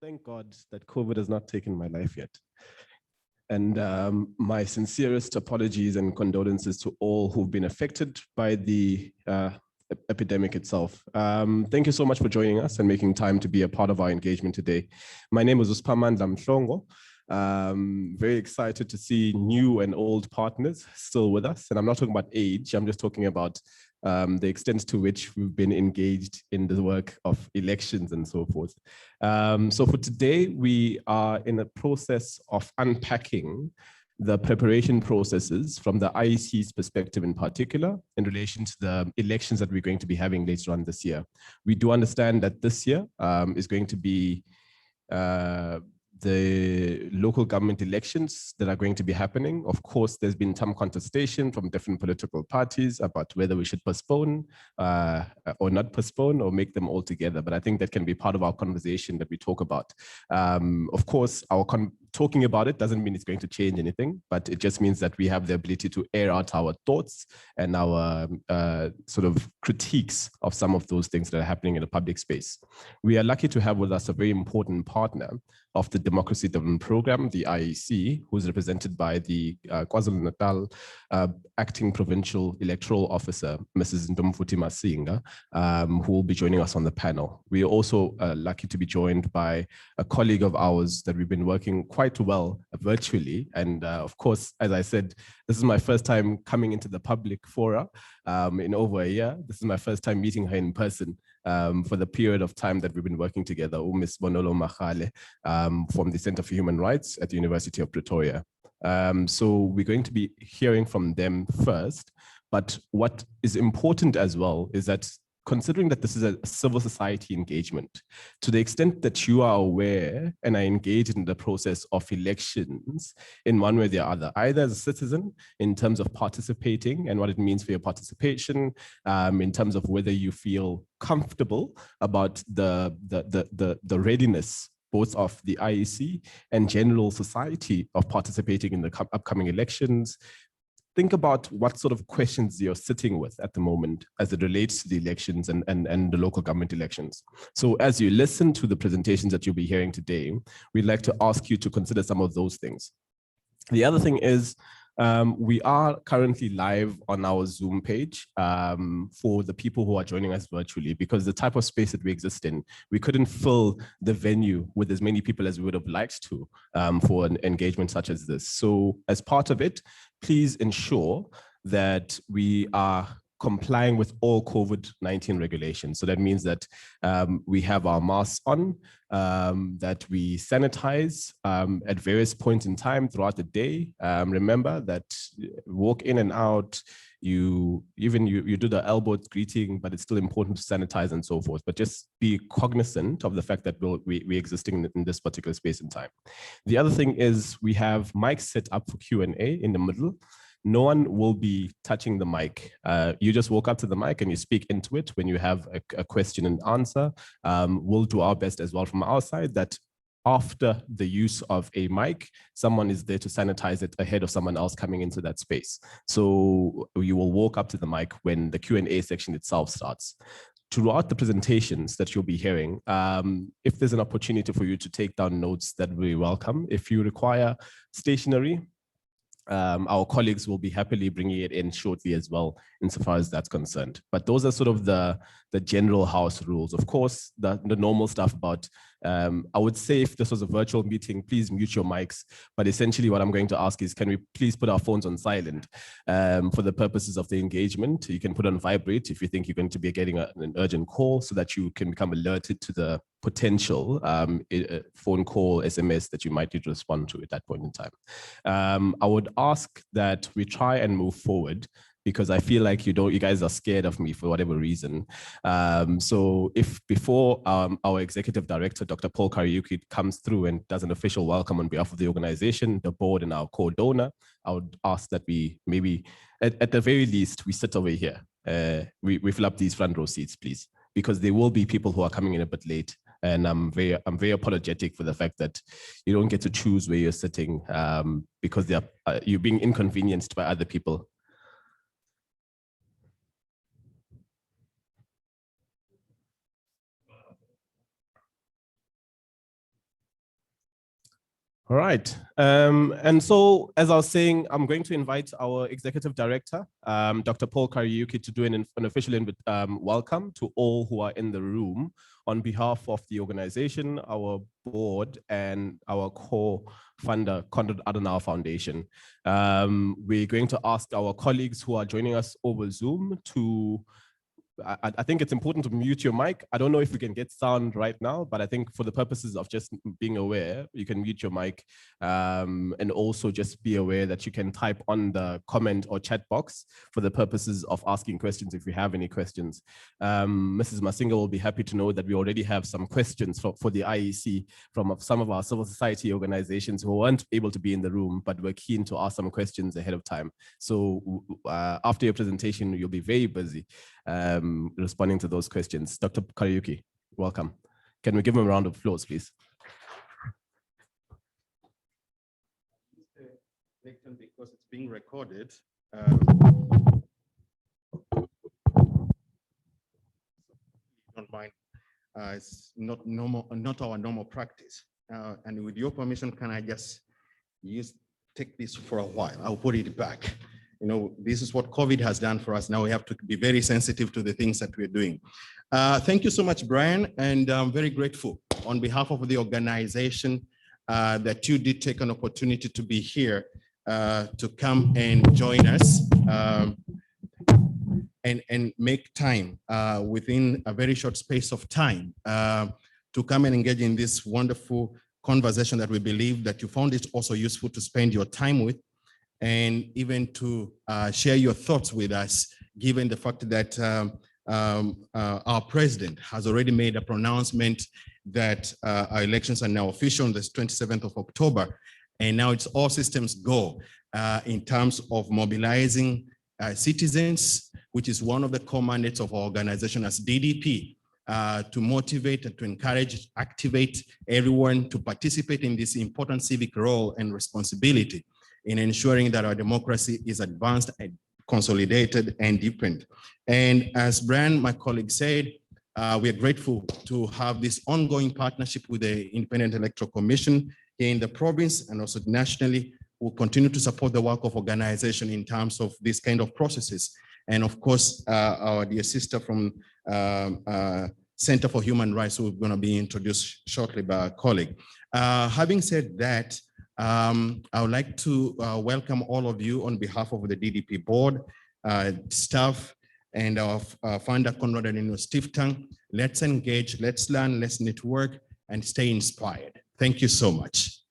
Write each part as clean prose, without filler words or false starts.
Thank God that COVID has not taken my life yet. And my sincerest apologies and condolences to all who've been affected by the epidemic itself. Thank you so much for joining us and making time to be a part of our engagement today. My name is Uspaman Lamhlongo. Very excited to see new and old partners still with us. And I'm not talking about age, I'm just talking about the extent to which we've been engaged in the work of elections and so forth. So for today, we are in a process of unpacking the preparation processes from the IEC's perspective in particular in relation to the elections that we're going to be having later on this year. We do understand that this year is going to be the local government elections that are going to be happening. Of course, there's been some contestation from different political parties about whether we should postpone or not postpone or make them all together. But I think that can be part of our conversation that we talk about. Of course, our talking about it doesn't mean it's going to change anything, but it just means that we have the ability to air out our thoughts and our sort of critiques of some of those things that are happening in the public space. We are lucky to have with us a very important partner of the Democracy Development Program, the IEC, who's represented by the KwaZulu-Natal Acting Provincial Electoral Officer, Mrs. Ndomfuti Masinga, who will be joining us on the panel. We are also lucky to be joined by a colleague of ours that we've been working quite well virtually. And of course, as I said, this is my first time coming into the public fora in over a year. This is my first time meeting her in person. For the period of time that we've been working together, Ms. Bonolo Machale from the Center for Human Rights at the University of Pretoria. So we're going to be hearing from them first, but what is important as well is that considering that this is a civil society engagement, to the extent that you are aware and are engaged in the process of elections in one way or the other, either as a citizen in terms of participating and what it means for your participation, in terms of whether you feel comfortable about the readiness both of the IEC and general society of participating in the upcoming elections. Think about what sort of questions you're sitting with at the moment as it relates to the elections and the local government elections. So as you listen to the presentations that you'll be hearing today, we'd like to ask you to consider some of those things. The other thing is, we are currently live on our Zoom page for the people who are joining us virtually, because the type of space that we exist in, we couldn't fill the venue with as many people as we would have liked to for an engagement such as this. So as part of it, please ensure that we are complying with all COVID-19 regulations. So that means that we have our masks on, that we sanitize at various points in time throughout the day. Remember that walk in and out, you do the elbow greeting, but it's still important to sanitize and so forth. But just be cognizant of the fact that we're existing in this particular space and time. The other thing is we have mics set up for Q&A in the middle. No one will be touching the mic. You just walk up to the mic and you speak into it when you have a question and answer. We'll do our best as well from our side that after the use of a mic, someone is there to sanitize it ahead of someone else coming into that space. So you will walk up to the mic when the Q&A section itself starts. Throughout the presentations that you'll be hearing, if there's an opportunity for you to take down notes, that will be welcome. If you require stationery, our colleagues will be happily bringing it in shortly as well, insofar as that's concerned. But those are sort of the general house rules. Of course, the normal stuff about, I would say if this was a virtual meeting, please mute your mics. But essentially what I'm going to ask is, can we please put our phones on silent for the purposes of the engagement? You can put on vibrate if you think you're going to be getting an urgent call, so that you can become alerted to the potential phone call, SMS that you might need to respond to at that point in time. I would ask that we try and move forward, because I feel like you guys are scared of me for whatever reason. So if before our executive director, Dr. Paul Kariuki, comes through and does an official welcome on behalf of the organization, the board, and our core donor, I would ask that we maybe, at the very least, we sit over here. We fill up these front row seats, please, because there will be people who are coming in a bit late. And I'm very apologetic for the fact that you don't get to choose where you're sitting because you're being inconvenienced by other people. All right. And so, as I was saying, I'm going to invite our executive director, Dr. Paul Kariuki, to do an official welcome to all who are in the room on behalf of the organization, our board, and our co-funder, Konrad Adenauer Foundation. We're going to ask our colleagues who are joining us over Zoom to I think it's important to mute your mic. I don't know if we can get sound right now, but I think for the purposes of just being aware, you can mute your mic, and also just be aware that you can type on the comment or chat box for the purposes of asking questions if you have any questions. Mrs. Masinga will be happy to know that we already have some questions for the IEC from some of our civil society organizations who weren't able to be in the room, but were keen to ask some questions ahead of time. So after your presentation, you'll be very busy responding to those questions. Dr. Kariuki, welcome. Can we give him a round of applause, please? Because it's being recorded. Don't mind. It's not our normal practice. And with your permission, can I just take this for a while? I'll put it back. You know, this is what COVID has done for us. Now we have to be very sensitive to the things that we're doing. Thank you so much, Brian. And I'm very grateful on behalf of the organization that you did take an opportunity to be here to come and join us and make time within a very short space of time to come and engage in this wonderful conversation that we believe that you found it also useful to spend your time with, and even to share your thoughts with us, given the fact that our president has already made a pronouncement that our elections are now official on the 27th of October. And now it's all systems go in terms of mobilizing citizens, which is one of the core mandates of our organization as DDP, to motivate and to encourage, activate everyone to participate in this important civic role and responsibility in ensuring that our democracy is advanced and consolidated and deepened. And as Brian, my colleague, said, we are grateful to have this ongoing partnership with the Independent Electoral Commission here in the province and also nationally. We'll continue to support the work of organization in terms of this kind of processes. And of course, our dear sister from Center for Human Rights, who are going to be introduced shortly by our colleague. Having said that, I would like to welcome all of you on behalf of the DDP board, staff, and our founder, Konrad Adenauer Stiftung. Let's engage, let's learn, let's network, and stay inspired. Thank you so much.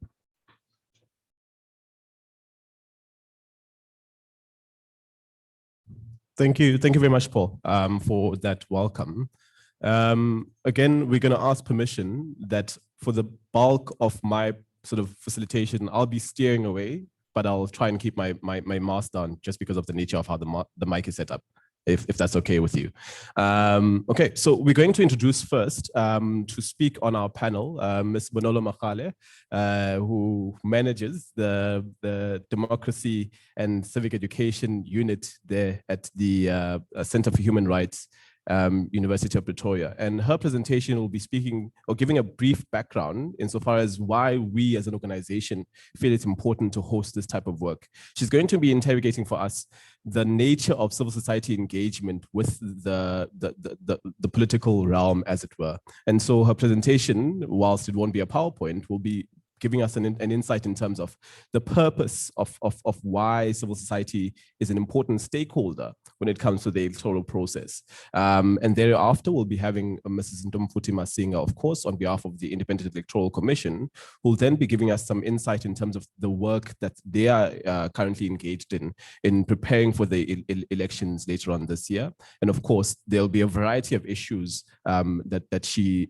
Thank you very much, Paul, for that welcome. Again, we're going to ask permission that for the bulk of my sort of facilitation, I'll be steering away, but I'll try and keep my mask down just because of the nature of how the mic is set up, if that's okay with you. Okay, so we're going to introduce first to speak on our panel, Ms. Bonolo Makale, who manages the Democracy and Civic Education Unit there at the Center for Human Rights, University of Pretoria. And her presentation will be speaking or giving a brief background insofar as why we as an organization feel it's important to host this type of work. She's going to be interrogating for us the nature of civil society engagement with the political realm, as it were. And so her presentation, whilst it won't be a PowerPoint, will be giving us an insight in terms of the purpose of why civil society is an important stakeholder when it comes to the electoral process. And thereafter, we'll be having Mrs. Ntomfuthi Masinga, of course, on behalf of the Independent Electoral Commission, who will then be giving us some insight in terms of the work that they are currently engaged in preparing for the elections later on this year. And of course, there'll be a variety of issues that she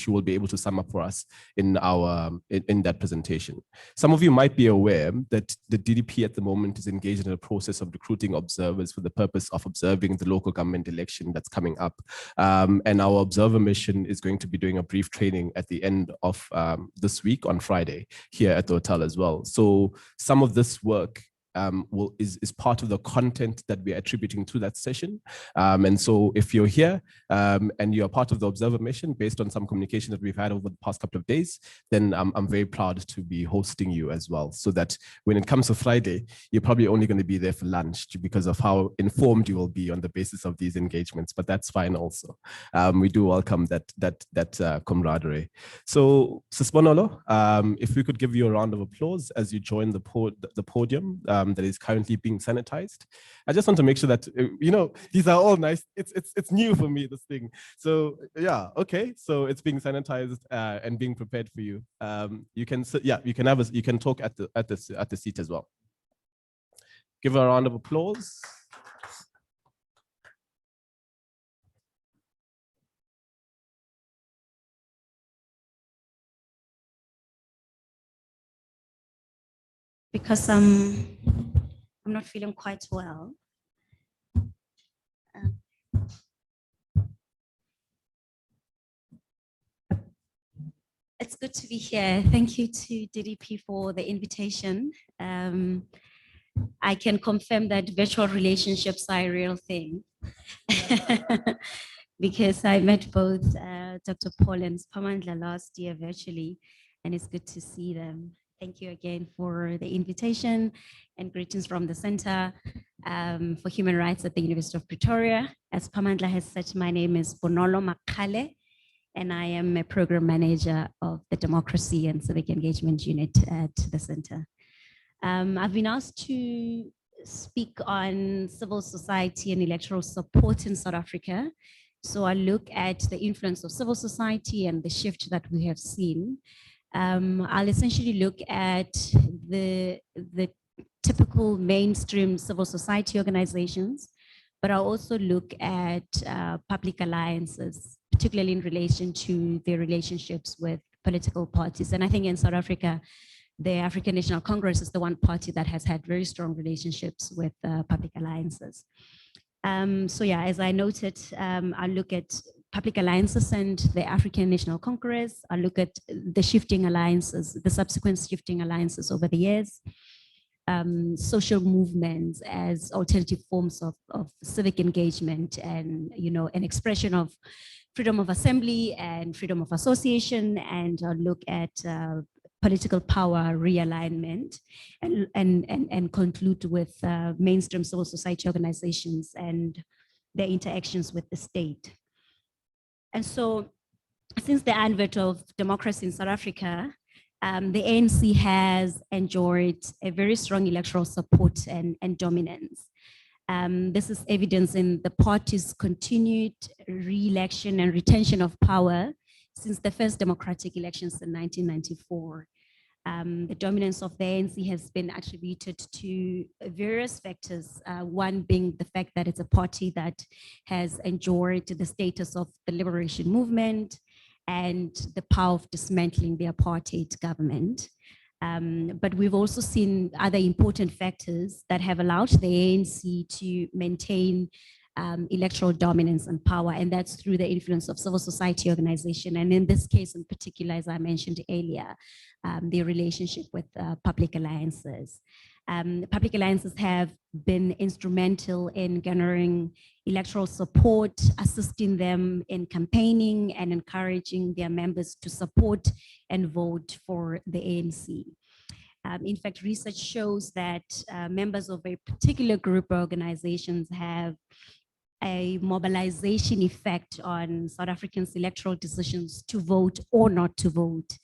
will be able to sum up for us in that presentation. Some of you might be aware that the DDP at the moment is engaged in a process of recruiting observers for the purpose of observing the local government election that's coming up. And our observer mission is going to be doing a brief training at the end of this week on Friday here at the hotel as well. So some of this work is part of the content that we're attributing to that session. And so if you're here and you're part of the observer mission based on some communication that we've had over the past couple of days, then I'm very proud to be hosting you as well, so that when it comes to Friday, you're probably only going to be there for lunch because of how informed you will be on the basis of these engagements, but that's fine also. We do welcome that camaraderie. So Sisbonolo, if we could give you a round of applause as you join the podium that is currently being sanitized. I just want to make sure that, these are all nice. It's new for me, this thing. So yeah, okay. So it's being sanitized and being prepared for you. You can sit, you can talk at the seat as well. Give her a round of applause. Because I'm not feeling quite well. It's good to be here. Thank you to DDP for the invitation. I can confirm that virtual relationships are a real thing. Because I met both Dr. Paul and Pamandla last year virtually, and it's good to see them. Thank you again for the invitation, and greetings from the Center for Human Rights at the University of Pretoria. As Pamandla has said, my name is Bonolo Makale, and I am a program manager of the Democracy and Civic Engagement Unit at the Center. I've been asked to speak on civil society and electoral support in South Africa. So I look at the influence of civil society and the shift that we have seen. I'll essentially look at the typical mainstream civil society organizations, but I'll also look at public alliances, particularly in relation to their relationships with political parties. And I think in South Africa, the African National Congress is the one party that has had very strong relationships with public alliances. So yeah, as I noted, I look at public alliances and the African National Congress. I look at the shifting alliances, the subsequent shifting alliances over the years, social movements as alternative forms of civic engagement and, an expression of freedom of assembly and freedom of association, and look at political power realignment, and conclude with mainstream civil society organizations and their interactions with the state. And so since the advent of democracy in South Africa, the ANC has enjoyed a very strong electoral support and dominance. This is evidence in the party's continued re-election and retention of power since the first democratic elections in 1994. The dominance of the ANC has been attributed to various factors, one being the fact that it's a party that has enjoyed the status of the liberation movement and the power of dismantling the apartheid government. But we've also seen other important factors that have allowed the ANC to maintain electoral dominance and power, and that's through the influence of civil society organization. And in this case in particular, as I mentioned earlier, the relationship with public alliances. Public alliances have been instrumental in garnering electoral support, assisting them in campaigning and encouraging their members to support and vote for the ANC. In fact, research shows that members of a particular group of organizations have a mobilization effect on South Africans' electoral decisions to vote or not to vote.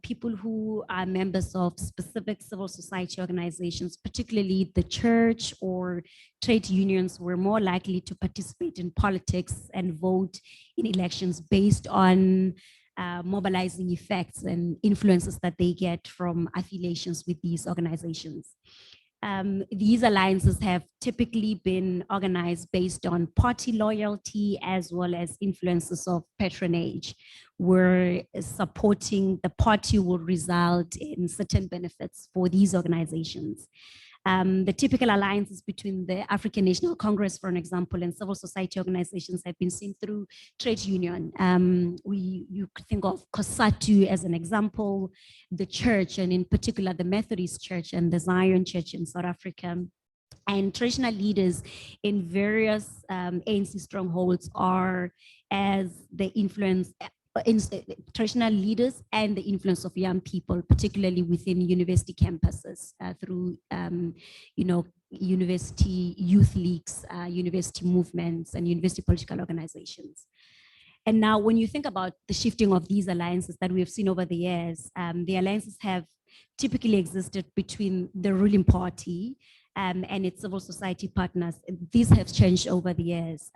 People who are members of specific civil society organizations, particularly the church or trade unions, were more likely to participate in politics and vote in elections based on mobilizing effects and influences that they get from affiliations with these organizations. These alliances have typically been organized based on party loyalty as well as influences of patronage, where supporting the party will result in certain benefits for these organizations. The typical alliances between the African National Congress, for an example, and civil society organizations have been seen through trade union. You could think of COSATU as an example, the church, and in particular the Methodist Church and the Zion Church in South Africa. And traditional leaders in various ANC strongholds are as the influence traditional leaders and the influence of young people, particularly within university campuses through, university youth leagues, university movements, and university political organizations. And now when you think about the shifting of these alliances that we have seen over the years, the alliances have typically existed between the ruling party and its civil society partners. These have changed over the years.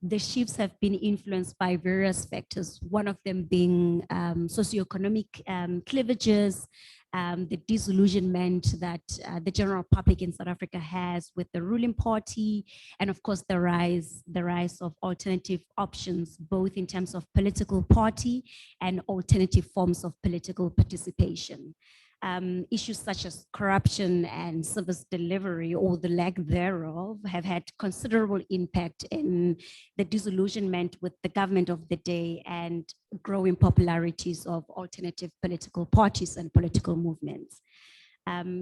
The shifts have been influenced by various factors, one of them being socioeconomic cleavages, the disillusionment that the general public in South Africa has with the ruling party, and of course the rise of alternative options, both in terms of political party and alternative forms of political participation. Issues such as corruption and service delivery, or the lack thereof, have had considerable impact in the disillusionment with the government of the day and growing popularities of alternative political parties and political movements.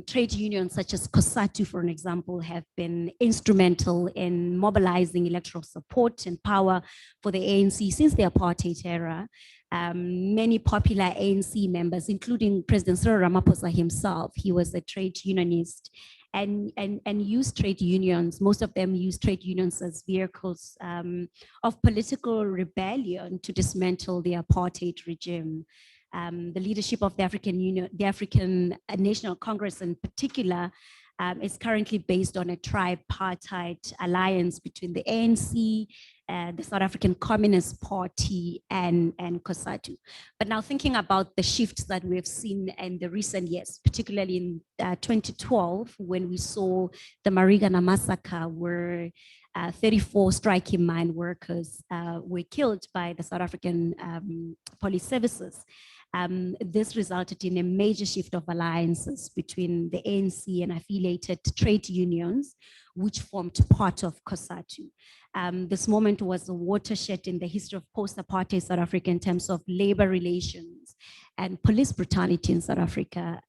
Trade unions such as COSATU, for an example, have been instrumental in mobilizing electoral support and power for the ANC since the apartheid era. Many popular ANC members, including President Cyril Ramaphosa himself, he was a trade unionist, and used trade unions. Most of them use trade unions as vehicles of political rebellion to dismantle the apartheid regime. The leadership of the African National Congress in particular is currently based on a tripartite alliance between the ANC, the South African Communist Party, and COSATU. But now thinking about the shifts that we have seen in the recent years, particularly in 2012, when we saw the Marikana massacre, where 34 striking mine workers were killed by the South African police services. This resulted in a major shift of alliances between the ANC and affiliated trade unions, which formed part of COSATU. This moment was a watershed in the history of post-apartheid South Africa in terms of labor relations and police brutality in South Africa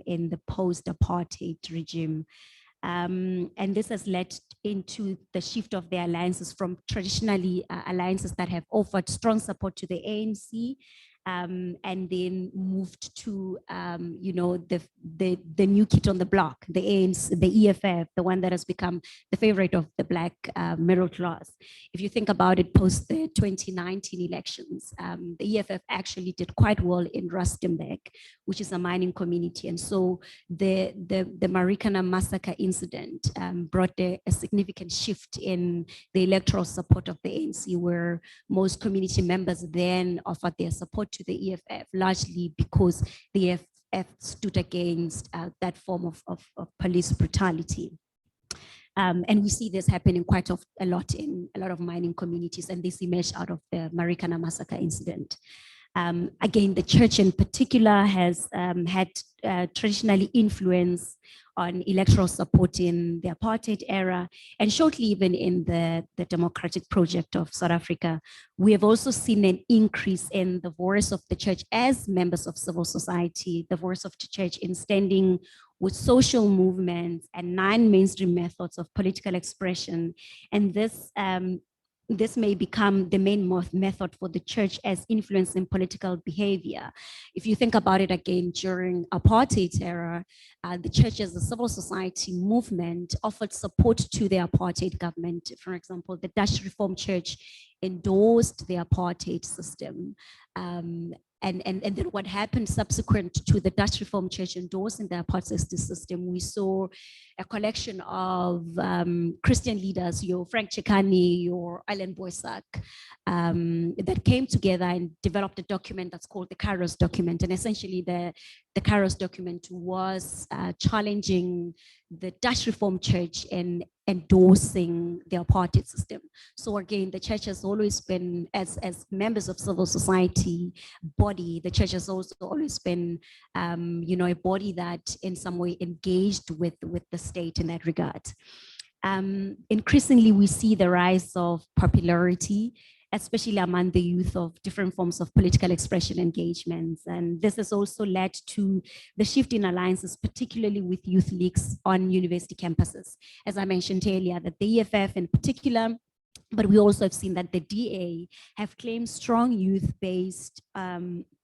in the post-apartheid regime. And this has led into the shift of the alliances from traditionally alliances that have offered strong support to the ANC, and then moved to the new kid on the block, the ANC, the EFF, the one that has become the favorite of the Black middle class. If you think about it, post the 2019 elections, the EFF actually did quite well in Rustenburg, which is a mining community, and so the Marikana massacre incident brought a significant shift in the electoral support of the ANC, where most community members then offered their support to the EFF, largely because the EFF stood against that form of police brutality. And we see this happening quite a lot in a lot of mining communities, and this emerged out of the Marikana massacre incident. Again, the church in particular has had traditionally influence on electoral support in the apartheid era, and shortly even in the democratic project of South Africa. We have also seen an increase in the voice of the church as members of civil society, the voice of the church in standing with social movements and non-mainstream methods of political expression. And this may become the main method for the church as influencing political behavior. If you think about it again, during apartheid era, the church as a civil society movement offered support to the apartheid government. For example, the Dutch Reformed Church endorsed the apartheid system. And then what happened subsequent to the Dutch Reformed Church endorsing the apartheid system, we saw a collection of Christian leaders, your Frank Chikani, your Alan Boysak, that came together and developed a document that's called the Kairos document. And essentially the Kairos document was challenging the Dutch Reformed Church in endorsing their party system. So again, the church has always been, as members of civil society body, the church has also always been, a body that in some way engaged with the state in that regard. Increasingly, we see the rise of popularity, especially among the youth, of different forms of political expression engagements. And this has also led to the shift in alliances, particularly with youth leagues on university campuses. As I mentioned earlier, that the EFF in particular, but we also have seen that the DA have claimed strong youth-based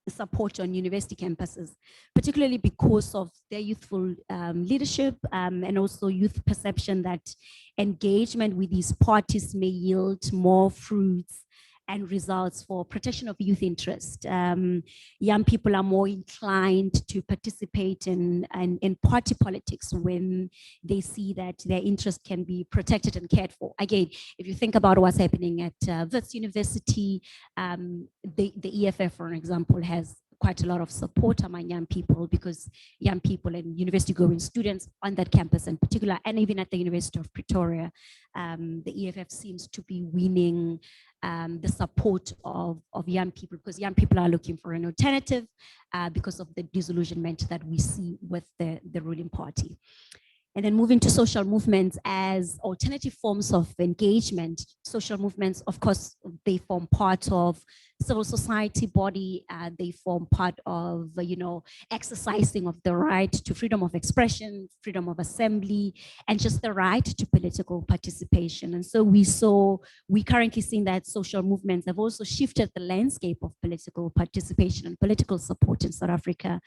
support on university campuses, particularly because of their youthful leadership and also youth perception that engagement with these parties may yield more fruits and results for protection of youth interest. Young people are more inclined to participate in party politics when they see that their interest can be protected and cared for. Again, if you think about what's happening at Wits University, the EFF, for example, has quite a lot of support among young people, because young people and university going students on that campus in particular, and even at the University of Pretoria, the EFF seems to be winning the support of young people, because young people are looking for an alternative because of the disillusionment that we see with the ruling party. And then moving to social movements as alternative forms of engagement. Social movements, of course, they form part of civil society body. They form part of, exercising of the right to freedom of expression, freedom of assembly, and just the right to political participation. And so we currently seeing that social movements have also shifted the landscape of political participation and political support in South Africa.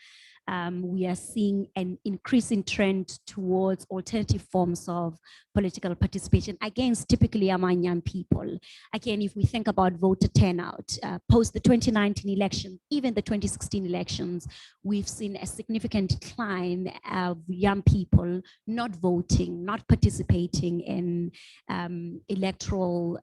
We are seeing an increasing trend towards alternative forms of political participation, against typically among young people. Again, if we think about voter turnout, post the 2019 election, even the 2016 elections, we've seen a significant decline of young people not voting, not participating in electoral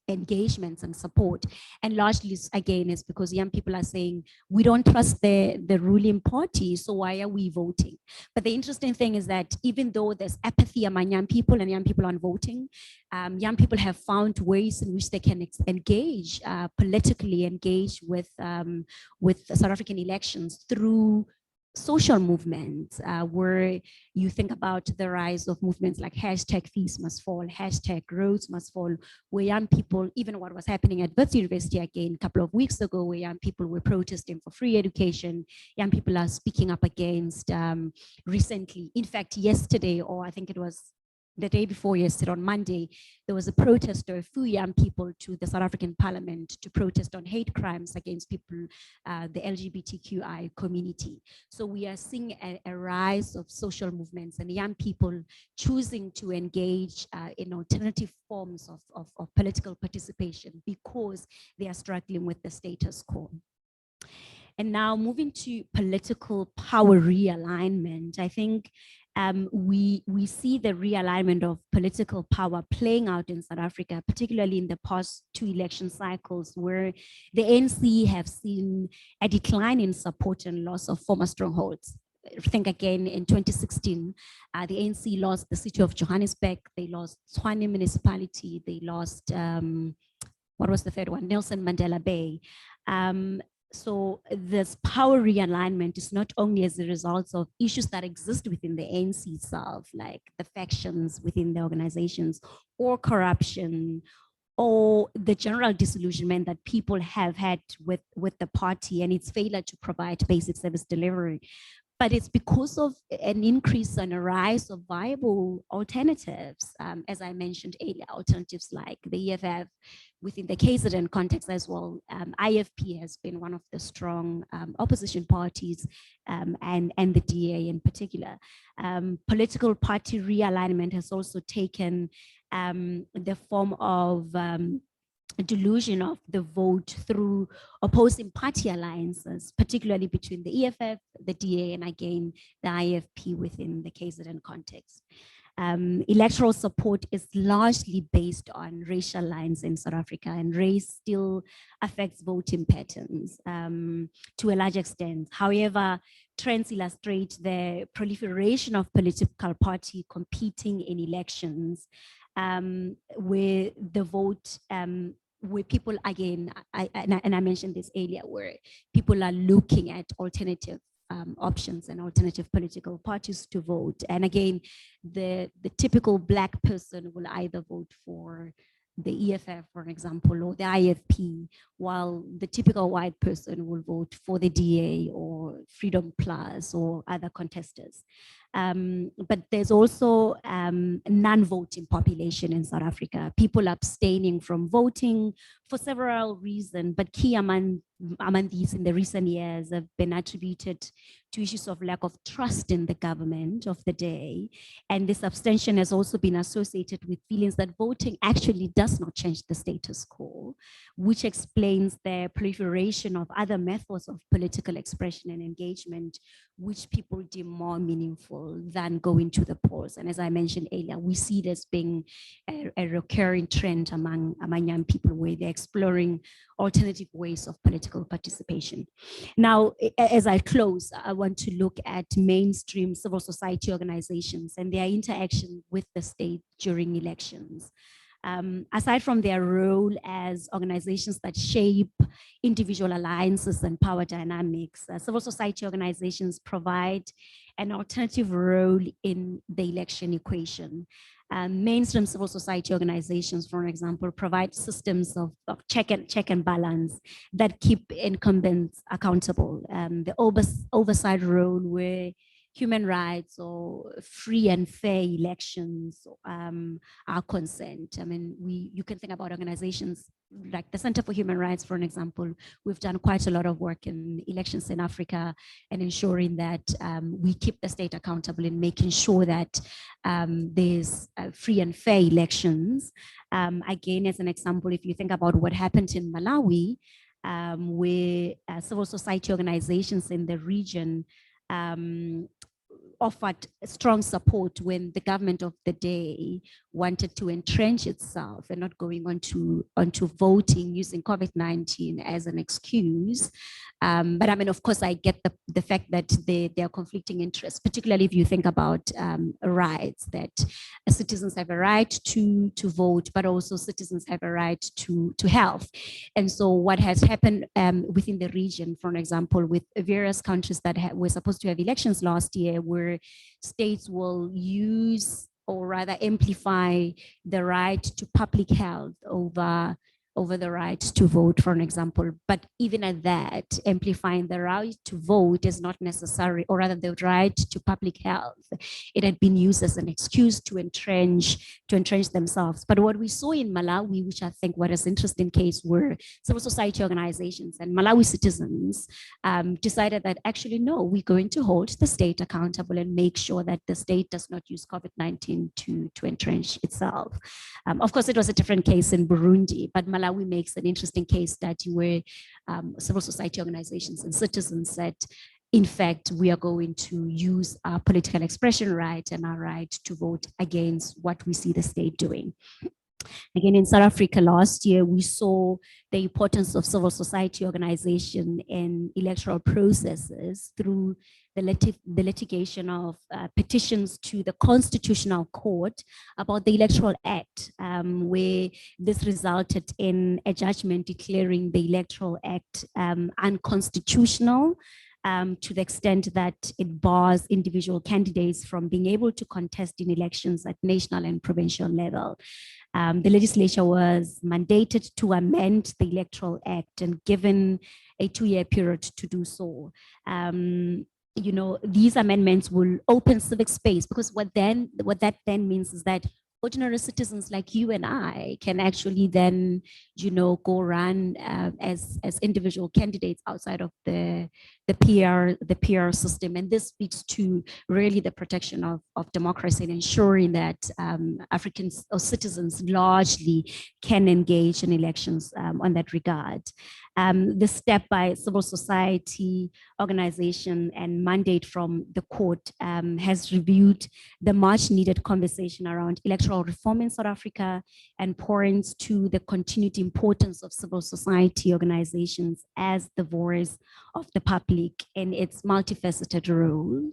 engagements and support. And largely, again, is because young people are saying, we don't trust the ruling party, so why are we voting? But the interesting thing is that even though there's apathy among young people and young people aren't voting, young people have found ways in which they can engage, politically engage with South African elections through social movements, where you think about the rise of movements like hashtag fees must fall, hashtag roads must fall, where young people, even what was happening at Wits University again a couple of weeks ago, where young people were protesting for free education, young people are speaking up against recently. In fact, yesterday, or I think it was the day before yesterday, on Monday, there was a protest of a few young people to the South African Parliament to protest on hate crimes against people, the LGBTQI community. So we are seeing a rise of social movements and young people choosing to engage in alternative forms of political participation because they are struggling with the status quo. And now moving to political power realignment, I think we see the realignment of political power playing out in South Africa, particularly in the past two election cycles, where the ANC have seen a decline in support and loss of former strongholds. I think again in 2016, the ANC lost the city of Johannesburg, they lost Tshwane municipality, they lost, what was the third one? Nelson Mandela Bay. So this power realignment is not only as a result of issues that exist within the ANC itself, like the factions within the organizations, or corruption, or the general disillusionment that people have had with the party and its failure to provide basic service delivery. But it's because of an increase and a rise of viable alternatives, as I mentioned earlier, alternatives like the EFF within the KZN context as well. IFP has been one of the strong opposition parties, and the DA in particular. Political party realignment has also taken the form of delusion of the vote through opposing party alliances, particularly between the EFF, the DA, and again, the IFP within the KZN context. Electoral support is largely based on racial lines in South Africa, and race still affects voting patterns to a large extent. However, trends illustrate the proliferation of political parties competing in elections, where the vote, where people, again, and I mentioned this earlier, where people are looking at alternative options and alternative political parties to vote. And again, the typical Black person will either vote for the EFF, for example, or the IFP, while the typical white person will vote for the DA or Freedom Plus or other contestants. But there's also a non-voting population in South Africa, people abstaining from voting for several reasons, but key among these in the recent years have been attributed to issues of lack of trust in the government of the day. And this abstention has also been associated with feelings that voting actually does not change the status quo, which explains the proliferation of other methods of political expression and engagement, which people deem more meaningful than going to the polls. And as I mentioned earlier, we see this being a recurring trend among young people, where they're exploring alternative ways of political participation. Now, as I close, I want to look at mainstream civil society organizations and their interaction with the state during elections. Aside from their role as organizations that shape individual alliances and power dynamics, civil society organizations provide an alternative role in the election equation. Mainstream civil society organizations, for example, provide systems of check and balance that keep incumbents accountable. The oversight role where human rights or free and fair elections are concerned. I mean, you can think about organizations like the Center for Human Rights, for an example. We've done quite a lot of work in elections in Africa and ensuring that we keep the state accountable in making sure that there's free and fair elections. Again, as an example, if you think about what happened in Malawi, where civil society organizations in the region offered strong support when the government of the day wanted to entrench itself and not going onto voting using COVID-19 as an excuse. But I mean, of course, I get the fact that there are conflicting interests, particularly if you think about rights, that citizens have a right to vote, but also citizens have a right to health. And so what has happened within the region, for example, with various countries that were supposed to have elections last year, where states will use or rather amplify the right to public health over the right to vote, for an example. But even at that, amplifying the right to vote is not necessary, or rather the right to public health. It had been used as an excuse to entrench themselves. But what we saw in Malawi, which I think was an interesting case, were civil society organizations and Malawi citizens decided that actually, no, we're going to hold the state accountable and make sure that the state does not use COVID-19 to entrench itself. Of course, it was a different case in Burundi, but Malawi makes an interesting case study where civil society organizations and citizens said, in fact, we are going to use our political expression right and our right to vote against what we see the state doing. Again, in South Africa last year, we saw the importance of civil society organization in electoral processes through the litigation of petitions to the Constitutional Court about the Electoral Act, where this resulted in a judgment declaring the Electoral Act unconstitutional, to the extent that it bars individual candidates from being able to contest in elections at national and provincial level. The legislature was mandated to amend the Electoral Act and given a 2-year period to do so. You know, these amendments will open civic space, because what that then means is that ordinary citizens like you and I can actually then, you know, go run as individual candidates outside of the PR system. And this speaks to really the protection of democracy and ensuring that Africans or citizens largely can engage in elections on that regard. The step by civil society organization and mandate from the court has reviewed the much needed conversation around electoral reform in South Africa and points to the continued importance of civil society organizations as the voice of the public and its multifaceted role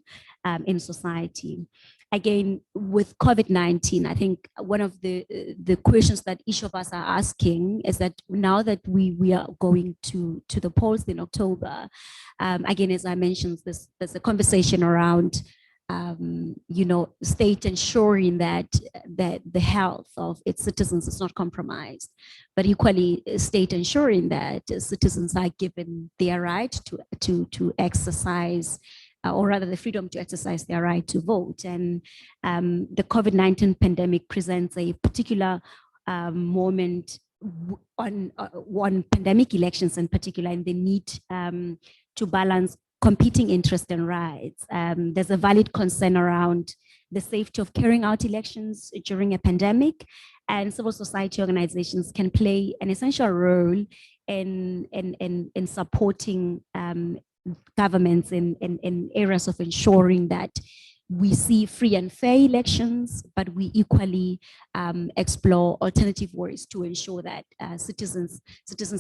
in society. Again, with COVID-19, I think one of the questions that each of us are asking is that now that we are going to the polls in October, again, as I mentioned, there's a conversation around state ensuring that the health of its citizens is not compromised, but equally state ensuring that citizens are given their right to exercise, or rather the freedom to exercise their right to vote. And the COVID-19 pandemic presents a particular moment on pandemic elections in particular, and the need to balance competing interests and rights. There's a valid concern around the safety of carrying out elections during a pandemic, and civil society organizations can play an essential role in supporting governments in areas of ensuring that we see free and fair elections, but we equally explore alternative ways to ensure that citizens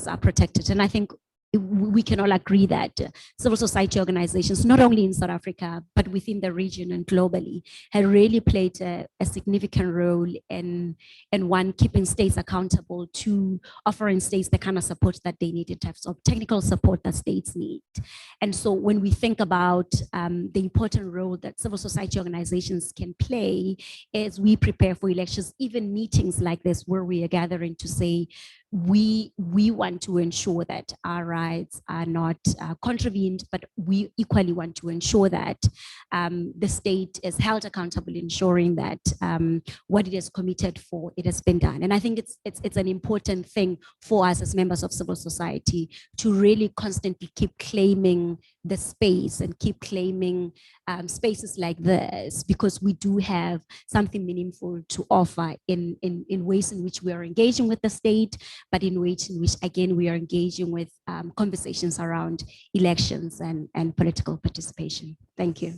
are protected. And I think we can all agree that civil society organizations, not only in South Africa, but within the region and globally, have really played a significant role in one, keeping states accountable, to offering states the kind of support that they need in terms of technical support that states need. And so when we think about the important role that civil society organizations can play as we prepare for elections, even meetings like this where we are gathering to say, we want to ensure that our rights are not contravened, but we equally want to ensure that the state is held accountable, ensuring that what it is committed for, it has been done. And I think it's an important thing for us as members of civil society to really constantly keep claiming the space and keep claiming spaces like this, because we do have something meaningful to offer in ways in which we are engaging with the state, but in ways in which, again, we are engaging with conversations around elections and political participation. Thank you.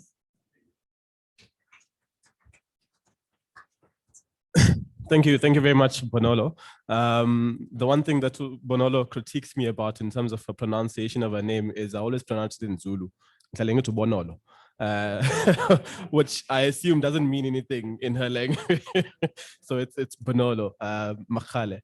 Thank you very much, Bonolo. The one thing that Bonolo critiques me about in terms of a pronunciation of her name is I always pronounce it in Zulu, telling it to Bonolo. Which I assume doesn't mean anything in her language. So it's Bonolo, Makale.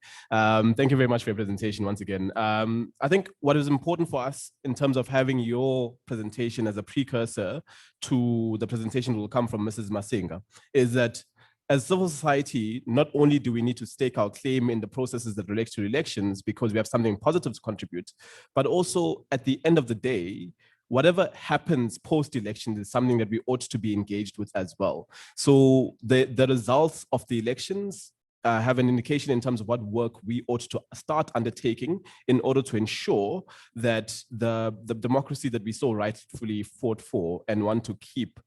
Thank you very much for your presentation once again. I think what is important for us in terms of having your presentation as a precursor to the presentation that will come from Mrs. Masinga is that as civil society, not only do we need to stake our claim in the processes that relate to elections because we have something positive to contribute, but also at the end of the day, whatever happens post-election is something that we ought to be engaged with as well. So the results of the elections have an indication in terms of what work we ought to start undertaking in order to ensure that the democracy that we so rightfully fought for and want to keep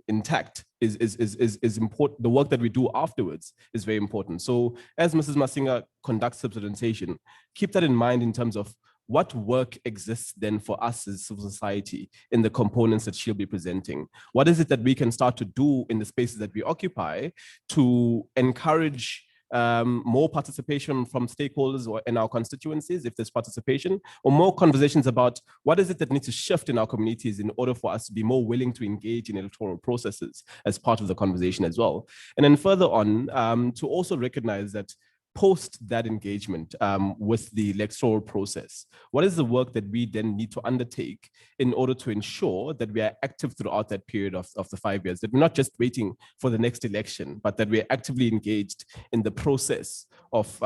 intact is important. The work that we do afterwards is very important. So as Mrs. Masinga conducts the presentation, keep that in mind in terms of what work exists then for us as civil society in the components that she'll be presenting? What is it that we can start to do in the spaces that we occupy to encourage more participation from stakeholders or in our constituencies, if there's participation, or more conversations about what is it that needs to shift in our communities in order for us to be more willing to engage in electoral processes as part of the conversation as well. And then further on, to also recognize that post that engagement with the electoral process, what is the work that we then need to undertake in order to ensure that we are active throughout that period of the 5 years, that we're not just waiting for the next election, but that we're actively engaged in the process of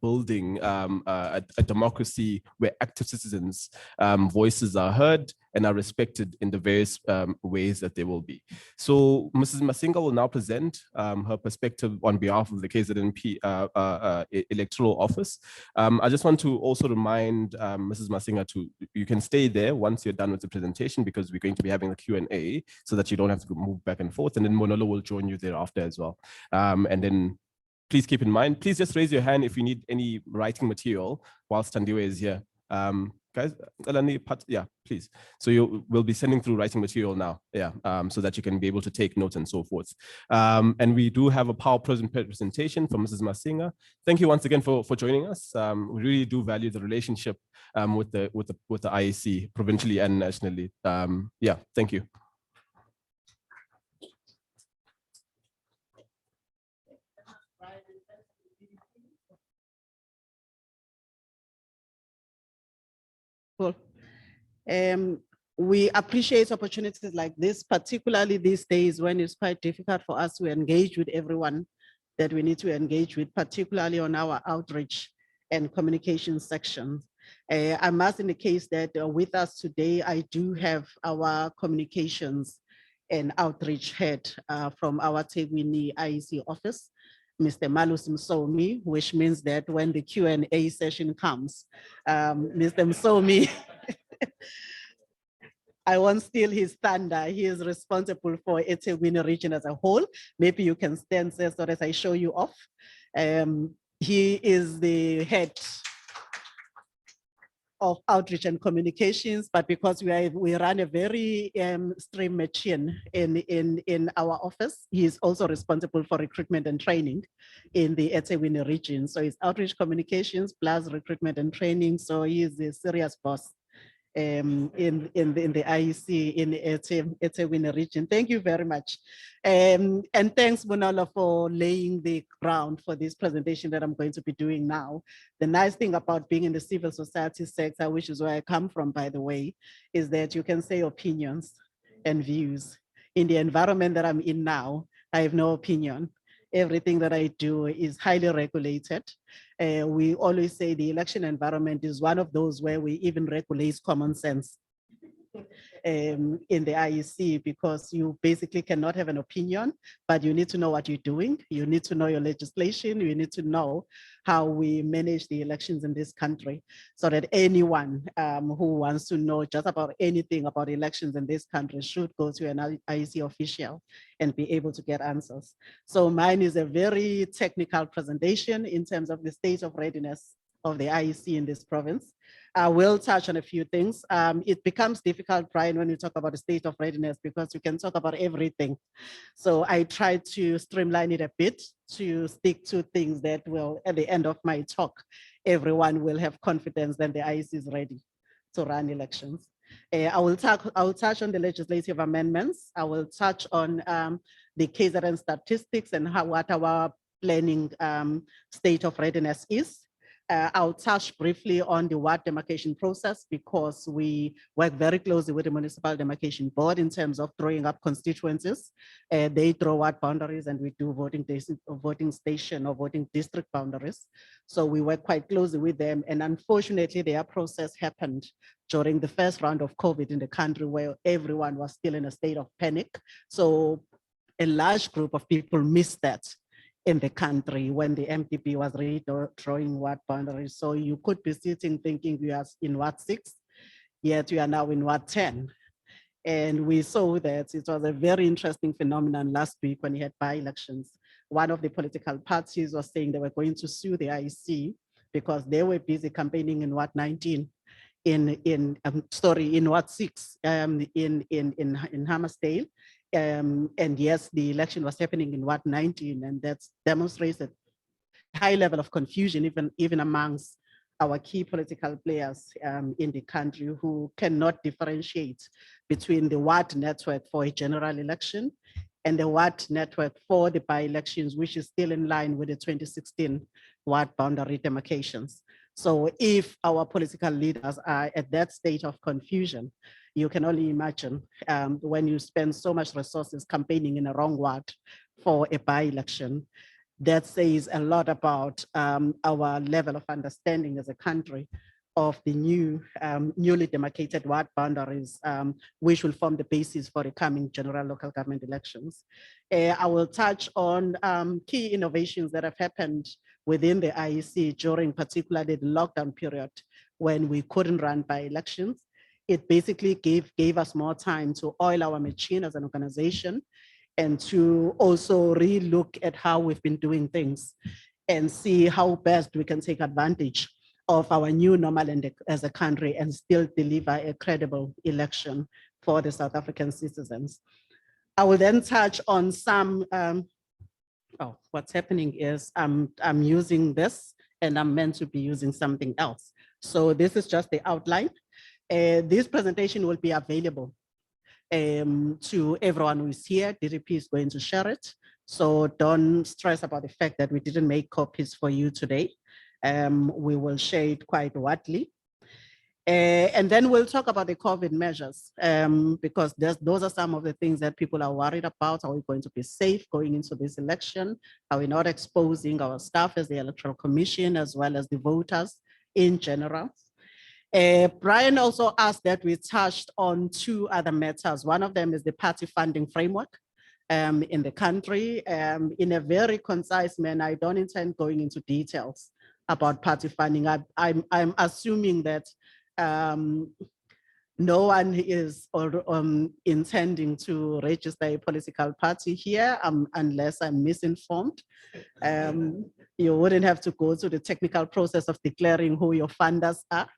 building a democracy where active citizens' voices are heard and are respected in the various ways that they will be. So Mrs. Masinga will now present her perspective on behalf of the KZNP electoral office. I just want to also remind Mrs. Masinga you can stay there once you're done with the presentation, because we're going to be having a Q&A so that you don't have to move back and forth. And then Monolo will join you thereafter as well. And then please keep in mind. Please just raise your hand if you need any writing material whilst Tandiwe is here. Guys, yeah, please. So we'll be sending through writing material now, yeah, so that you can be able to take notes and so forth. And we do have a PowerPoint presentation from Mrs. Masinga. Thank you once again for joining us. We really do value the relationship with the IEC provincially and nationally. Yeah, thank you. Cool. We appreciate opportunities like this, particularly these days when it's quite difficult for us to engage with everyone that we need to engage with, particularly on our outreach and communication sections. I must indicate that with us today, I do have our communications and outreach head from our Tegwini IEC office, Mr. Malus Msomi, which means that when the Q&A session comes, Mr. Msomi, I won't steal his thunder. He is responsible for eThekwini region as a whole. Maybe you can stand there so as I show you off. He is the head of outreach and communications, but because we run a very stream machine in our office, he is also responsible for recruitment and training in the eThekwini region. So it's outreach communications plus recruitment and training. So he is a serious boss in the IEC in the eThekwini region. Thank you very much. And thanks, Bonolo, for laying the ground for this presentation that I'm going to be doing now. The nice thing about being in the civil society sector, which is where I come from, by the way, is that you can say opinions and views. In the environment that I'm in now, I have no opinion. Everything that I do is highly regulated. We always say the election environment is one of those where we even regulate common sense in the IEC, because you basically cannot have an opinion, but you need to know what you're doing. You need to know your legislation. You need to know how we manage the elections in this country, so that anyone who wants to know just about anything about elections in this country should go to an IEC official and be able to get answers. So mine is a very technical presentation in terms of the state of readiness of the IEC in this province. I will touch on a few things. It becomes difficult, Brian, when you talk about the state of readiness, because you can talk about everything. So I try to streamline it a bit to stick to things that will, at the end of my talk, everyone will have confidence that the IEC is ready to run elections. I will touch on the legislative amendments. I will touch on the KZN statistics and what our planning state of readiness is. I'll touch briefly on the ward demarcation process, because we work very closely with the Municipal Demarcation Board in terms of drawing up constituencies. They draw ward boundaries and we do voting station or voting district boundaries. So we work quite closely with them. And unfortunately, their process happened during the first round of COVID in the country, where everyone was still in a state of panic. So a large group of people missed that in the country when the MDB was redrawing ward boundaries. So you could be sitting thinking we are in Ward 6, yet we are now in Ward 10. And we saw that it was a very interesting phenomenon last week when we had by-elections. One of the political parties was saying they were going to sue the IEC because they were busy campaigning in Ward 19, in Ward 6, in Hammersdale. And yes, the election was happening in Ward 19, and that demonstrates a high level of confusion, even amongst our key political players in the country, who cannot differentiate between the ward network for a general election and the ward network for the by-elections, which is still in line with the 2016 ward boundary demarcations. So if our political leaders are at that state of confusion, you can only imagine when you spend so much resources campaigning in a wrong ward for a by-election. That says a lot about our level of understanding as a country of the newly demarcated ward boundaries, which will form the basis for the coming general local government elections. I will touch on key innovations that have happened within the IEC during particularly the lockdown period when we couldn't run by elections. It basically gave us more time to oil our machine as an organization and to also re-look at how we've been doing things and see how best we can take advantage of our new normal as a country and still deliver a credible election for the South African citizens. I will then touch on some, what's happening is I'm using this and I'm meant to be using something else. So this is just the outline. This presentation will be available to everyone who is here. DDP is going to share it. So don't stress about the fact that we didn't make copies for you today. We will share it quite widely. And then we'll talk about the COVID measures because those are some of the things that people are worried about. Are we going to be safe going into this election? Are we not exposing our staff as the Electoral Commission as well as the voters in general? Brian also asked that we touched on two other matters. One of them is the party funding framework in the country in a very concise manner. I don't intend going into details about party funding. I'm assuming that no one is intending to register a political party here unless I'm misinformed. You wouldn't have to go through the technical process of declaring who your funders are.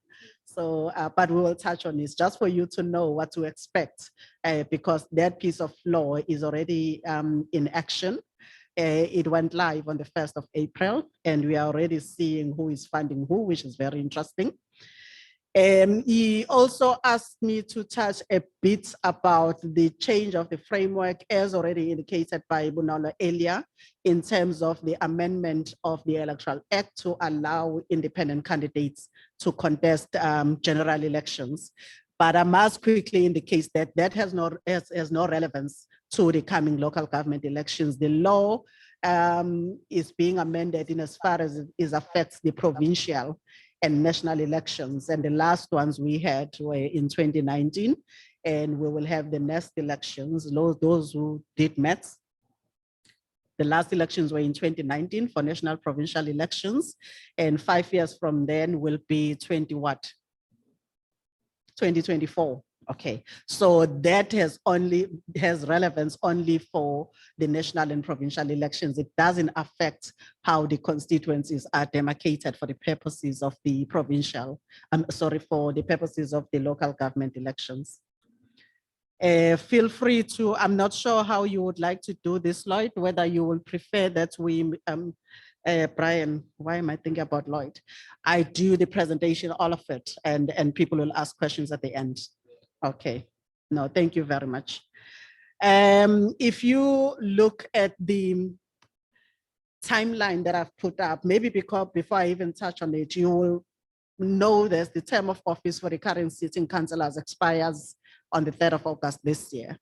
So, but we will touch on this just for you to know what to expect because that piece of law is already in action. It went live on the 1st of April and we are already seeing who is funding who, which is very interesting. He also asked me to touch a bit about the change of the framework as already indicated by Bunalo earlier in terms of the amendment of the Electoral Act to allow independent candidates to contest general elections. But I must quickly indicate that that has no relevance to the coming local government elections. The law is being amended in as far as it affects the provincial and national elections. And the last ones we had were in 2019, and we will have the next elections, those who did maths. The last elections were in 2019 for national provincial elections, and 5 years from then will be 2024. Okay, so that has relevance only for the national and provincial elections. It doesn't affect how the constituencies are demarcated for the purposes of the provincial, for the purposes of the local government elections. Feel free to, I'm not sure how you would like to do this, Lloyd, whether you will prefer that we, Brian, why am I thinking about Lloyd? I do the presentation, all of it, and people will ask questions at the end. Okay, no, thank you very much. If you look at the timeline that I've put up, maybe because before I even touch on it, you will know that the term of office for the current sitting councillors expires on the 3rd of August this year.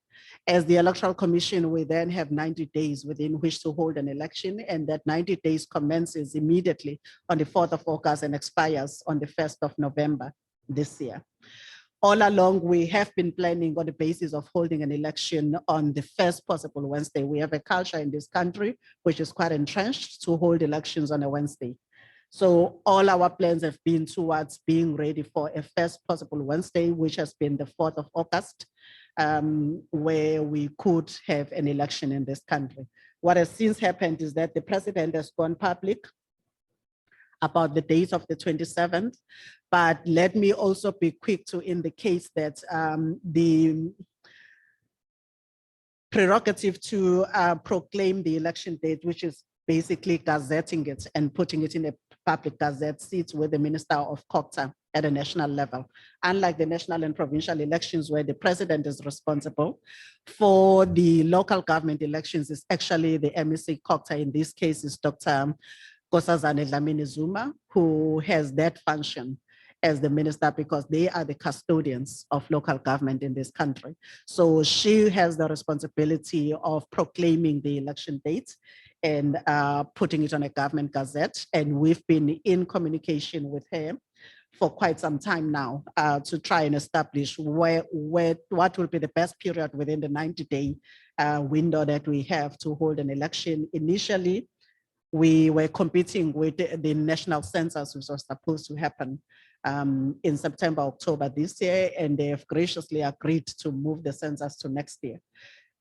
As the Electoral Commission, we then have 90 days within which to hold an election, and that 90 days commences immediately on the 4th of August and expires on the 1st of November this year. All along, we have been planning on the basis of holding an election on the first possible Wednesday. We have a culture in this country which is quite entrenched to hold elections on a Wednesday. So all our plans have been towards being ready for a first possible Wednesday, which has been the 4th of August, where we could have an election in this country. What has since happened is that the president has gone public about the date of the 27th, but let me also be quick to indicate that the prerogative to proclaim the election date, which is basically gazetting it and putting it in a public gazette, sits with the Minister of COGTA at a national level. Unlike the national and provincial elections where the president is responsible, for the local government elections, it's actually the MEC COGTA. In this case is Dr. Nkosazana Dlamini-Zuma, who has that function as the minister because they are the custodians of local government in this country. So she has the responsibility of proclaiming the election date and putting it on a government gazette. And we've been in communication with her for quite some time now to try and establish what will be the best period within the 90-day window that we have to hold an election. Initially, we were competing with the national census, which was supposed to happen in September, October this year, and they have graciously agreed to move the census to next year.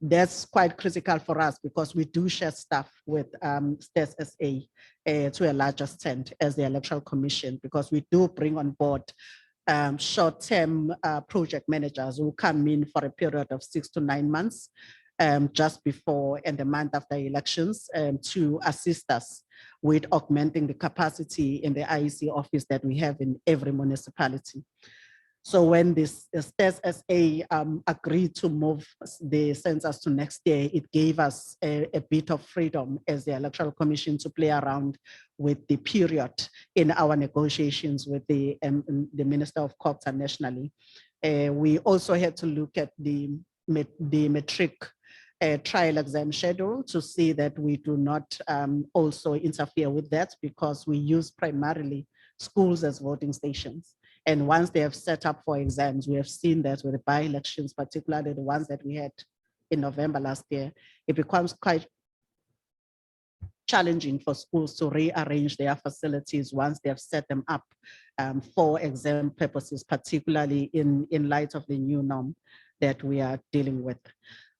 That's quite critical for us because we do share staff with STES SA to a larger extent as the Electoral Commission, because we do bring on board short-term project managers who come in for a period of 6 to 9 months just before and the month after elections to assist us with augmenting the capacity in the IEC office that we have in every municipality. So when this STES SA agreed to move the census to next year, it gave us a bit of freedom as the Electoral Commission to play around with the period in our negotiations with the Minister of Culture nationally. We also had to look at the matric trial exam schedule to see that we do not also interfere with that, because we use primarily schools as voting stations. And once they have set up for exams, we have seen that with the by-elections, particularly the ones that we had in November last year, it becomes quite challenging for schools to rearrange their facilities once they have set them up for exam purposes, particularly in light of the new norm that we are dealing with.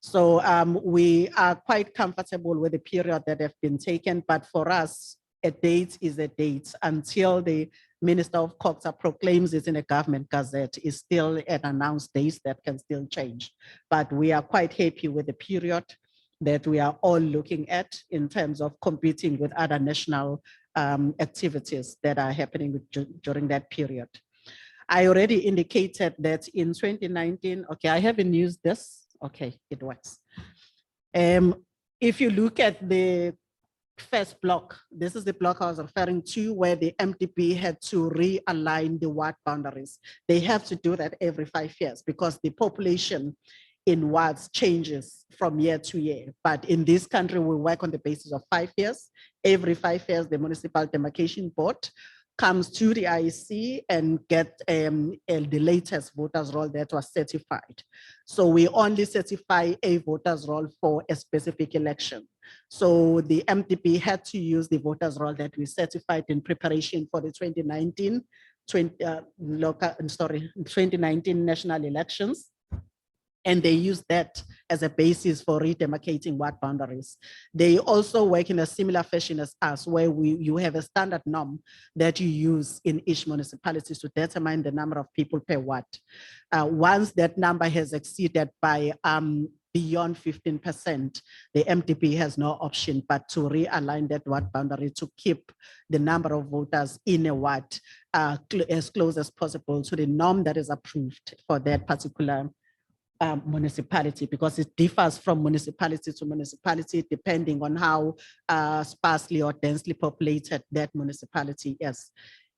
So we are quite comfortable with the period that have been taken, but for us, a date is a date until the Minister of Culture proclaims it in a government gazette. Is still an announced date that can still change. But we are quite happy with the period that we are all looking at in terms of competing with other national activities that are happening during that period. I already indicated that in 2019, okay, I haven't used this. Okay, it works. If you look at the first block, this is the block I was referring to, where the MDP had to realign the ward boundaries. They have to do that every 5 years because the population in wards changes from year to year. But in this country, we work on the basis of 5 years. Every 5 years, the Municipal Demarcation Board comes to the IEC and get the latest voters roll that was certified. So we only certify a voters roll for a specific election. So the MDP had to use the voters roll that we certified in preparation for the 2019 national elections. And they use that as a basis for redemarcating ward boundaries. They also work in a similar fashion as us, where you have a standard norm that you use in each municipality to determine the number of people per ward. Once that number has exceeded by beyond 15%, the MDP has no option but to realign that ward boundary to keep the number of voters in a ward as close as possible to the norm that is approved for that particular municipality, because it differs from municipality to municipality depending on how sparsely or densely populated that municipality is.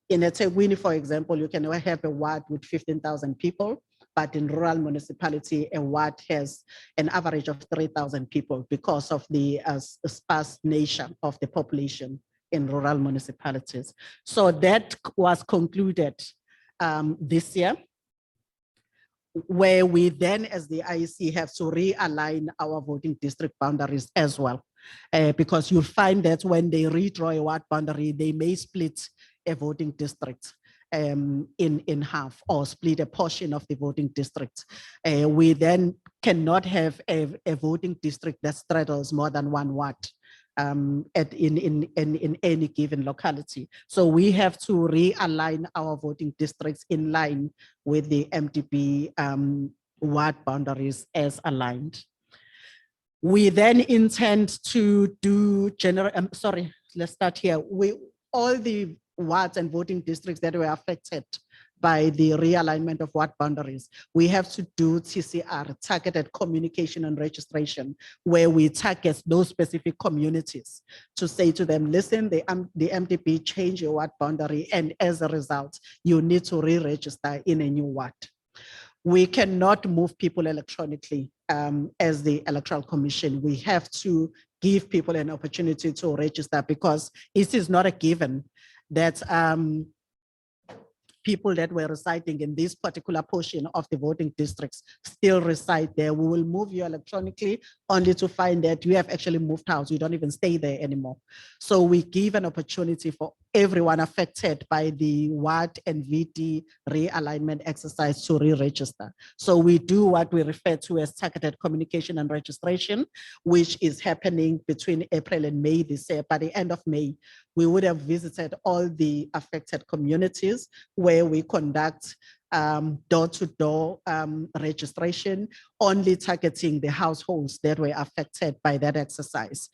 In eThekwini, for example, you can have a ward with 15,000 people, but in rural municipality, a ward has an average of 3,000 people because of the sparse nature of the population in rural municipalities. So that was concluded this year, where we then, as the IEC, have to realign our voting district boundaries as well. Because you'll find that when they redraw a ward boundary, they may split a voting district in half or split a portion of the voting district. We then cannot have a voting district that straddles more than one ward in any given locality. So we have to realign our voting districts in line with the MDP ward boundaries as aligned. We then intend to do let's start here. All the wards and voting districts that were affected by the realignment of ward boundaries, we have to do TCR, targeted communication and registration, where we target those specific communities to say to them, listen, the MDP changed your ward boundary, and as a result, you need to re-register in a new ward. We cannot move people electronically as the Electoral Commission. We have to give people an opportunity to register, because it is not a given that people that were residing in this particular portion of the voting districts still reside there. We will move you electronically only to find that you have actually moved house. You don't even stay there anymore. So we give an opportunity for everyone affected by the WAD and VD realignment exercise to re-register. So we do what we refer to as targeted communication and registration, which is happening between April and May this year. By the end of May, we would have visited all the affected communities where we conduct door-to-door registration, only targeting the households that were affected by that exercise.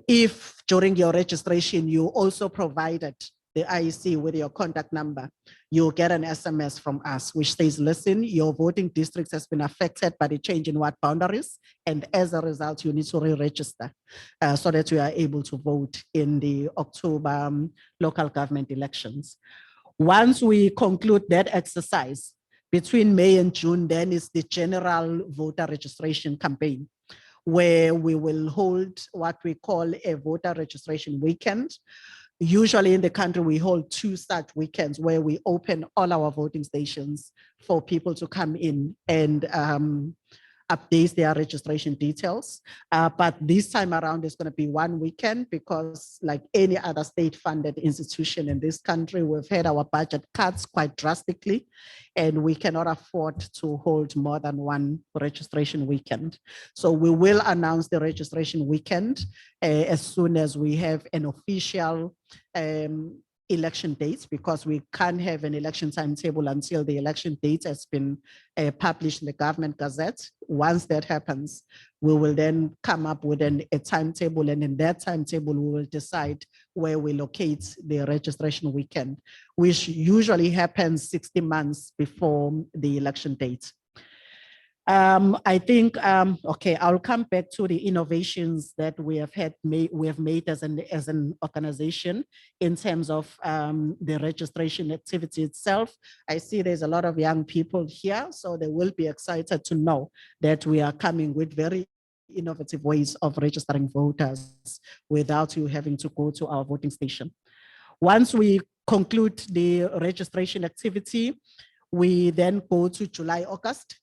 If during your registration, you also provided the IEC with your contact number, you'll get an SMS from us, which says, listen, your voting district has been affected by the change in ward boundaries. And as a result, you need to re-register so that you are able to vote in the October local government elections. Once we conclude that exercise, between May and June, then is the general voter registration campaign, where we will hold what we call a voter registration weekend. Usually in the country, we hold 2 such weekends where we open all our voting stations for people to come in and update their registration details. But this time around, it's going to be 1 weekend because like any other state-funded institution in this country, we've had our budget cuts quite drastically, and we cannot afford to hold more than 1 registration weekend. So we will announce the registration weekend as soon as we have an official election dates, because we can't have an election timetable until the election date has been published in the government gazette. Once that happens, we will then come up with a timetable, and in that timetable, we will decide where we locate the registration weekend, which usually happens 60 months before the election date. I think, okay, I'll come back to the innovations that we have made as an organization in terms of the registration activity itself. I see there's a lot of young people here, so they will be excited to know that we are coming with very innovative ways of registering voters without you having to go to our voting station. Once we conclude the registration activity, we then go to July, August,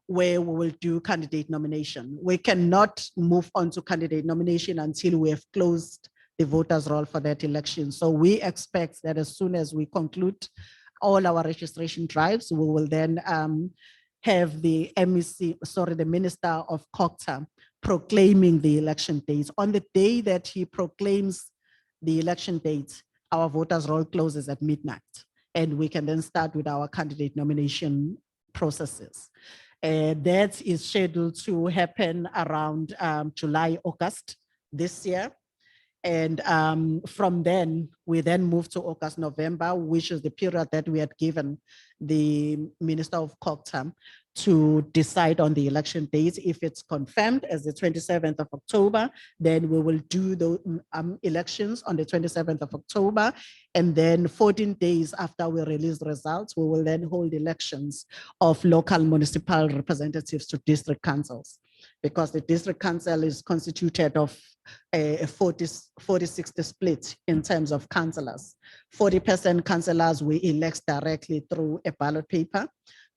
where we will do candidate nomination. We cannot move on to candidate nomination until we have closed the voters roll for that election. So we expect that as soon as we conclude all our registration drives, we will then have the the Minister of COGTA proclaiming the election dates. On the day that he proclaims the election dates, our voters roll closes at midnight, and we can then start with our candidate nomination processes. That is scheduled to happen around July, August this year. And from then, we then move to August, November, which is the period that we had given the Minister of COGTA to decide on the election dates. If it's confirmed as the 27th of October, then we will do the elections on the 27th of October. And then 14 days after we release the results, we will then hold elections of local municipal representatives to district councils, because the district council is constituted of a 40-60 split in terms of councillors. 40% councillors we elect directly through a ballot paper,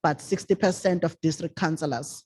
but 60% of district councillors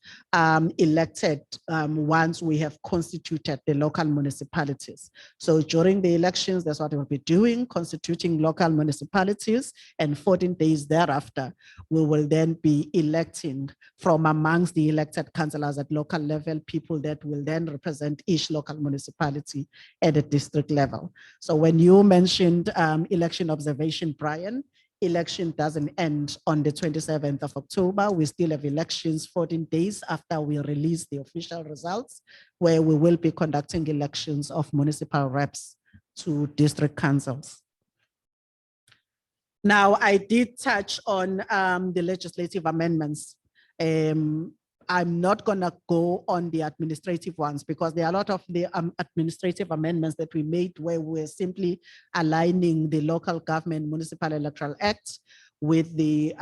elected once we have constituted the local municipalities. So during the elections, that's what we'll be doing, constituting local municipalities, and 14 days thereafter, we will then be electing from amongst the elected councillors at local level, people that will then represent each local municipality at a district level. So when you mentioned election observation, Brian, election doesn't end on the 27th of October. We still have elections 14 days after we release the official results, where we will be conducting elections of municipal reps to district councils. Now, I did touch on the legislative amendments. I'm not gonna go on the administrative ones because there are a lot of the administrative amendments that we made where we're simply aligning the Local Government Municipal Electoral Act with the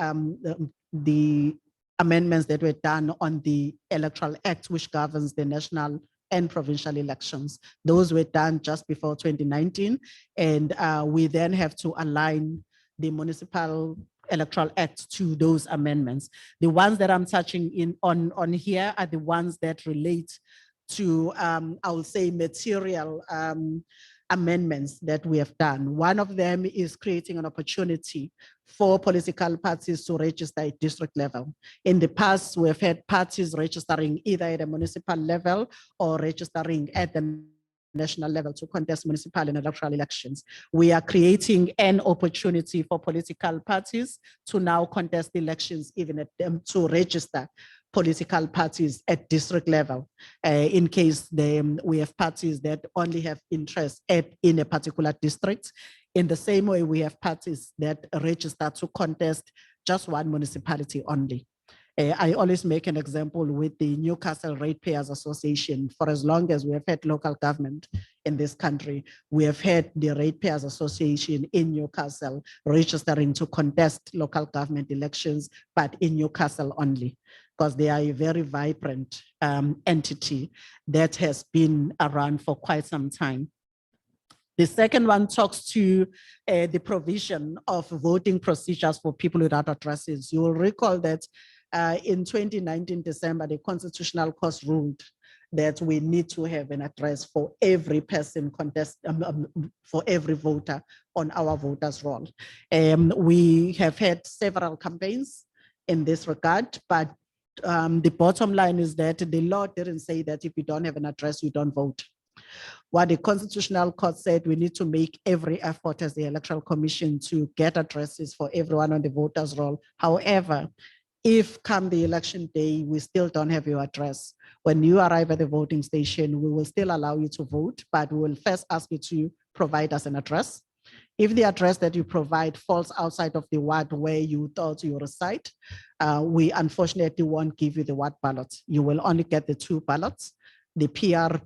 amendments that were done on the Electoral Act, which governs the national and provincial elections. Those were done just before 2019. And we then have to align the municipal Electoral Act to those amendments. The ones that I'm touching on here are the ones that relate to, I will say, material amendments that we have done. One of them is creating an opportunity for political parties to register at district level. In the past, we have had parties registering either at a municipal level or registering at the national level to contest municipal and electoral elections. We are creating an opportunity for political parties to now contest elections, even at them to register political parties at district level, in case we have parties that only have interest in a particular district. In the same way, we have parties that register to contest just one municipality only. I always make an example with the Newcastle Ratepayers Association. For as long as we have had local government in this country, we have had the Ratepayers Association in Newcastle registering to contest local government elections, but in Newcastle only, because they are a very vibrant entity that has been around for quite some time. The second one talks to the provision of voting procedures for people without addresses. You will recall that in 2019 December, the Constitutional Court ruled that we need to have an address for every person for every voter on our voters roll. We have had several campaigns in this regard, but the bottom line is that the law didn't say that if you don't have an address, you don't vote. What the Constitutional Court said, we need to make every effort as the Electoral Commission to get addresses for everyone on the voters roll. However, if come the election day, we still don't have your address, when you arrive at the voting station, we will still allow you to vote, but we will first ask you to provide us an address. If the address that you provide falls outside of the ward where you thought you reside, we unfortunately won't give you the ward ballot. You will only get the 2 ballots, the PR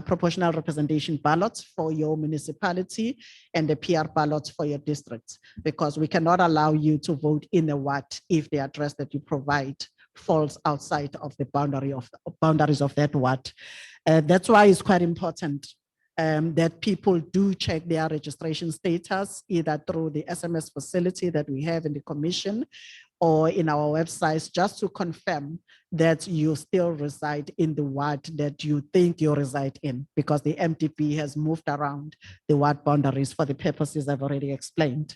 proportional representation ballots for your municipality and the PR ballots for your district, because we cannot allow you to vote in a ward if the address that you provide falls outside of the boundaries of that ward. That's why it's quite important that people do check their registration status, either through the SMS facility that we have in the commission or in our websites, just to confirm that you still reside in the ward that you think you reside in, because the MTP has moved around the ward boundaries for the purposes I've already explained.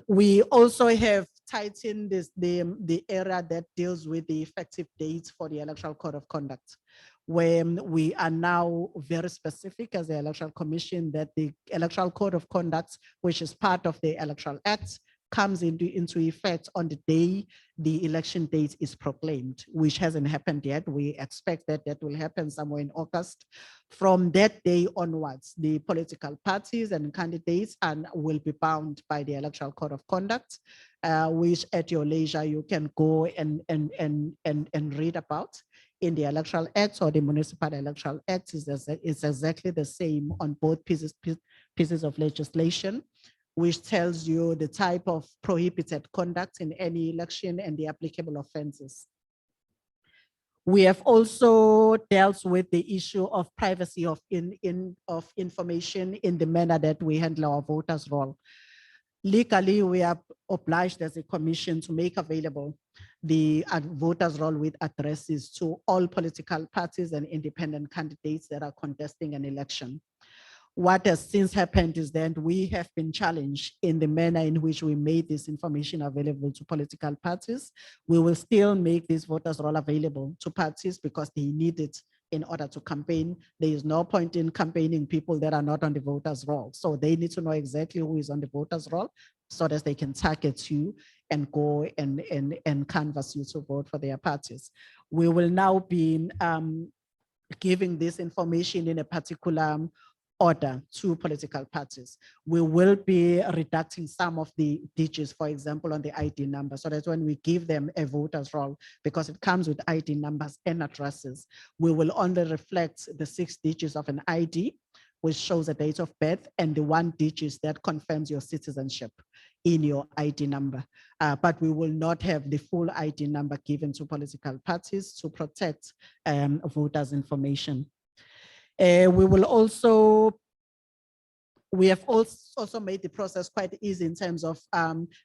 We also have tightened the area that deals with the effective dates for the Electoral Code of Conduct, where we are now very specific as the Electoral Commission that the Electoral Code of Conduct, which is part of the Electoral Act, comes into effect on the day the election date is proclaimed, which hasn't happened yet. We expect that that will happen somewhere in August. From that day onwards, the political parties and candidates will be bound by the Electoral Code of Conduct, which at your leisure you can go and read about in the Electoral Act or the Municipal Electoral Act. It's exactly the same on both pieces of legislation, which tells you the type of prohibited conduct in any election and the applicable offenses. We have also dealt with the issue of privacy of information in the manner that we handle our voters' roll. Legally, we are obliged as a commission to make available the voters' roll with addresses to all political parties and independent candidates that are contesting an election. What has since happened is that we have been challenged in the manner in which we made this information available to political parties. We will still make this voters roll available to parties because they need it in order to campaign. There is no point in campaigning people that are not on the voters roll. So they need to know exactly who is on the voters roll so that they can target you and go and canvass you to vote for their parties. We will now be giving this information in a particular order to political parties. We will be redacting some of the digits, for example, on the ID number, so that when we give them a voter's roll, because it comes with ID numbers and addresses, we will only reflect the 6 digits of an ID, which shows a date of birth, and the 1 digit that confirms your citizenship in your ID number. But we will not have the full ID number given to political parties to protect voters' information. We will also We have also made the process quite easy in terms of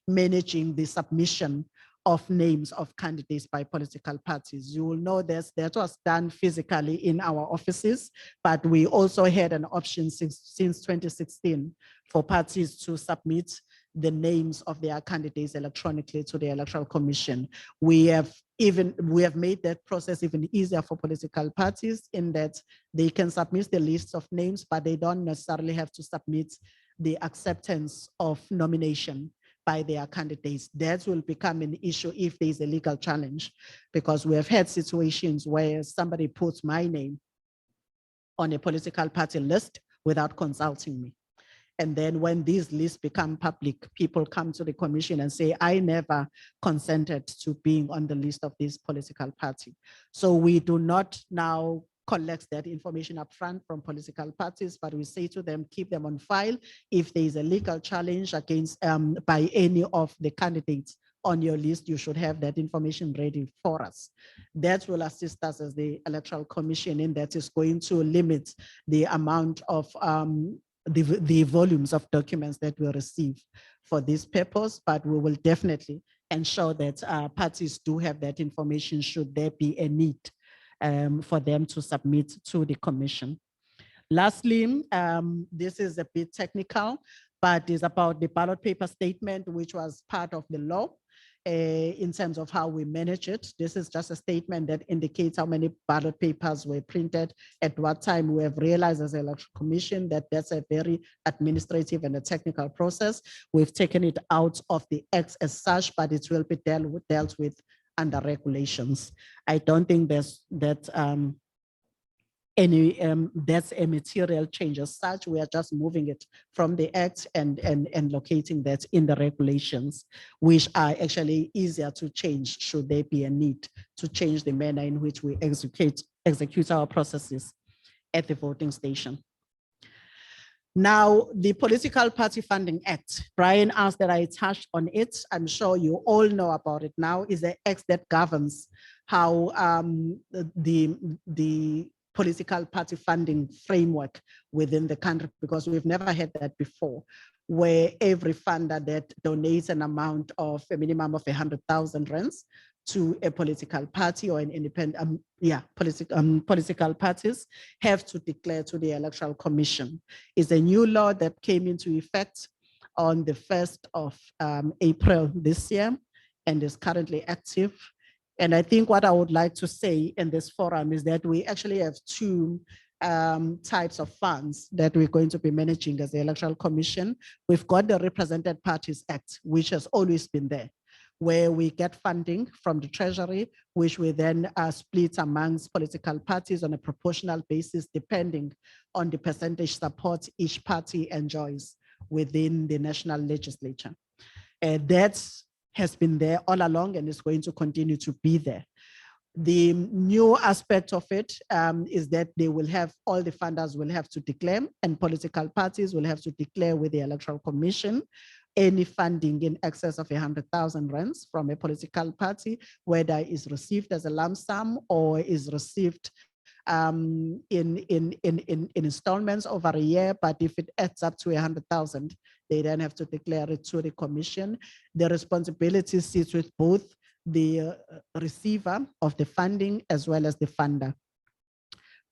managing the submission of names of candidates by political parties. You will know that was done physically in our offices, but we also had an option since 2016 for parties to submit the names of their candidates electronically to the Electoral Commission. We have made that process even easier for political parties in that they can submit the lists of names, but they don't necessarily have to submit the acceptance of nomination by their candidates. That will become an issue if there's a legal challenge, because we have had situations where somebody puts my name on a political party list without consulting me. And then when these lists become public, people come to the commission and say, I never consented to being on the list of this political party. So we do not now collect that information up front from political parties, but we say to them, keep them on file. If there is a legal challenge against by any of the candidates on your list, you should have that information ready for us. That will assist us as the Electoral Commission, in that is going to limit the amount of the volumes of documents that we receive for this purpose, but we will definitely ensure that parties do have that information should there be a need for them to submit to the commission. Lastly, this is a bit technical, but it's about the ballot paper statement, which was part of the law. In terms of how we manage it. This is just a statement that indicates how many ballot papers were printed at what time. We have realized as an Electoral Commission that that's a very administrative and a technical process. We've taken it out of the Act as such, but it will be dealt with under regulations. I don't think there's that's a material change as such. We are just moving it from the Act and locating that in the regulations, which are actually easier to change should there be a need to change the manner in which we execute our processes at the voting station. Now, the Political Party Funding Act, Brian asked that I touched on it. I'm sure you all know about it now. Is the act that governs how the political party funding framework within the country, because we've never had that before, where every funder that donates an amount of a minimum of 100,000 rands to a political party or an independent, political parties have to declare to the Electoral Commission. It's a new law that came into effect on the 1st of April this year and is currently active. And I think what I would like to say in this forum is that we actually have two types of funds that we're going to be managing as the Electoral Commission. We've got the Represented Parties Act, which has always been there, where we get funding from the Treasury, which we then split amongst political parties on a proportional basis, depending on the percentage support each party enjoys within the national legislature. That has been there all along and is going to continue to be there. The new aspect of it is that they will have, all the funders will have to declare, and political parties will have to declare with the Electoral Commission any funding in excess of 100,000 rands from a political party, whether it's received as a lump sum or is received in installments over a year. But if it adds up to 100,000, they then have to declare it to the commission. The responsibility sits with both the receiver of the funding as well as the funder.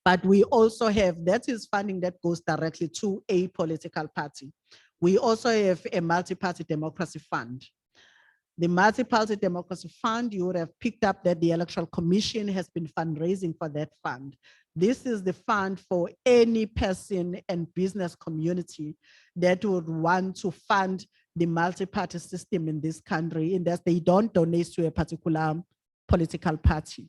But we also have, that is funding that goes directly to a political party. We also have a multi-party democracy fund. The multi-party democracy fund, you would have picked up that the Electoral Commission has been fundraising for that fund. This is the fund for any person and business community that would want to fund the multi-party system in this country, in that they don't donate to a particular political party.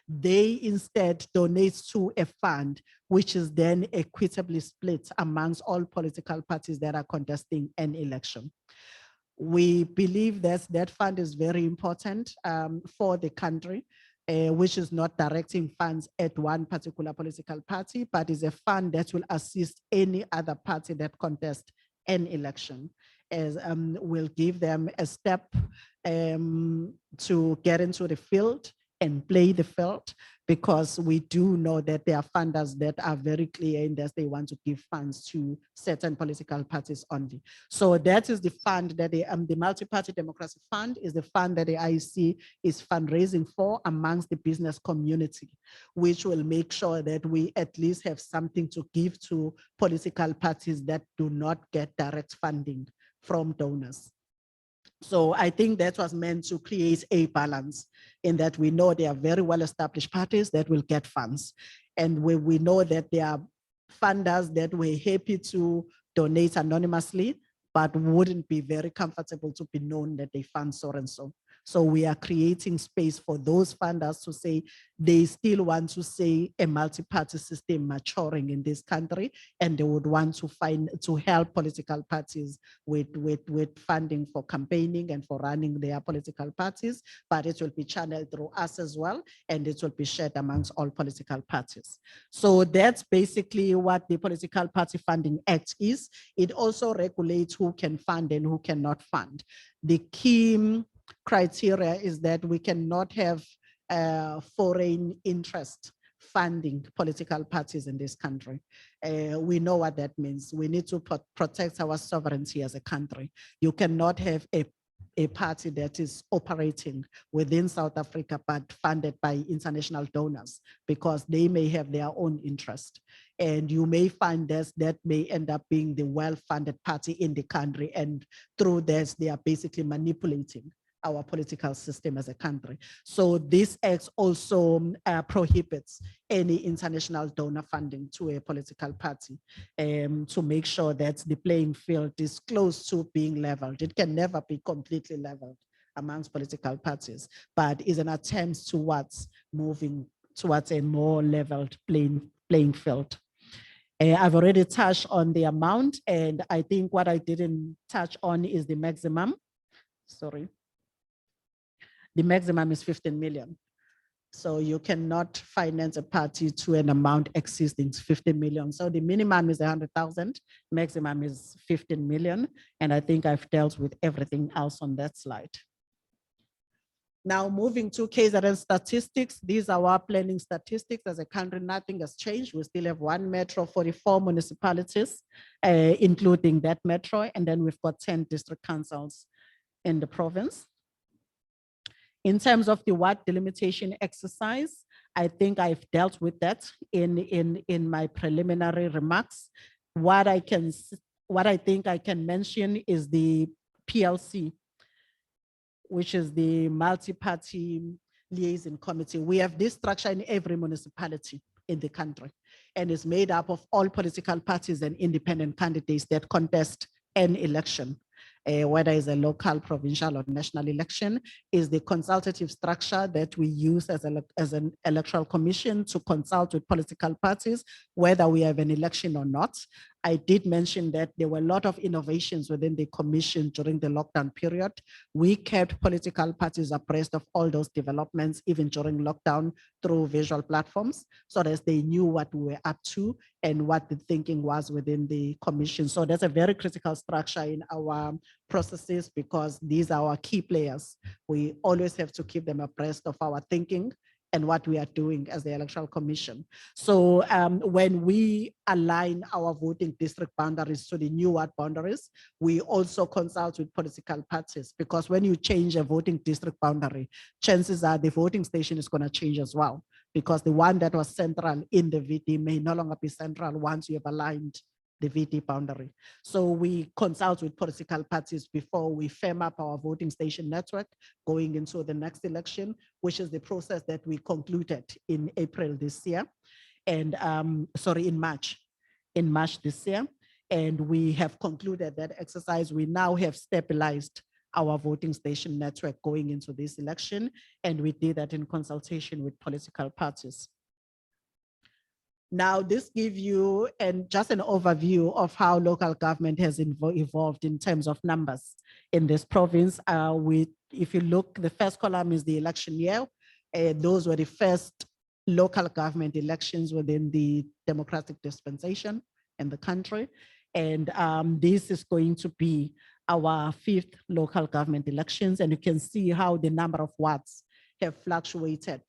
They instead donate to a fund, which is then equitably split amongst all political parties that are contesting an election. We believe that that fund is very important for the country, which is not directing funds at one particular political party, but is a fund that will assist any other party that contests an election, as will give them a step to get into the field and play the field, because we do know that there are funders that are very clear in that they want to give funds to certain political parties only. So that is the fund that the Multi-Party Democracy Fund is the fund that the IEC is fundraising for amongst the business community, which will make sure that we at least have something to give to political parties that do not get direct funding from donors. So I think that was meant to create a balance in that we know there are very well-established parties that will get funds. And we know that there are funders that were happy to donate anonymously, but wouldn't be very comfortable to be known that they fund so and so. So we are creating space for those funders to say they still want to see a multi-party system maturing in this country, and they would want to help political parties with funding for campaigning and for running their political parties, but it will be channeled through us as well, and it will be shared amongst all political parties. So that's basically what the Political Party Funding Act is. It also regulates who can fund and who cannot fund. The key criteria is that we cannot have foreign interest funding political parties in this country. We know what that means. We need to protect our sovereignty as a country. You cannot have a party that is operating within South Africa but funded by international donors, because they may have their own interest. And you may find that may end up being the well-funded party in the country, and through this, they are basically manipulating our political system as a country. So this act also prohibits any international donor funding to a political party to make sure that the playing field is close to being leveled. It can never be completely leveled amongst political parties, but is an attempt towards moving towards a more leveled playing field. I've already touched on the amount, and I think what I didn't touch on is the maximum. Sorry. The maximum is 15 million. So you cannot finance a party to an amount exceeding 50 million. So the minimum is 100,000, maximum is 15 million. And I think I've dealt with everything else on that slide. Now moving to KZN statistics, these are our planning statistics. As a country, nothing has changed. We still have 1 metro, 44 municipalities, including that metro, and then we've got 10 district councils in the province. In terms of the ward delimitation exercise, I think I've dealt with that in my preliminary remarks. What I think I can mention is the PLC, which is the multi-party liaison committee. We have this structure in every municipality in the country, and it's made up of all political parties and independent candidates that contest an election. Whether it's a local, provincial, or national election, is the consultative structure that we use as an electoral commission to consult with political parties, whether we have an election or not. I did mention that there were a lot of innovations within the commission during the lockdown period. We kept political parties abreast of all those developments, even during lockdown, through visual platforms, so that they knew what we were up to and what the thinking was within the commission. So that's a very critical structure in our processes, because these are our key players. We always have to keep them abreast of our thinking and what we are doing as the Electoral Commission. So when we align our voting district boundaries to the new ward boundaries, we also consult with political parties, because when you change a voting district boundary, chances are the voting station is going to change as well, because the one that was central in the VD may no longer be central once you have aligned the VD boundary. So we consult with political parties before we firm up our voting station network going into the next election, which is the process that we concluded in April this year, and in March this year. And we have concluded that exercise. We now have stabilized our voting station network going into this election, and we did that in consultation with political parties. Now, this gives you just an overview of how local government has evolved in terms of numbers in this province. If you look, the first column is the election year. Those were the first local government elections within the democratic dispensation in the country. And this is going to be our 5th local government elections. And you can see how the number of wards have fluctuated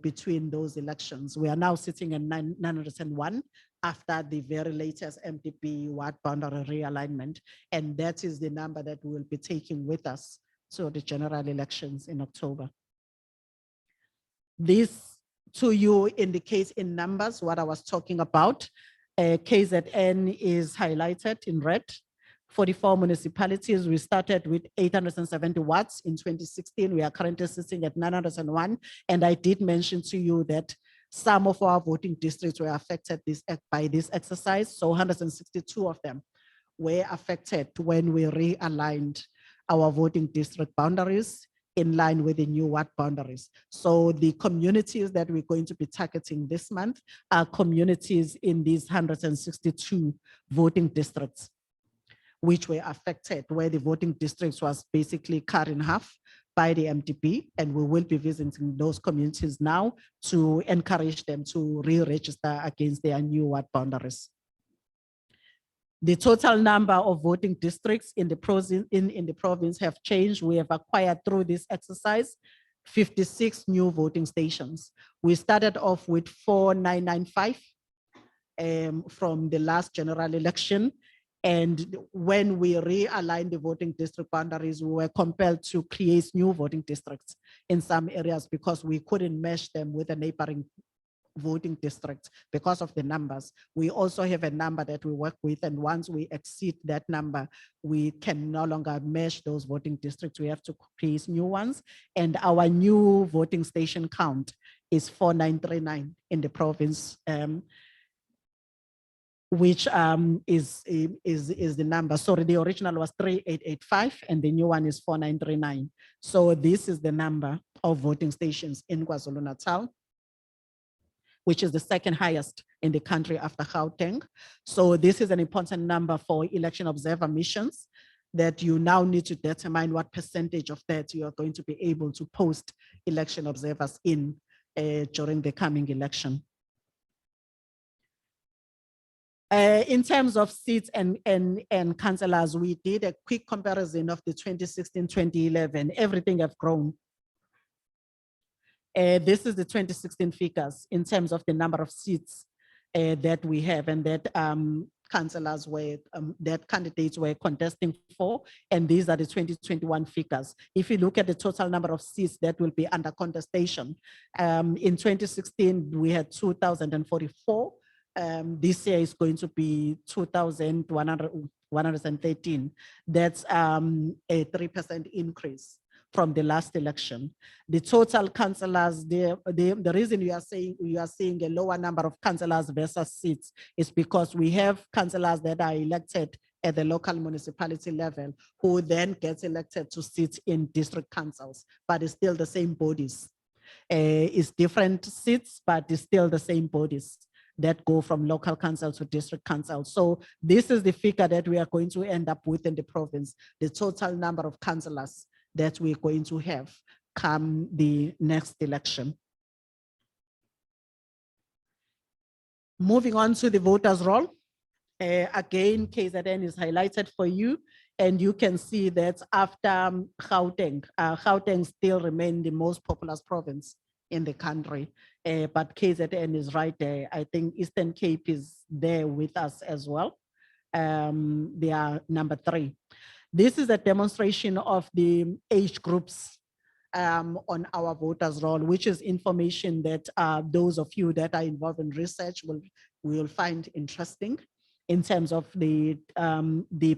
between those elections. We are now sitting at 901 after the very latest MDP ward boundary realignment. And that is the number that we will be taking with us to the general elections in October. This to you indicates in numbers what I was talking about. KZN is highlighted in red. 44 municipalities, we started with 870 watts in 2016. We are currently sitting at 901. And I did mention to you that some of our voting districts were affected by this exercise. So 162 of them were affected when we realigned our voting district boundaries in line with the new ward boundaries. So the communities that we're going to be targeting this month are communities in these 162 voting districts, which were affected, where the voting districts was basically cut in half by the MDP, and we will be visiting those communities now to encourage them to re-register against their new ward boundaries. The total number of voting districts in the province have changed. We have acquired through this exercise 56 new voting stations. We started off with 4995 from the last general election. And when we realigned the voting district boundaries, we were compelled to create new voting districts in some areas because we couldn't mesh them with the neighboring voting districts because of the numbers. We also have a number that we work with, and once we exceed that number, we can no longer mesh those voting districts. We have to create new ones, and our new voting station count is 4939 in the province, which is the number. Sorry, the original was 3885 and the new one is 4939. So this is the number of voting stations in KwaZulu-Natal, which is the second highest in the country after Gauteng. So this is an important number for election observer missions that you now need to determine what percentage of that you are going to be able to post election observers in during the coming election. In terms of seats and councillors, we did a quick comparison of the 2016-2011. Everything have grown. This is the 2016 figures in terms of the number of seats that we have and that councillors were, that candidates were contesting for, and these are the 2021 figures. If you look at the total number of seats that will be under contestation, in 2016 we had 2,044. This year is going to be 2,113. That's a 3% increase from the last election. The total councillors, the reason you are seeing a lower number of councillors versus seats is because we have councillors that are elected at the local municipality level who then get elected to sit in district councils, but it's still the same bodies. It's different seats, but it's still the same bodies that go from local council to district council. So this is the figure that we are going to end up with in the province, the total number of councillors that we're going to have come the next election. Moving on to the voters' roll. Again, KZN is highlighted for you, and you can see that after Gauteng, Gauteng still remains the most populous province in the country, but KZN is right there. I think Eastern Cape is there with us as well. They are number 3. This is a demonstration of the age groups on our voters' roll, which is information that those of you that are involved in research will find interesting in terms of the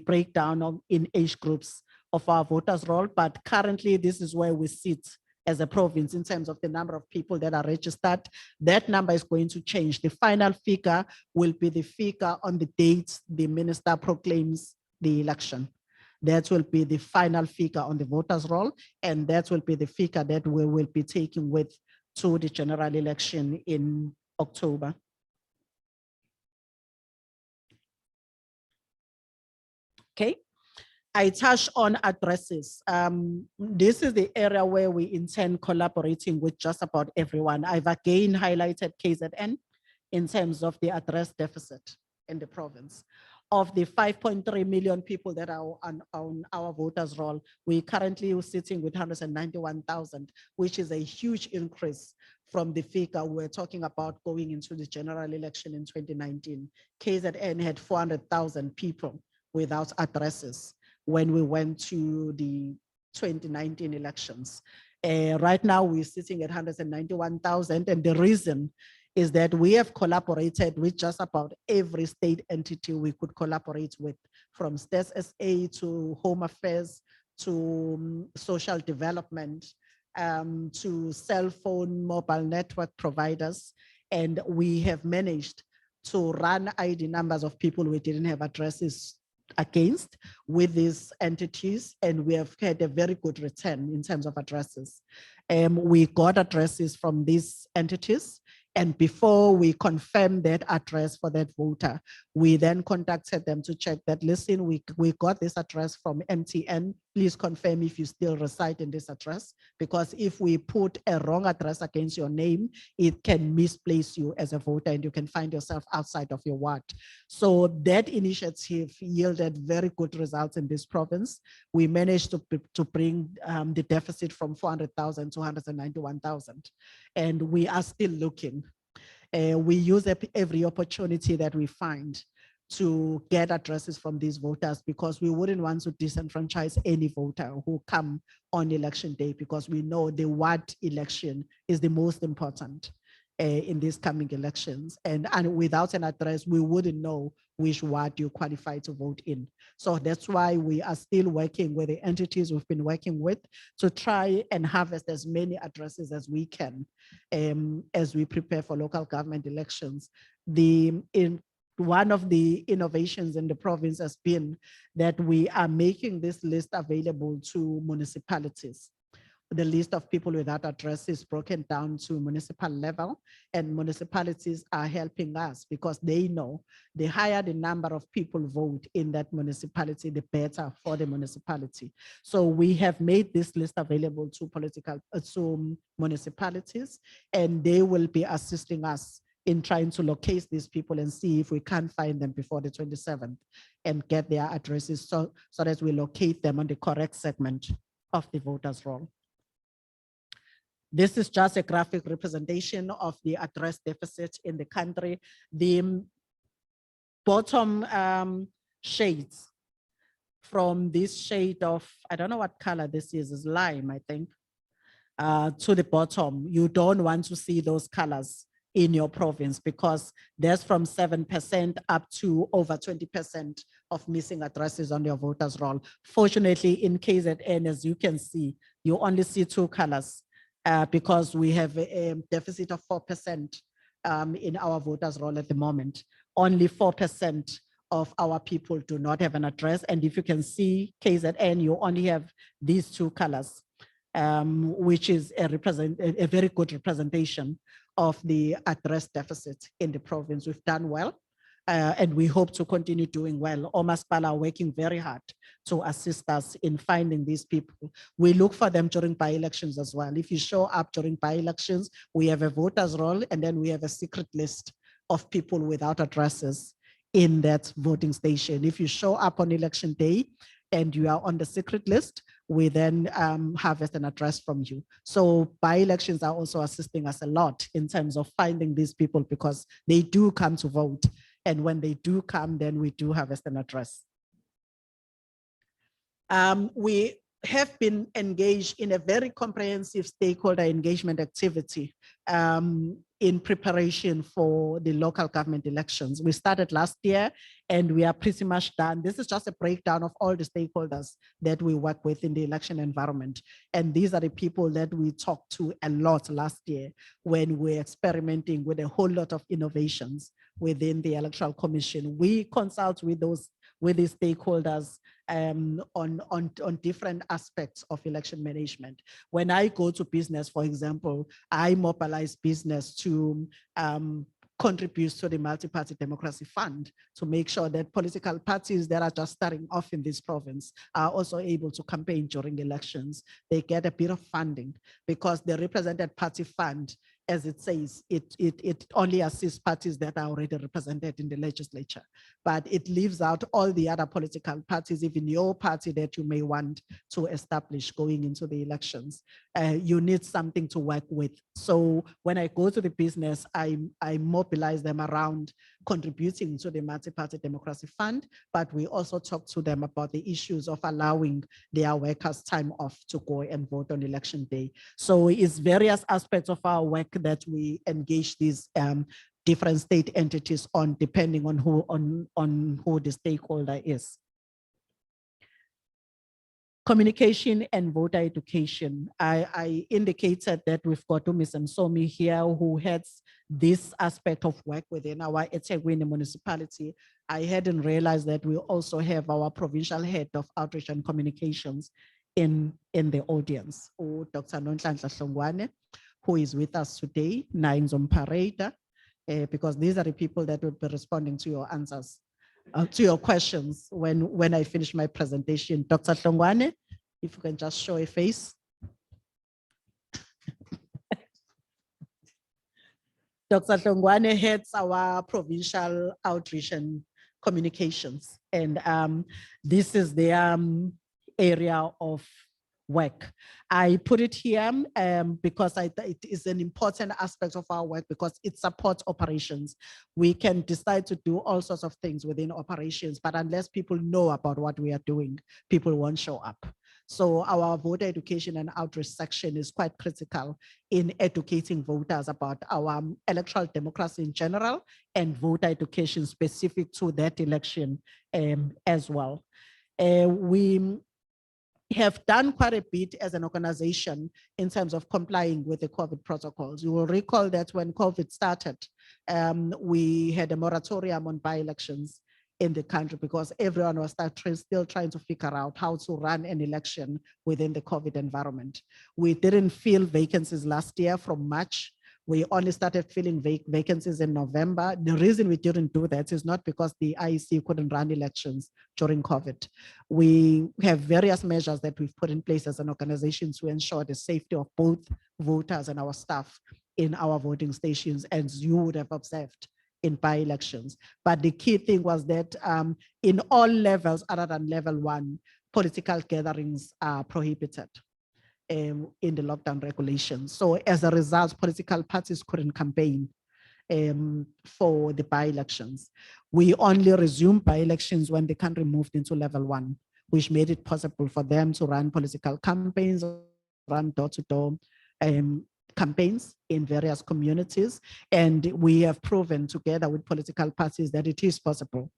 breakdown in age groups of our voters' roll. But currently, this is where we sit as a province in terms of the number of people that are registered. That number is going to change. The final figure will be the figure on the date the minister proclaims the election. That will be the final figure on the voters' roll, and that will be the figure that we will be taking with to the general election in October. Okay, I touched on addresses. This is the area where we intend collaborating with just about everyone. I've again highlighted KZN in terms of the address deficit in the province. of the 5.3 million people that are on our voters roll, we currently sitting with 191,000, which is a huge increase from the figure we're talking about going into the general election in 2019. KZN had 400,000 people without addresses when we went to the 2019 elections. Right now, we're sitting at 191,000, and the reason is that we have collaborated with just about every state entity we could collaborate with, from Stats SA to Home Affairs to social development, to cell phone mobile network providers. And we have managed to run ID numbers of people we didn't have addresses against with these entities, and we have had a very good return in terms of addresses. We got addresses from these entities, and before we confirm that address for that voter, we then contacted them to check that, listen, we got this address from MTN. Please confirm if you still reside in this address, because if we put a wrong address against your name, it can misplace you as a voter and you can find yourself outside of your ward. So that initiative yielded very good results in this province. We managed to bring the deficit from 400,000 to 191,000, and we are still looking. We use every opportunity that we find to get addresses from these voters, because we wouldn't want to disenfranchise any voter who come on election day, because we know the ward election is the most important in these coming elections. And without an address, we wouldn't know which ward you qualify to vote in. So that's why we are still working with the entities we've been working with to try and harvest as many addresses as we can as we prepare for local government elections. One of the innovations in the province has been that we are making this list available to municipalities. The list of people without address is broken down to municipal level, and municipalities are helping us because they know the higher the number of people vote in that municipality, the better for the municipality. So we have made this list available to municipalities, and they will be assisting us in trying to locate these people and see if we can find them before the 27th and get their addresses so that we locate them on the correct segment of the voters roll. This is just a graphic representation of the address deficit in the country. The bottom shades from this shade of, I don't know what color this is lime, I think, to the bottom. You don't want to see those colors in your province, because there's from 7% up to over 20% of missing addresses on your voters roll. Fortunately, in KZN, as you can see, you only see two colors because we have a deficit of 4% in our voters roll at the moment. Only 4% of our people do not have an address. And if you can see KZN, you only have these two colors, which is a very good representation of the address deficit in the province. We've done well, and we hope to continue doing well. Omasipala are working very hard to assist us in finding these people. We look for them during by-elections as well. If you show up during by-elections, we have a voters roll, and then we have a secret list of people without addresses in that voting station. If you show up on election day and you are on the secret list, we then harvest an address from you. So by-elections are also assisting us a lot in terms of finding these people, because they do come to vote. And when they do come, then we do harvest an address. We have been engaged in a very comprehensive stakeholder engagement activity in preparation for the local government elections. We started last year and we are pretty much done. This is just a breakdown of all the stakeholders that we work with in the election environment. And these are the people that we talked to a lot last year when we're experimenting with a whole lot of innovations within the Electoral Commission. We consult with the stakeholders on different aspects of election management. When I go to business, for example, I mobilize business to contribute to the Multi-Party Democracy Fund to make sure that political parties that are just starting off in this province are also able to campaign during elections. They get a bit of funding because the represented party fund as it says, it only assists parties that are already represented in the legislature, but it leaves out all the other political parties, even your party that you may want to establish going into the elections. You need something to work with. So when I go to the business, I mobilize them around contributing to the Multi-Party Democracy Fund, but we also talk to them about the issues of allowing their workers time off to go and vote on election day. So it's various aspects of our work that we engage these different state entities on, depending on who the stakeholder is. Communication and voter education. I indicated that we've got Ms. Somi here who heads this aspect of work within our eThekwini municipality. I hadn't realized that we also have our provincial head of outreach and communications in the audience, or Dr. Nonhlanhla Hlongwane, who is with us today, Nines on Parade, because these are the people that will be responding to your answers, to your questions when I finish my presentation. Dr. Hlongwane, if you can just show a face. Dr. Hlongwane heads our provincial outreach and communications, and this is their area of work. I put it here because it is an important aspect of our work, because it supports operations. We can decide to do all sorts of things within operations, but unless people know about what we are doing, people won't show up. So our voter education and outreach section is quite critical in educating voters about our electoral democracy in general, and voter education specific to that election as well. We have done quite a bit as an organization in terms of complying with the COVID protocols. You will recall that when COVID started, we had a moratorium on by-elections in the country because everyone was still trying to figure out how to run an election within the COVID environment. We didn't fill vacancies last year from March. We only started filling vacancies in November. The reason we didn't do that is not because the IEC couldn't run elections during COVID. We have various measures that we've put in place as an organization to ensure the safety of both voters and our staff in our voting stations, as you would have observed in by-elections. But the key thing was that in all levels other than level 1, political gatherings are prohibited in the lockdown regulations. So as a result, political parties couldn't campaign for the by-elections. We only resumed by-elections when the country moved into level 1, which made it possible for them to run political campaigns, run door-to-door campaigns in various communities. And we have proven together with political parties that it is possible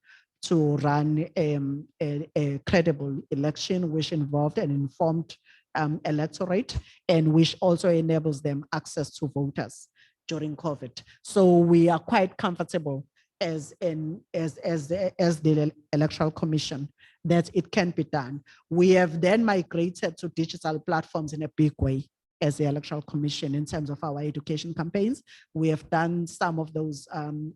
to run a credible election which involved an informed electorate, and which also enables them access to voters during COVID. So we are quite comfortable as the Electoral Commission that it can be done. We have then migrated to digital platforms in a big way as the Electoral Commission in terms of our education campaigns. We have done some of those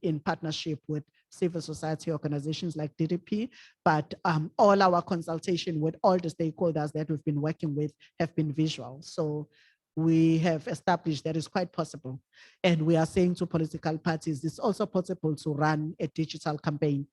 in partnership with civil society organizations like DDP, but all our consultation with all the stakeholders that we've been working with have been visual. So we have established that it's quite possible. And we are saying to political parties, it's also possible to run a digital campaign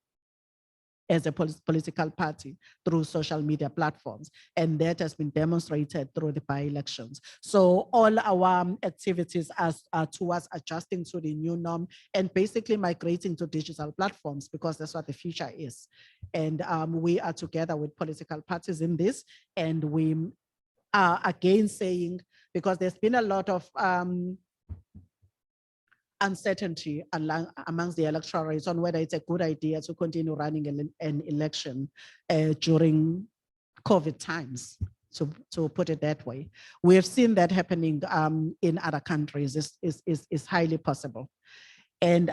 as a political party through social media platforms. And that has been demonstrated through the by-elections. So all our activities are towards adjusting to the new norm and basically migrating to digital platforms, because that's what the future is. And we are together with political parties in this, and we are again saying, because there's been a lot of uncertainty amongst the electorates on whether it's a good idea to continue running an election during COVID times, to put it that way. We have seen that happening in other countries. Is highly possible. And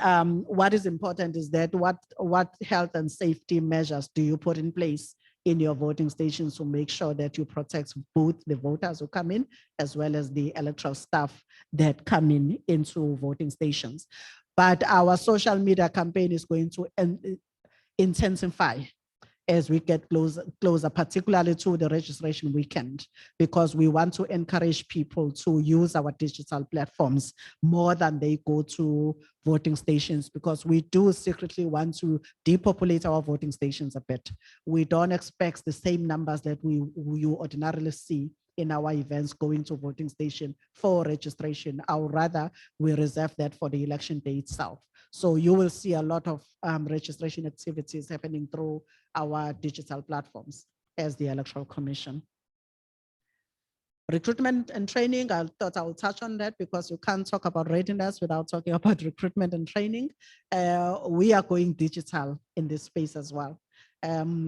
what is important is that what health and safety measures do you put in place in your voting stations to make sure that you protect both the voters who come in as well as the electoral staff that come into voting stations. But our social media campaign is going to intensify as we get closer, particularly to the registration weekend, because we want to encourage people to use our digital platforms more than they go to voting stations, because we do secretly want to depopulate our voting stations a bit. We don't expect the same numbers that you ordinarily see in our events going to voting station for registration. Or rather, we reserve that for the election day itself. So you will see a lot of registration activities happening through our digital platforms as the Electoral Commission. Recruitment and training, I thought I would touch on that because you can't talk about readiness without talking about recruitment and training. We are going digital in this space as well.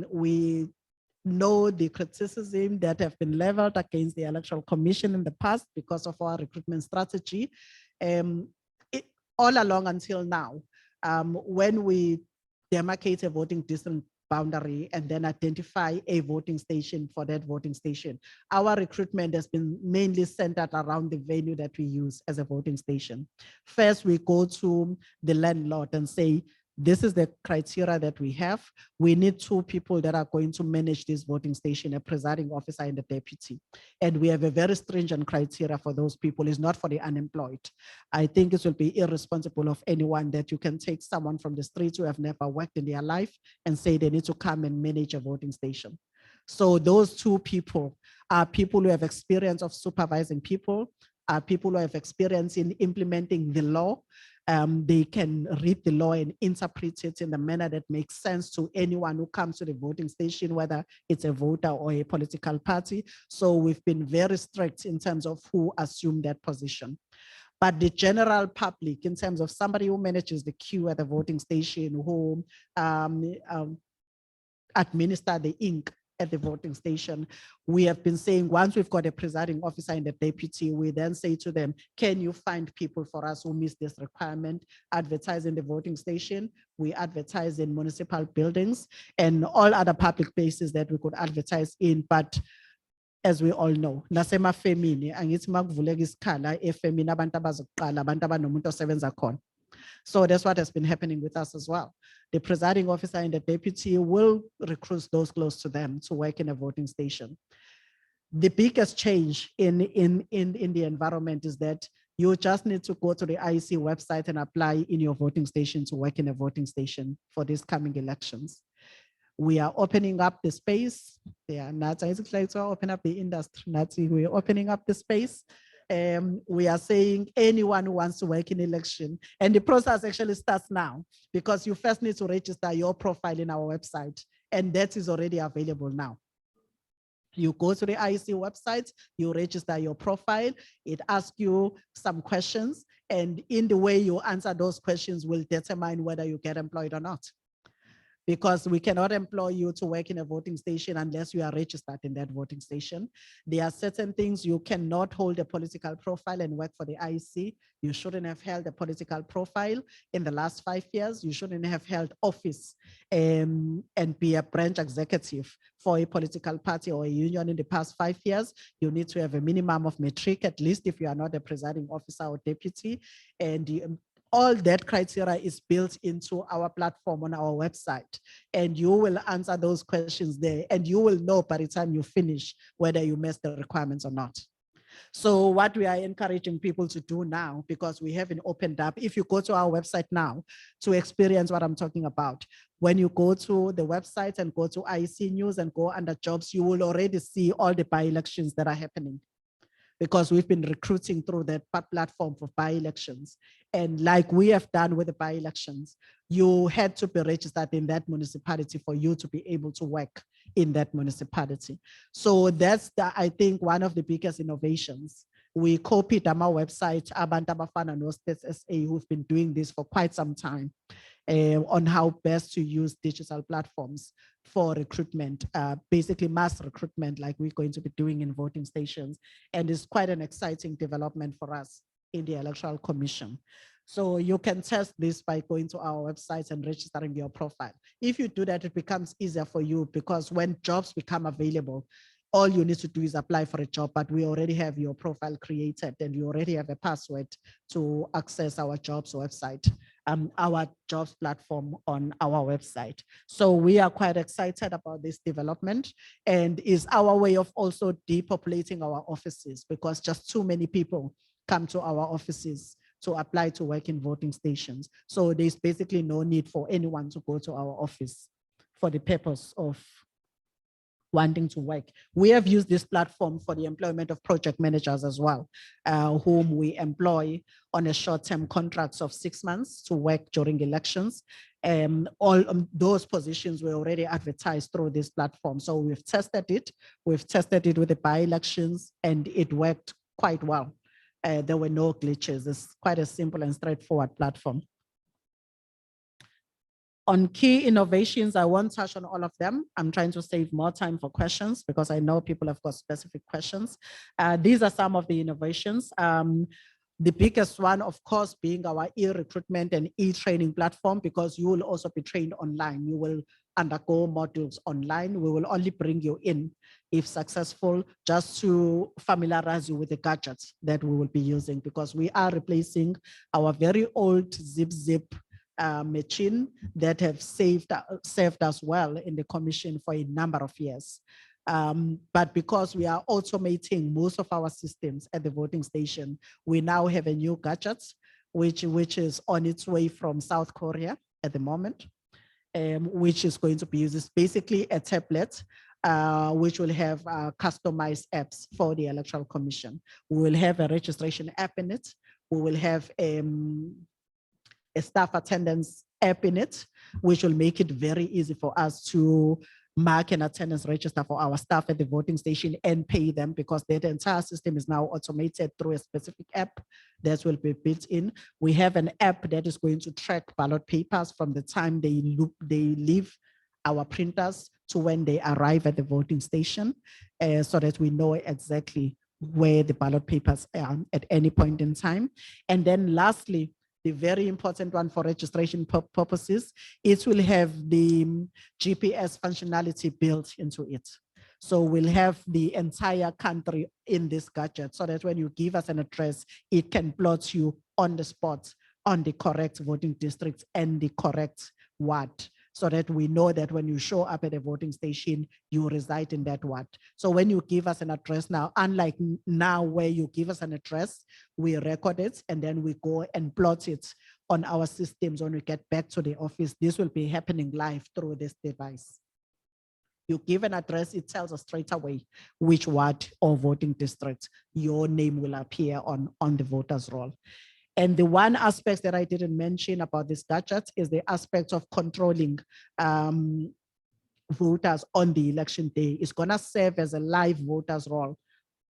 We know the criticism that have been leveled against the Electoral Commission in the past because of our recruitment strategy. All along until now, when we demarcate a voting district boundary and then identify a voting station for that voting station, our recruitment has been mainly centered around the venue that we use as a voting station. First, we go to the landlord and say, this is the criteria that we have. We need 2 people that are going to manage this voting station, a presiding officer and a deputy. And we have a very stringent criteria for those people. It's not for the unemployed. I think it will be irresponsible of anyone that you can take someone from the street who have never worked in their life and say they need to come and manage a voting station. So those 2 people are people who have experience of supervising people, are people who have experience in implementing the law. They can read the law and interpret it in the manner that makes sense to anyone who comes to the voting station, whether it's a voter or a political party. So we've been very strict in terms of who assume that position. But the general public, in terms of somebody who manages the queue at the voting station, who administer the ink at the voting station, we have been saying once we've got a presiding officer and a deputy, we then say to them, can you find people for us who miss this requirement? Advertise in the voting station. We advertise in municipal buildings and all other public places that we could advertise in. But as we all know, nasemafemini angithi makuvuleka isikhala efemini abantu abazoqala abantu abanomuntu osebenza khona. So that's what has been happening with us as well. The presiding officer and the deputy will recruit those close to them to work in a voting station. The biggest change in the environment is that you just need to go to the IEC website and apply in your voting station to work in a voting station for these coming elections. We are opening up the space. Yeah, not like to open up the industry. We're opening up the space. We are saying anyone who wants to work in election, and the process actually starts now because you first need to register your profile in our website, and that is already available now. You go to the IEC website, you register your profile, it asks you some questions, and in the way you answer those questions will determine whether you get employed or not. Because we cannot employ you to work in a voting station unless you are registered in that voting station. There are certain things you cannot hold a political profile and work for the IEC. You shouldn't have held a political profile in the last 5 years. You shouldn't have held office and be a branch executive for a political party or a union in the past 5 years. You need to have a minimum of matric, at least if you are not a presiding officer or deputy. And all that criteria is built into our platform on our website, and you will answer those questions there, and you will know by the time you finish whether you met the requirements or not. So what we are encouraging people to do now, because we haven't opened up, if you go to our website now to experience what I'm talking about, when you go to the website and go to IEC News and go under jobs, you will already see all the by-elections that are happening, because we've been recruiting through that platform for by-elections. And like we have done with the by-elections, you had to be registered in that municipality for you to be able to work in that municipality. So that's, I think, one of the biggest innovations. We copied on our website, Abantu Abafana No States SA, who've been doing this for quite some time, on how best to use digital platforms for recruitment, basically mass recruitment, like we're going to be doing in voting stations. And it's quite an exciting development for us in the Electoral Commission. So you can test this by going to our website and registering your profile. If you do that, it becomes easier for you, because when jobs become available, all you need to do is apply for a job, but we already have your profile created and you already have a password to access our jobs website, our jobs platform on our website. So we are quite excited about this development, and is our way of also depopulating our offices, because just too many people come to our offices to apply to work in voting stations. So there's basically no need for anyone to go to our office for the purpose of wanting to work. We have used this platform for the employment of project managers as well, whom we employ on a short-term contracts of 6 months to work during elections. All those positions were already advertised through this platform. So we've tested it. We've tested it with the by-elections and it worked quite well. There were no glitches. It's quite a simple and straightforward platform. On key innovations, I won't touch on all of them. I'm trying to save more time for questions because I know people have got specific questions. These are some of the innovations. The biggest one, of course, being our e-recruitment and e-training platform, because you will also be trained online. You will undergo modules online. We will only bring you in, if successful, just to familiarize you with the gadgets that we will be using, because we are replacing our very old zip machine that have served us well in the commission for a number of years. But because we are automating most of our systems at the voting station, we now have a new gadget, which is on its way from South Korea at the moment, which is going to be used. It's basically a tablet, which will have customized apps for the Electoral Commission. We will have a registration app in it. We will have a staff attendance app in it, which will make it very easy for us to mark an attendance register for our staff at the voting station and pay them, because the entire system is now automated through a specific app that will be built in. We have an app that is going to track ballot papers from the time they leave our printers to when they arrive at the voting station, so that we know exactly where the ballot papers are at any point in time. And then lastly, the very important one for registration purposes, it will have the GPS functionality built into it. So we'll have the entire country in this gadget, so that when you give us an address, it can plot you on the spot on the correct voting district and the correct ward, so that we know that when you show up at a voting station, you reside in that ward. So when you give us an address now, unlike now where you give us an address, we record it and then we go and plot it on our systems when we get back to the office. This will be happening live through this device. You give an address, it tells us straight away which ward or voting district your name will appear on the voter's roll. And the one aspect that I didn't mention about this gadget is the aspect of controlling voters on the election day. It's gonna serve as a live voters roll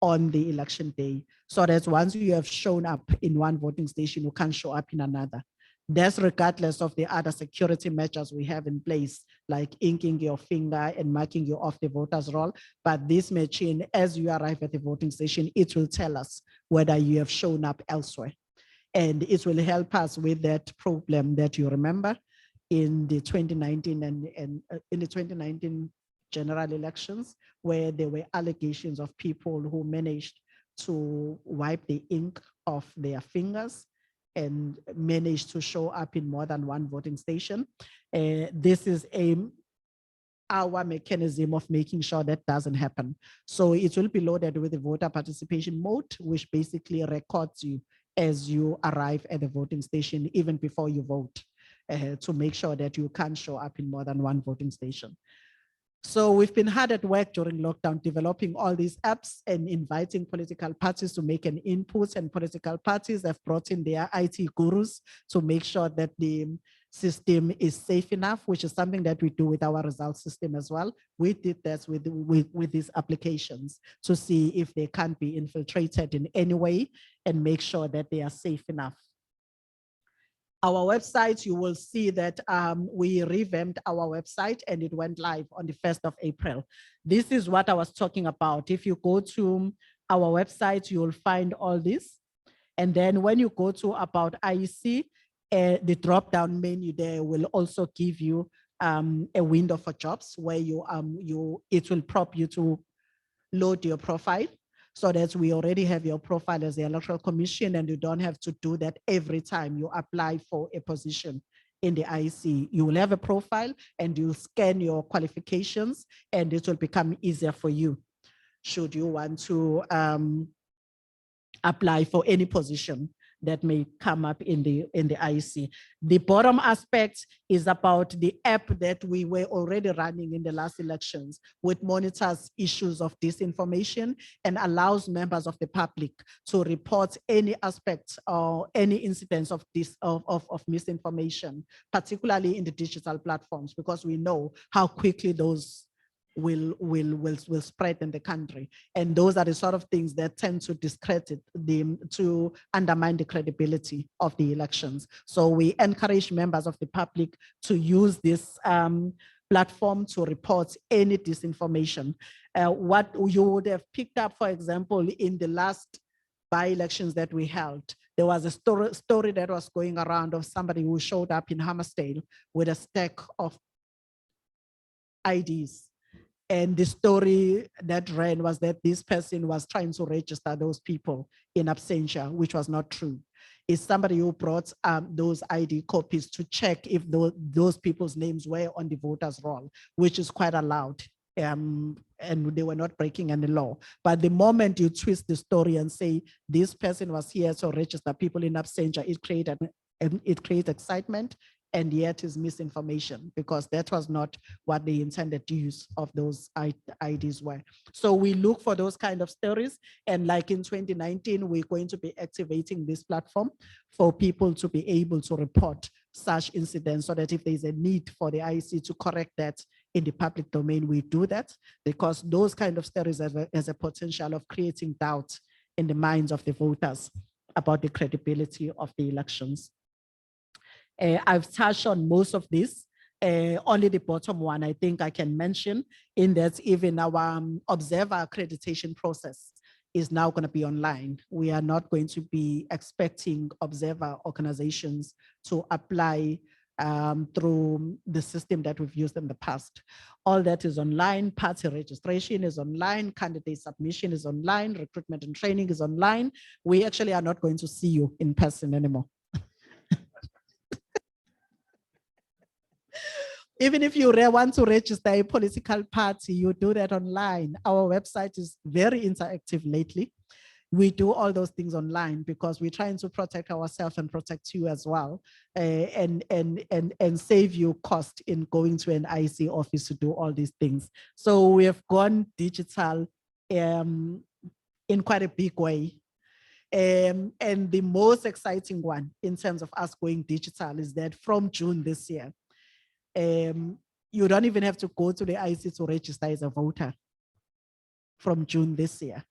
on the election day, so that once you have shown up in one voting station, you can't show up in another. That's regardless of the other security measures we have in place, like inking your finger and marking you off the voters roll. But this machine, as you arrive at the voting station, it will tell us whether you have shown up elsewhere. And it will help us with that problem that you remember in the 2019 and in the 2019 general elections, where there were allegations of people who managed to wipe the ink off their fingers and managed to show up in more than one voting station. This is our mechanism of making sure that doesn't happen. So it will be loaded with the voter participation mode, which basically records you as you arrive at the voting station, even before you vote, to make sure that you can't show up in more than one voting station. So we've been hard at work during lockdown, developing all these apps and inviting political parties to make an input, and political parties have brought in their IT gurus to make sure that the system is safe enough, which is something that we do with our results system as well. We did that with these applications to see if they can't be infiltrated in any way and make sure that they are safe enough. Our website, you will see that we revamped our website and it went live on the 1st of April. This is what I was talking about. If you go to our website, you will find all this. And then when you go to About IEC, the drop-down menu there will also give you a window for jobs where it will prompt you to load your profile so that we already have your profile as the Electoral Commission, and you don't have to do that every time you apply for a position in the IEC. You will have a profile and you'll scan your qualifications, and it will become easier for you should you want to apply for any position that may come up in the IEC. The bottom aspect is about the app that we were already running in the last elections, which monitors issues of disinformation and allows members of the public to report any aspects or any incidents of misinformation, particularly in the digital platforms, because we know how quickly those will spread in the country. And those are the sort of things that tend to discredit them, to undermine the credibility of the elections. So we encourage members of the public to use this platform to report any disinformation. What you would have picked up, for example, in the last by-elections that we held, there was a story that was going around of somebody who showed up in Hammersdale with a stack of IDs. And the story that ran was that this person was trying to register those people in absentia, which was not true. It's somebody who brought those ID copies to check if those people's names were on the voters' roll, which is quite allowed. And they were not breaking any law. But the moment you twist the story and say this person was here to register people in absentia, it creates excitement, and yet is misinformation, because that was not what the intended use of those IDs were. So we look for those kind of stories. And like in 2019, we're going to be activating this platform for people to be able to report such incidents, so that if there's a need for the IEC to correct that in the public domain, we do that, because those kind of stories has a potential of creating doubt in the minds of the voters about the credibility of the elections. I've touched on most of this. Only the bottom one I think I can mention, in that even our observer accreditation process is now going to be online. We are not going to be expecting observer organizations to apply through the system that we've used in the past. All that is online. Party registration is online. Candidate submission is online. Recruitment and training is online. We actually are not going to see you in person anymore. Even if you want to register a political party, you do that online. Our website is very interactive lately. We do all those things online because we're trying to protect ourselves and protect you as well, and save you cost in going to an IEC office to do all these things. So we have gone digital in quite a big way. And the most exciting one in terms of us going digital is that from June this year, you don't even have to go to the IEC to register as a voter from June this year.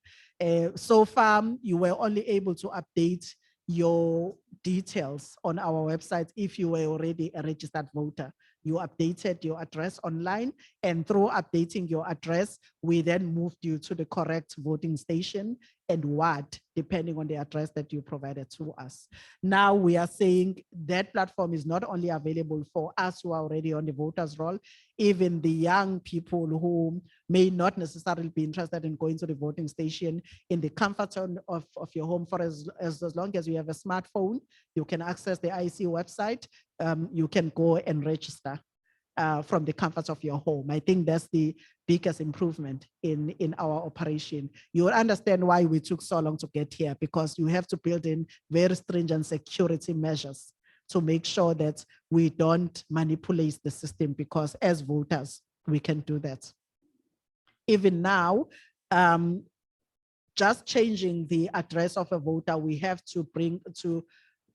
So far, you were only able to update your details on our website if you were already a registered voter. You updated your address online, and through updating your address, we then moved you to the correct voting station and ward, depending on the address that you provided to us. Now we are saying that platform is not only available for us who are already on the voters roll, even the young people who may not necessarily be interested in going to the voting station, in the comfort of your home, for as long as you have a smartphone, you can access the IEC website. You can go and register from the comfort of your home. I think that's the biggest improvement in our operation. You will understand why we took so long to get here, because you have to build in very stringent security measures to make sure that we don't manipulate the system, because as voters, we can do that. Even now, just changing the address of a voter, we have to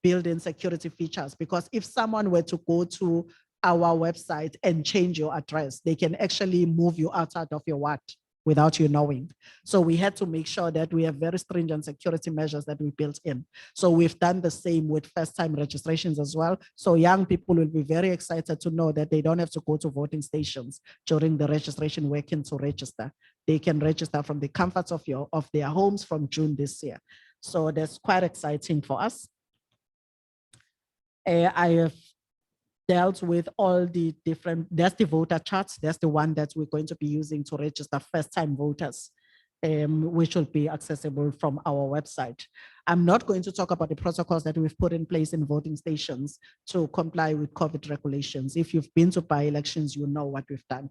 build in security features, because if someone were to go to our website and change your address, they can actually move you outside of your ward without you knowing. So we had to make sure that we have very stringent security measures that we built in. So we've done the same with first-time registrations as well. So young people will be very excited to know that they don't have to go to voting stations during the registration weekend to register. They can register from the comforts of their homes from June this year. So that's quite exciting for us. I have dealt with all the different, that's the voter charts. That's the one that we're going to be using to register first-time voters which will be accessible from our website. I'm not going to talk about the protocols that we've put in place in voting stations to comply with COVID regulations. If you've been to by-elections, you know what we've done.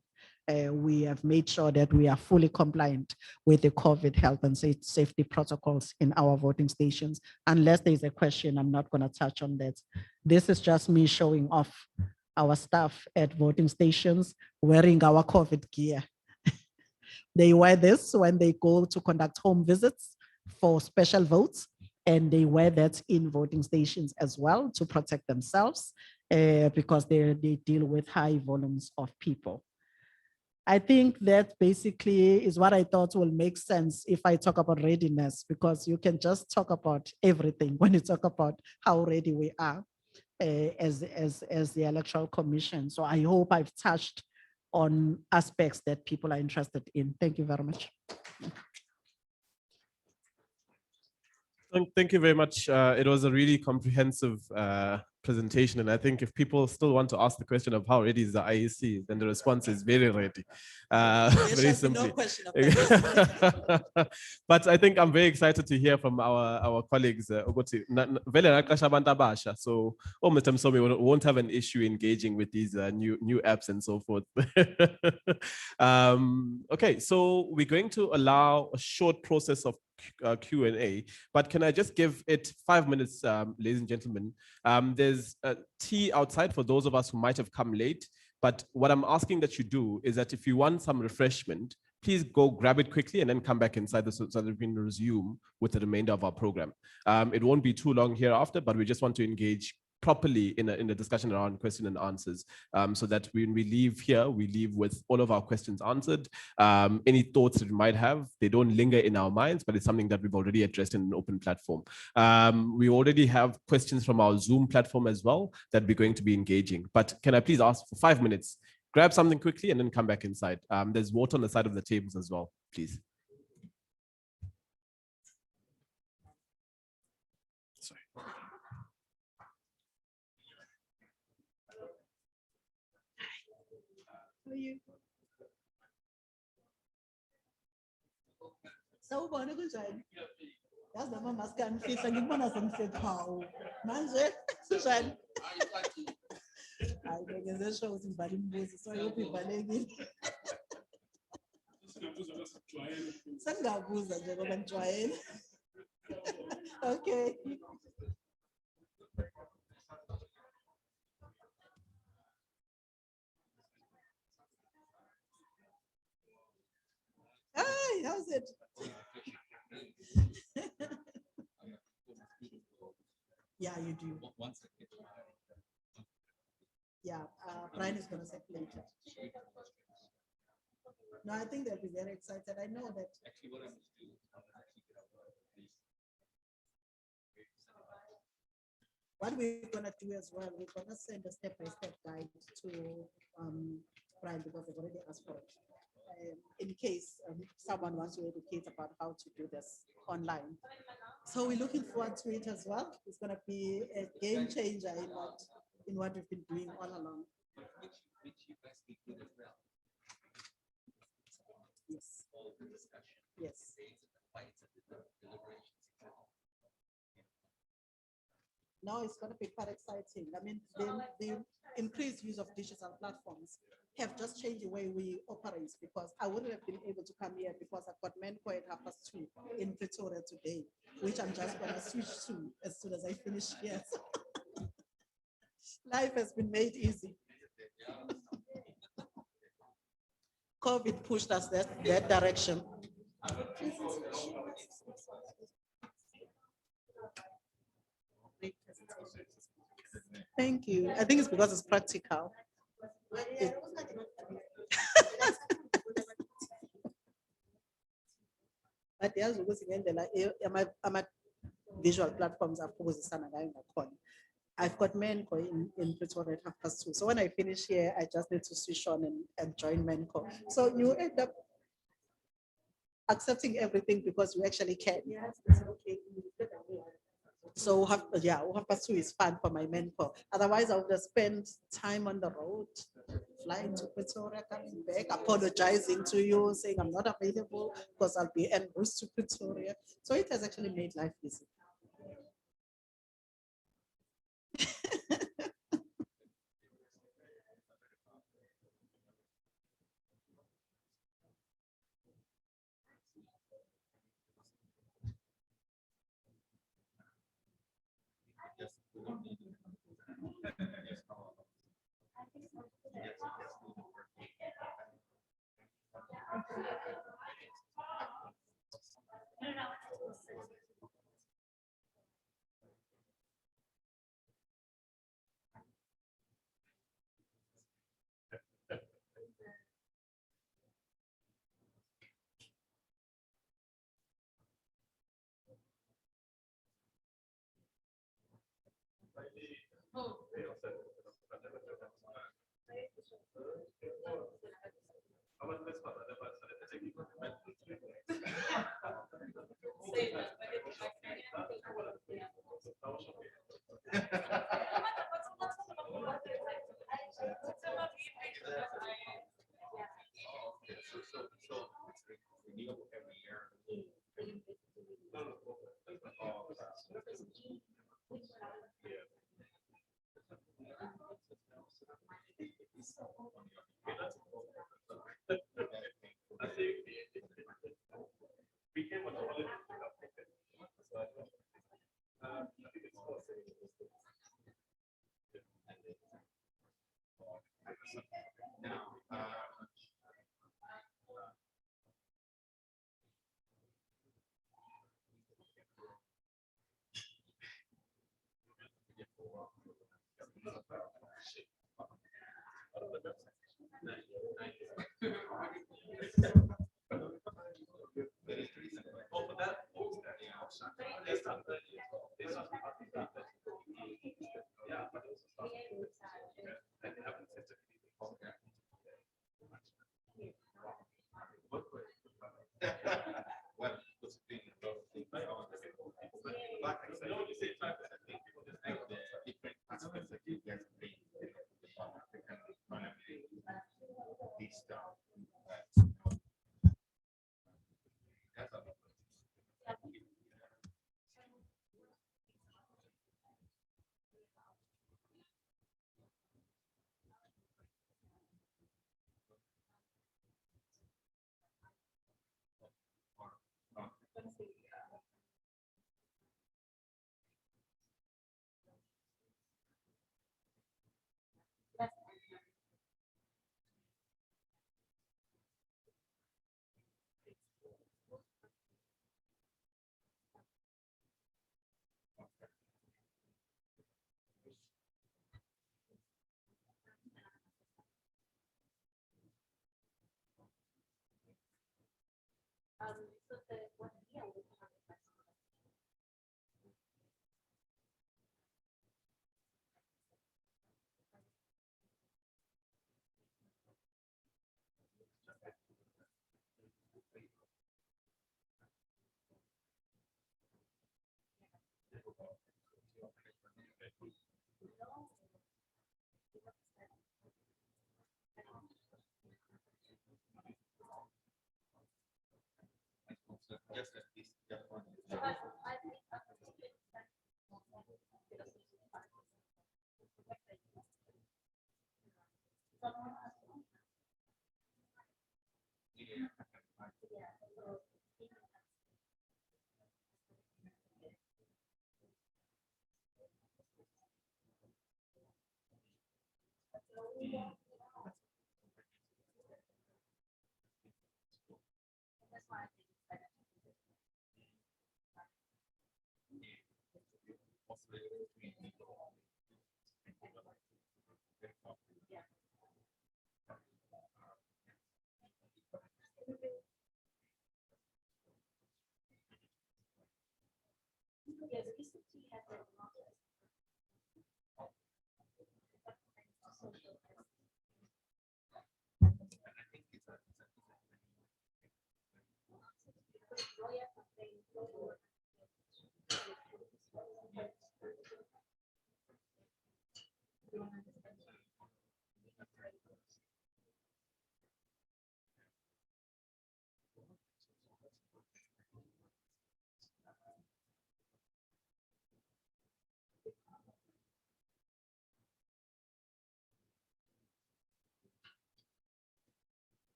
We have made sure that we are fully compliant with the COVID health and safety protocols in our voting stations. Unless there's a question, I'm not going to touch on that. This is just me showing off our staff at voting stations wearing our COVID gear. They wear this when they go to conduct home visits for special votes, and they wear that in voting stations as well to protect themselves because they deal with high volumes of people. I think that basically is what I thought will make sense if I talk about readiness, because you can just talk about everything when you talk about how ready we are as the Electoral Commission. So I hope I've touched on aspects that people are interested in. Thank you very much. Thank you very much. It was a really comprehensive presentation. And I think if people still want to ask the question of how ready is the IEC, then the response is very ready. Very simply. No question of that. But I think I'm very excited to hear from our colleagues. So, Mr. Msomi won't have an issue engaging with these new apps and so forth. Okay, so we're going to allow a short process of Q&A, but can I just give it 5 minutes, ladies and gentlemen? There's tea outside for those of us who might have come late, but what I'm asking that you do is that if you want some refreshment, please go grab it quickly and then come back inside so that we can resume with the remainder of our program. It won't be too long hereafter, but we just want to engage properly in a discussion around question and answers, so that when we leave here, we leave with all of our questions answered. Any thoughts that we might have, they don't linger in our minds, but it's something that we've already addressed in an open platform. We already have questions from our Zoom platform as well that we're going to be engaging. But can I please ask for 5 minutes, grab something quickly and then come back inside. There's water on the side of the tables as well, please. Sorry. Sawubona kunjani? Yazi noma maske amfihla ngikubona sengisethawu. Manje sinjani? Hayi ngeke show ukuthi ngibhala imibuzo so yophi ivalekile. Sengabuza nje ngoba ngijwayele. Okay. Hi, how's it? Yeah, you do. Yeah, Brian is going to circulate it. No, I think they'll be very excited. I know that. Actually, what I'm going to do, what we're going to do as well, we're going to send a step-by-step guide to Brian because they've already asked for it. In case someone wants to educate about how to do this online. So we're looking forward to it as well. It's going to be a game changer in what we've been doing all along. Which you guys include as well. Yes. Yes. Now it's going to be quite exciting. I mean, the increased use of digital platforms have just changed the way we operate, because I wouldn't have been able to come here because I've got Menco at 2:30 in Pretoria today, which I'm just going to switch to as soon as I finish here. Life has been made easy. COVID pushed us that direction. Thank you. I think it's because it's practical. But there's my visual platforms are I've got Menco in Pretoria at 2:30. So when I finish here, I just need to switch on and join Menco. So you end up accepting everything because you actually can. Yes, it's okay. So half past 2 is fun for my Menco. Otherwise, I would have spent time on the road flying to Pretoria, coming back, apologizing to you, saying I'm not available because I'll be en route to Pretoria. So it has actually made life easy.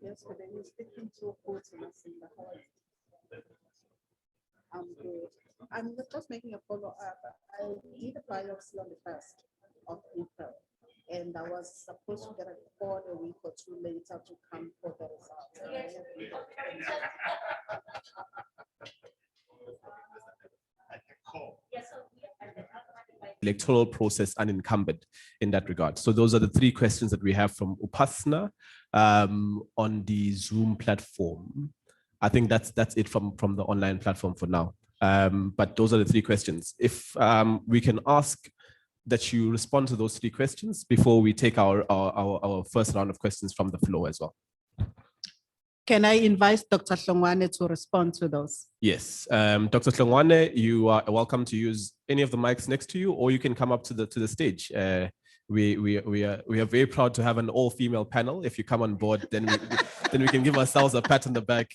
Yes, but then you're speaking to a person in the hall. I'm good. I'm just making a follow-up. I did a biopsy on the 1st of April, and I was supposed to get a report a week or two later to come for the results. Electoral process unencumbered in that regard. So those are the three questions that we have from Upasna on the Zoom platform. I think that's it from the online platform for now. But those are the three questions. If we can ask that you respond to those three questions before we take our first round of questions from the floor as well. Can I invite Dr. Hlongwane to respond to those? Yes, Dr. Hlongwane, you are welcome to use any of the mics next to you, or you can come up to the stage. We are very proud to have an all-female panel. If you come on board, then we can give ourselves a pat on the back.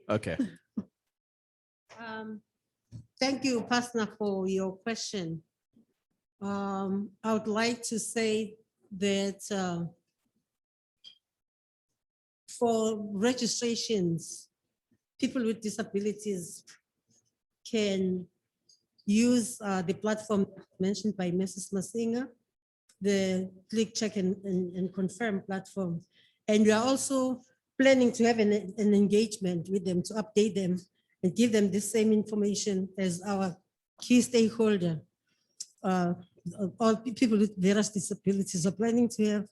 Okay. Thank you, Pastor, for your question. I would like to say that for registrations, people with disabilities can use the platform mentioned by Mrs. Masinga, the click, check, and confirm platform. And we are also planning to have an engagement with them to update them and give them the same information as our key stakeholder. All people with various disabilities are planning to have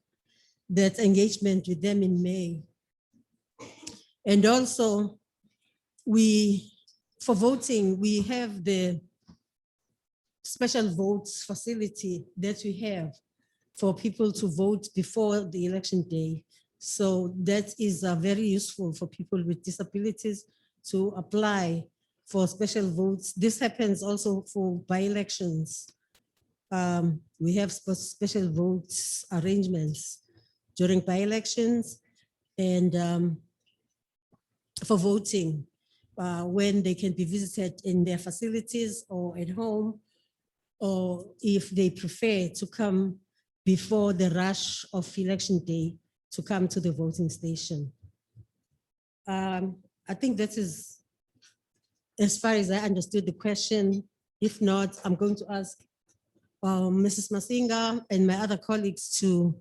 that engagement with them in May. And also, for voting, we have the special votes facility that we have for people to vote before the election day. So that is very useful for people with disabilities to apply for special votes. This happens also for by-elections. We have special votes arrangements during by-elections and for voting when they can be visited in their facilities or at home, or if they prefer to come before the rush of election day to come to the voting station. I think that is as far as I understood the question. If not, I'm going to ask Mrs. Masinga and my other colleagues to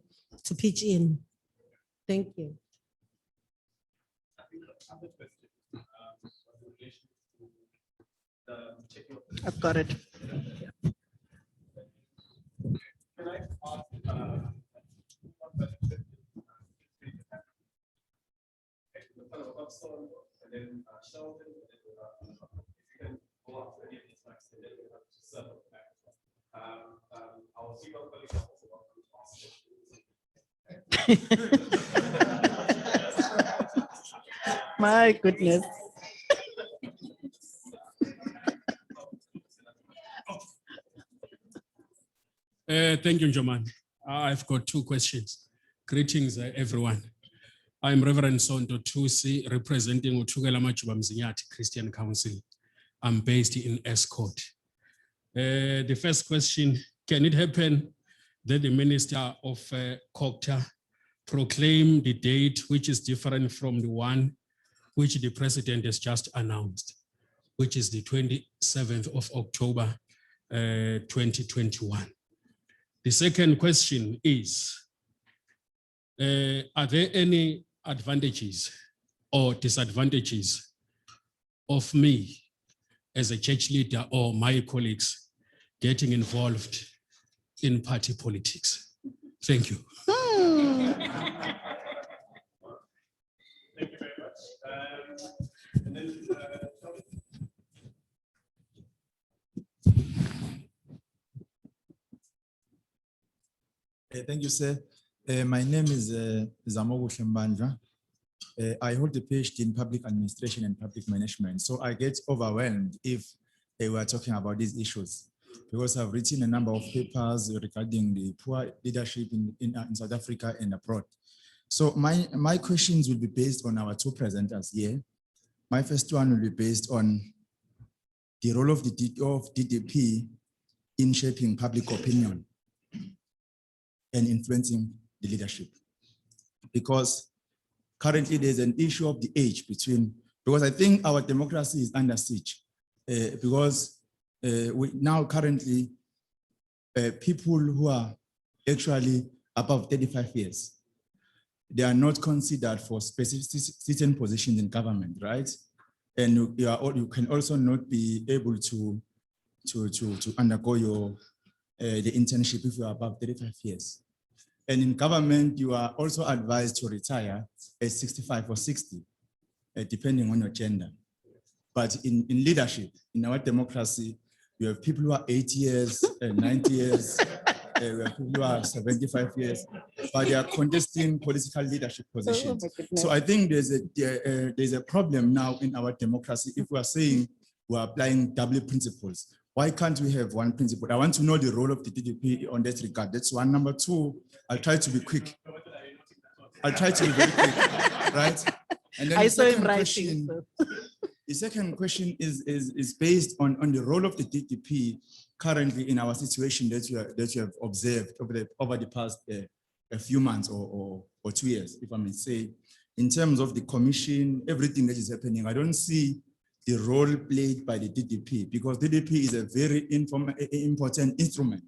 pitch in. Thank you. I've got it. Can I ask and then Sheldon, if you can go up to any of these mics, and then we have to circle back. Our female colleagues are also welcome to ask. My goodness. Thank you, Joman. I've got two questions. Greetings, everyone. I'm Reverend Sonto Tusi, representing Uthukela Majuba Mzinyathi Christian Council. I'm based in Escort. The first question, can it happen that the Minister of COGTA proclaim the date which is different from the one which the President has just announced, which is the 27th of October, 2021? The second question is, are there any advantages or disadvantages of me as a church leader or my colleagues getting involved in party politics? Thank you. Thank you very much. And then, thank you, sir. My name is Zamogu Shembanja. I hold a PhD in public administration and public management. So I get overwhelmed if they were talking about these issues, because I've written a number of papers regarding the poor leadership in South Africa and abroad. So my questions will be based on our two presenters here. My first one will be based on the role of DDP in shaping public opinion and influencing the leadership. Because currently there's an issue of the age because I think our democracy is under siege. Because we now currently people who are actually above 35 years, they are not considered for specific certain positions in government, right? And you can also not be able to undergo the internship if you are above 35 years. And in government, you are also advised to retire at 65 or 60, depending on your gender. But in leadership, in our democracy, you have people who are 80 years, 90 years, we have people who are 75 years, but they are contesting political leadership positions. So I think there's a problem now in our democracy if we are saying we're applying double principles. Why can't we have one principle? I want to know the role of the DDP on that regard. That's one. Number two, I'll try to be quick. Right? And then I saw him writing. The second question is based on the role of the DDP currently in our situation that you have observed over the past a few months or 2 years, if I may say, in terms of the commission, everything that is happening. I don't see the role played by the DDP because DDP is a very important instrument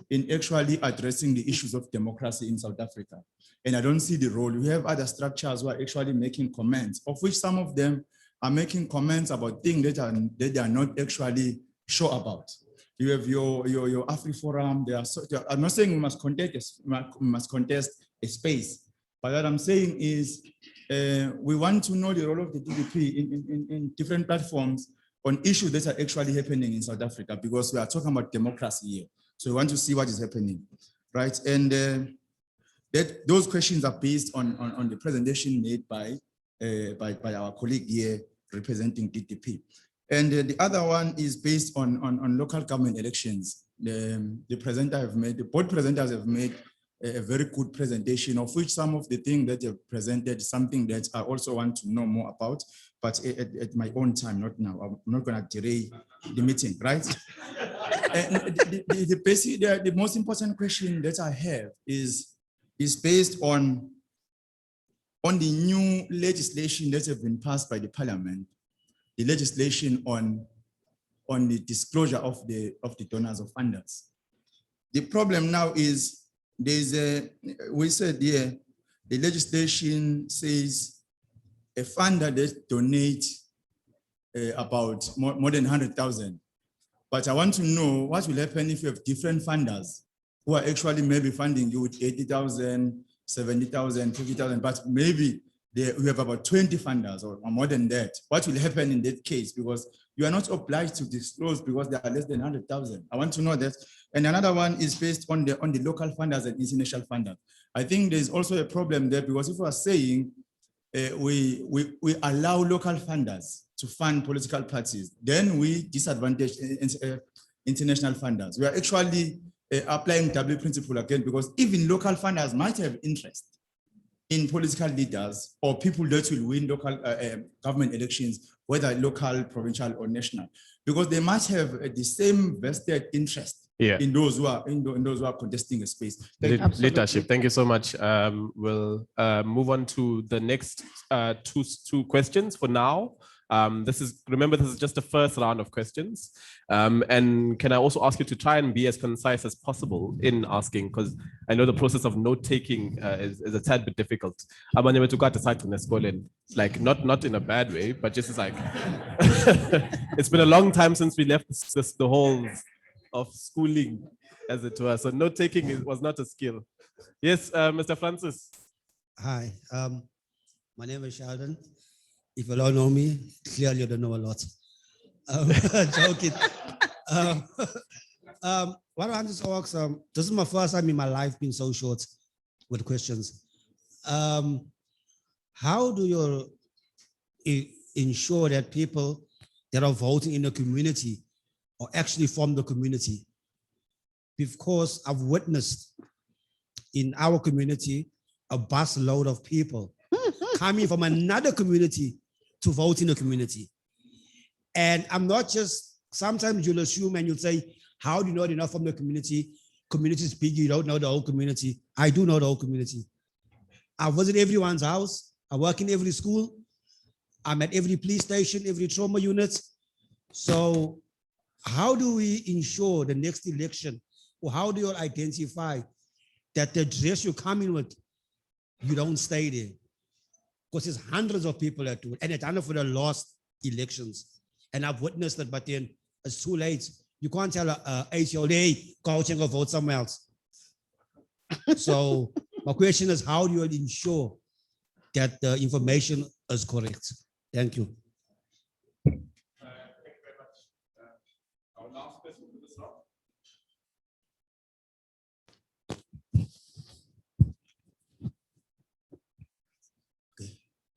in actually addressing the issues of democracy in South Africa. And I don't see the role. We have other structures who are actually making comments, of which some of them are making comments about things that they are not actually sure about. You have your AfriForum. I'm not saying we must contest a space, but what I'm saying is we want to know the role of the DDP in different platforms on issues that are actually happening in South Africa, because we are talking about democracy here. So we want to see what is happening, right? And those questions are based on the presentation made by our colleague here representing DDP. And the other one is based on local government elections. The board presenters have made a very good presentation, of which some of the things that they've presented is something that I also want to know more about, but at my own time, not now. I'm not going to delay the meeting, right? And the most important question that I have is based on the new legislation that have been passed by the parliament, the legislation on the disclosure of the donors of funders. The problem now is we said here, the legislation says a funder that donates about more than 100,000. But I want to know what will happen if you have different funders who are actually maybe funding you with 80,000, 70,000, 50,000, but maybe we have about 20 funders or more than that. What will happen in that case? Because you are not obliged to disclose because they are less than 100,000. I want to know that. And another one is based on the local funders and international funders. I think there's also a problem there, because if we are saying we allow local funders to fund political parties, then we disadvantage international funders. We are actually applying double principle again, because even local funders might have interest in political leaders or people that will win local government elections, whether local, provincial, or national, because they must have the same vested interest in those who are contesting a space. Leadership. Thank you so much. We'll move on to the next two questions for now. Remember, this is just the first round of questions. And can I also ask you to try and be as concise as possible in asking, because I know the process of note-taking is a tad bit difficult. Like, not in a bad way, but just like, it's been a long time since we left the halls of schooling, as it were. So note-taking was not a skill. Yes, Mr. Francis. Hi, my name is Sheldon. If you don't know me, clearly you don't know a lot. Joking. What I want to ask, this is my first time in my life being so short with questions. How do you ensure that people that are voting in the community are actually from the community? Because I've witnessed in our community a bus load of people coming from another community to vote in the community. And I'm not just, sometimes you'll assume and you'll say, how do you know enough from the community? Community is big, you don't know the whole community. I do know the whole community. I visit everyone's house. I work in every school. I'm at every police station, every trauma unit. So how do we ensure the next election, or how do you identify that the dress you come in with, you don't stay there? Because there's hundreds of people that do it, and it's done it for the last elections. And I've witnessed it, but then it's too late. You can't tell a 8-year-old, hey, go out and go vote somewhere else. So my question is, how do you ensure that the information is correct? Thank you. Thank you very much. Our last question for this round.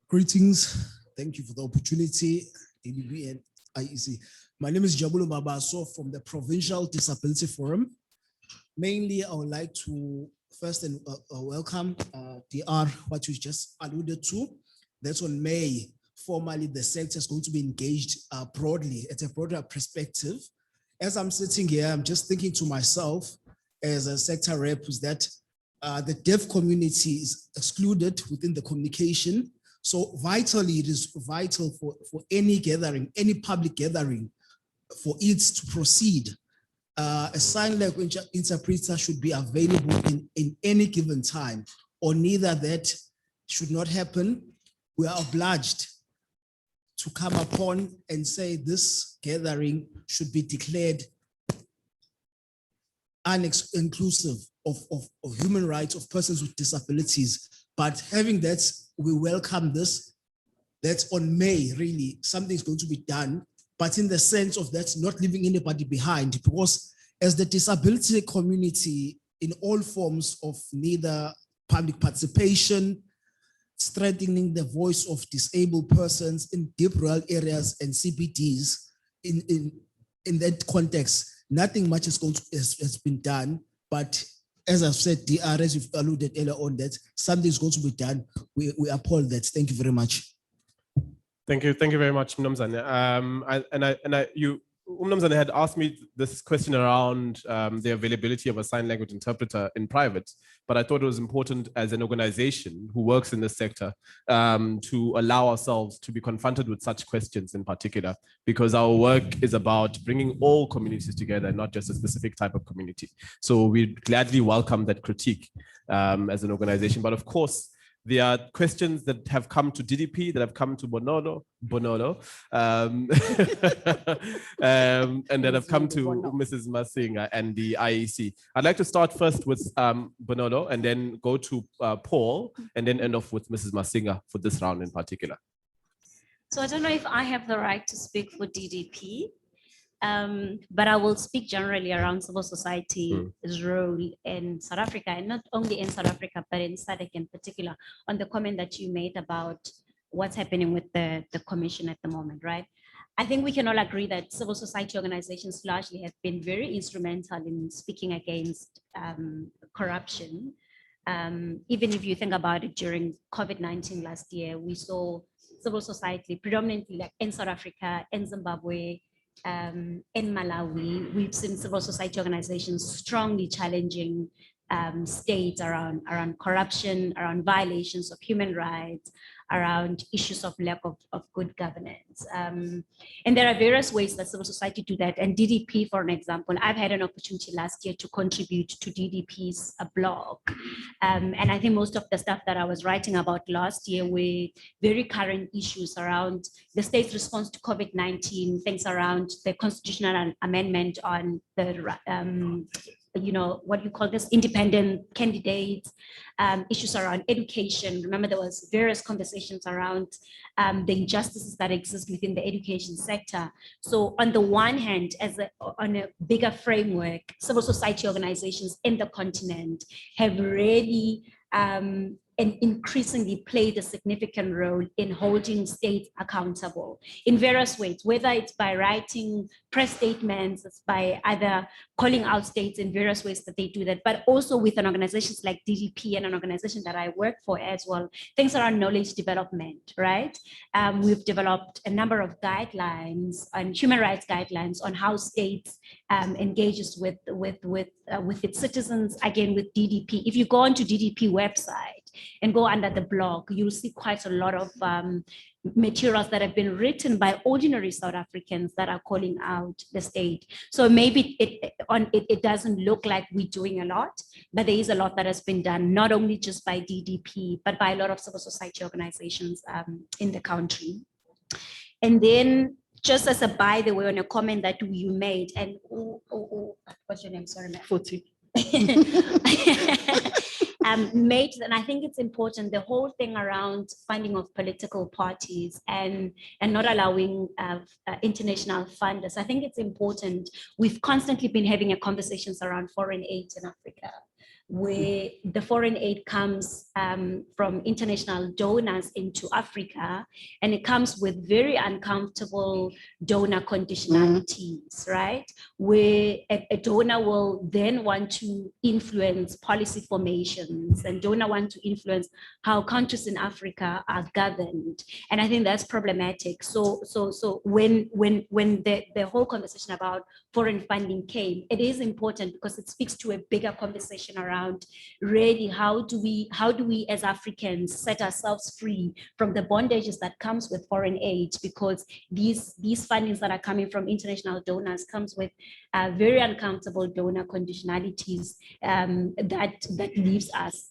Greetings. Thank you for the opportunity, ADB and IEC. My name is Jabulo Babaso from the Provincial Disability Forum. Mainly, I would like to first welcome DR, what you just alluded to. That's on May. Formally, the sector is going to be engaged broadly at a broader perspective. As I'm sitting here, I'm just thinking to myself as a sector rep is that the deaf community is excluded within the communication. So vitally, it is vital for any gathering, any public gathering, for it to proceed. A sign language interpreter should be available in any given time, or neither that should not happen. We are obliged to come upon and say this gathering should be declared inclusive of human rights of persons with disabilities. But having that, we welcome this. That's on May, really, something's going to be done, but in the sense of that's not leaving anybody behind, because as the disability community in all forms of neither public participation, strengthening the voice of disabled persons in deep rural areas and CBDs, in that context, nothing much has been done, but as I've said, DR, as you've alluded earlier on, that something's going to be done. We uphold that. Thank you very much. Thank you very much, Mnumzane. Mnumzane had asked me this question around the availability of a sign language interpreter in private, but I thought it was important as an organization who works in this sector to allow ourselves to be confronted with such questions in particular, because our work is about bringing all communities together, not just a specific type of community. So we gladly welcome that critique as an organization, but of course, there are questions that have come to DDP, that have come to Bonolo, and that have come to Mrs. Masinga and the IEC. I'd like to start first with Bonolo and then go to Paul and then end off with Mrs. Masinga for this round in particular. So I don't know if I have the right to speak for DDP, but I will speak generally around civil society's role in South Africa, and not only in South Africa, but in SADC in particular, on the comment that you made about what's happening with the commission at the moment, right? I think we can all agree that civil society organizations largely have been very instrumental in speaking against corruption. Even if you think about it, during COVID-19 last year, we saw civil society predominantly like in South Africa, in Zimbabwe, in Malawi, we've seen civil society organizations strongly challenging states around corruption, around violations of human rights, around issues of lack of good governance. And there are various ways that civil society do that. And DDP, for an example, I've had an opportunity last year to contribute to DDP's blog. And I think most of the stuff that I was writing about last year were very current issues around the state's response to COVID-19, things around the constitutional amendment on the what you call this, independent candidates, issues around education. Remember, there was various conversations around the injustices that exist within the education sector. So on the one hand, on a bigger framework, civil society organizations in the continent have really and increasingly played a significant role in holding states accountable in various ways, whether it's by writing press statements, it's by either calling out states in various ways that they do that, but also with an organizations like DDP and an organization that I work for as well, things around knowledge development, right? We've developed a number of guidelines and human rights guidelines on how states engages with its citizens, again, with DDP. If you go onto DDP website and go under the blog, you'll see quite a lot of materials that have been written by ordinary South Africans that are calling out the state. So maybe it doesn't look like we're doing a lot, but there is a lot that has been done, not only just by DDP, but by a lot of civil society organizations in the country. And then just as a by the way on a comment that you made, and what's your name? Sorry, ma'am. Futhi. Made, and I think it's important, the whole thing around funding of political parties and not allowing international funders. I think it's important. We've constantly been having conversations around foreign aid in Africa, where the foreign aid comes from international donors into Africa, and it comes with very uncomfortable donor conditionalities, right? Where a donor will then want to influence policy formations, and donor want to influence how countries in Africa are governed. And I think that's problematic. So when the whole conversation about foreign funding came, it is important because it speaks to a bigger conversation around really how do we as Africans set ourselves free from the bondages that comes with foreign aid, because these fundings that are coming from international donors comes with very uncomfortable donor conditionalities that leaves us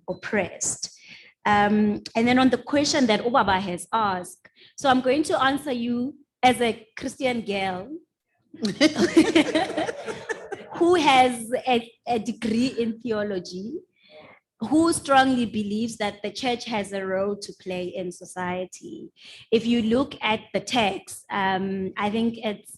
oppressed. And then on the question that Obaba has asked, so I'm going to answer you as a Christian girl who has a degree in theology, who strongly believes that the church has a role to play in society. If you look at the text, I think it's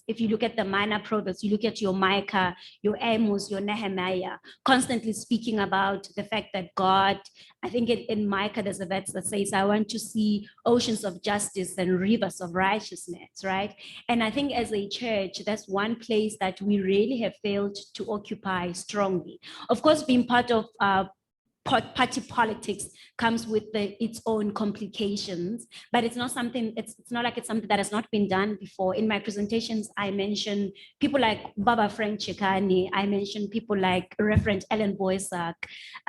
if you look at the minor prophets, you look at your Micah, your Amos, your Nehemiah, constantly speaking about the fact that God, I think in Micah there's a verse that says, I want to see oceans of justice and rivers of righteousness, right? And I think as a church, that's one place that we really have failed to occupy strongly. Of course, being part of party politics comes with its own complications, but it's not something, it's not like it's something that has not been done before. In my presentations, I mentioned people like Baba Frank Chekani, I mentioned people like Reverend Ellen Boysak,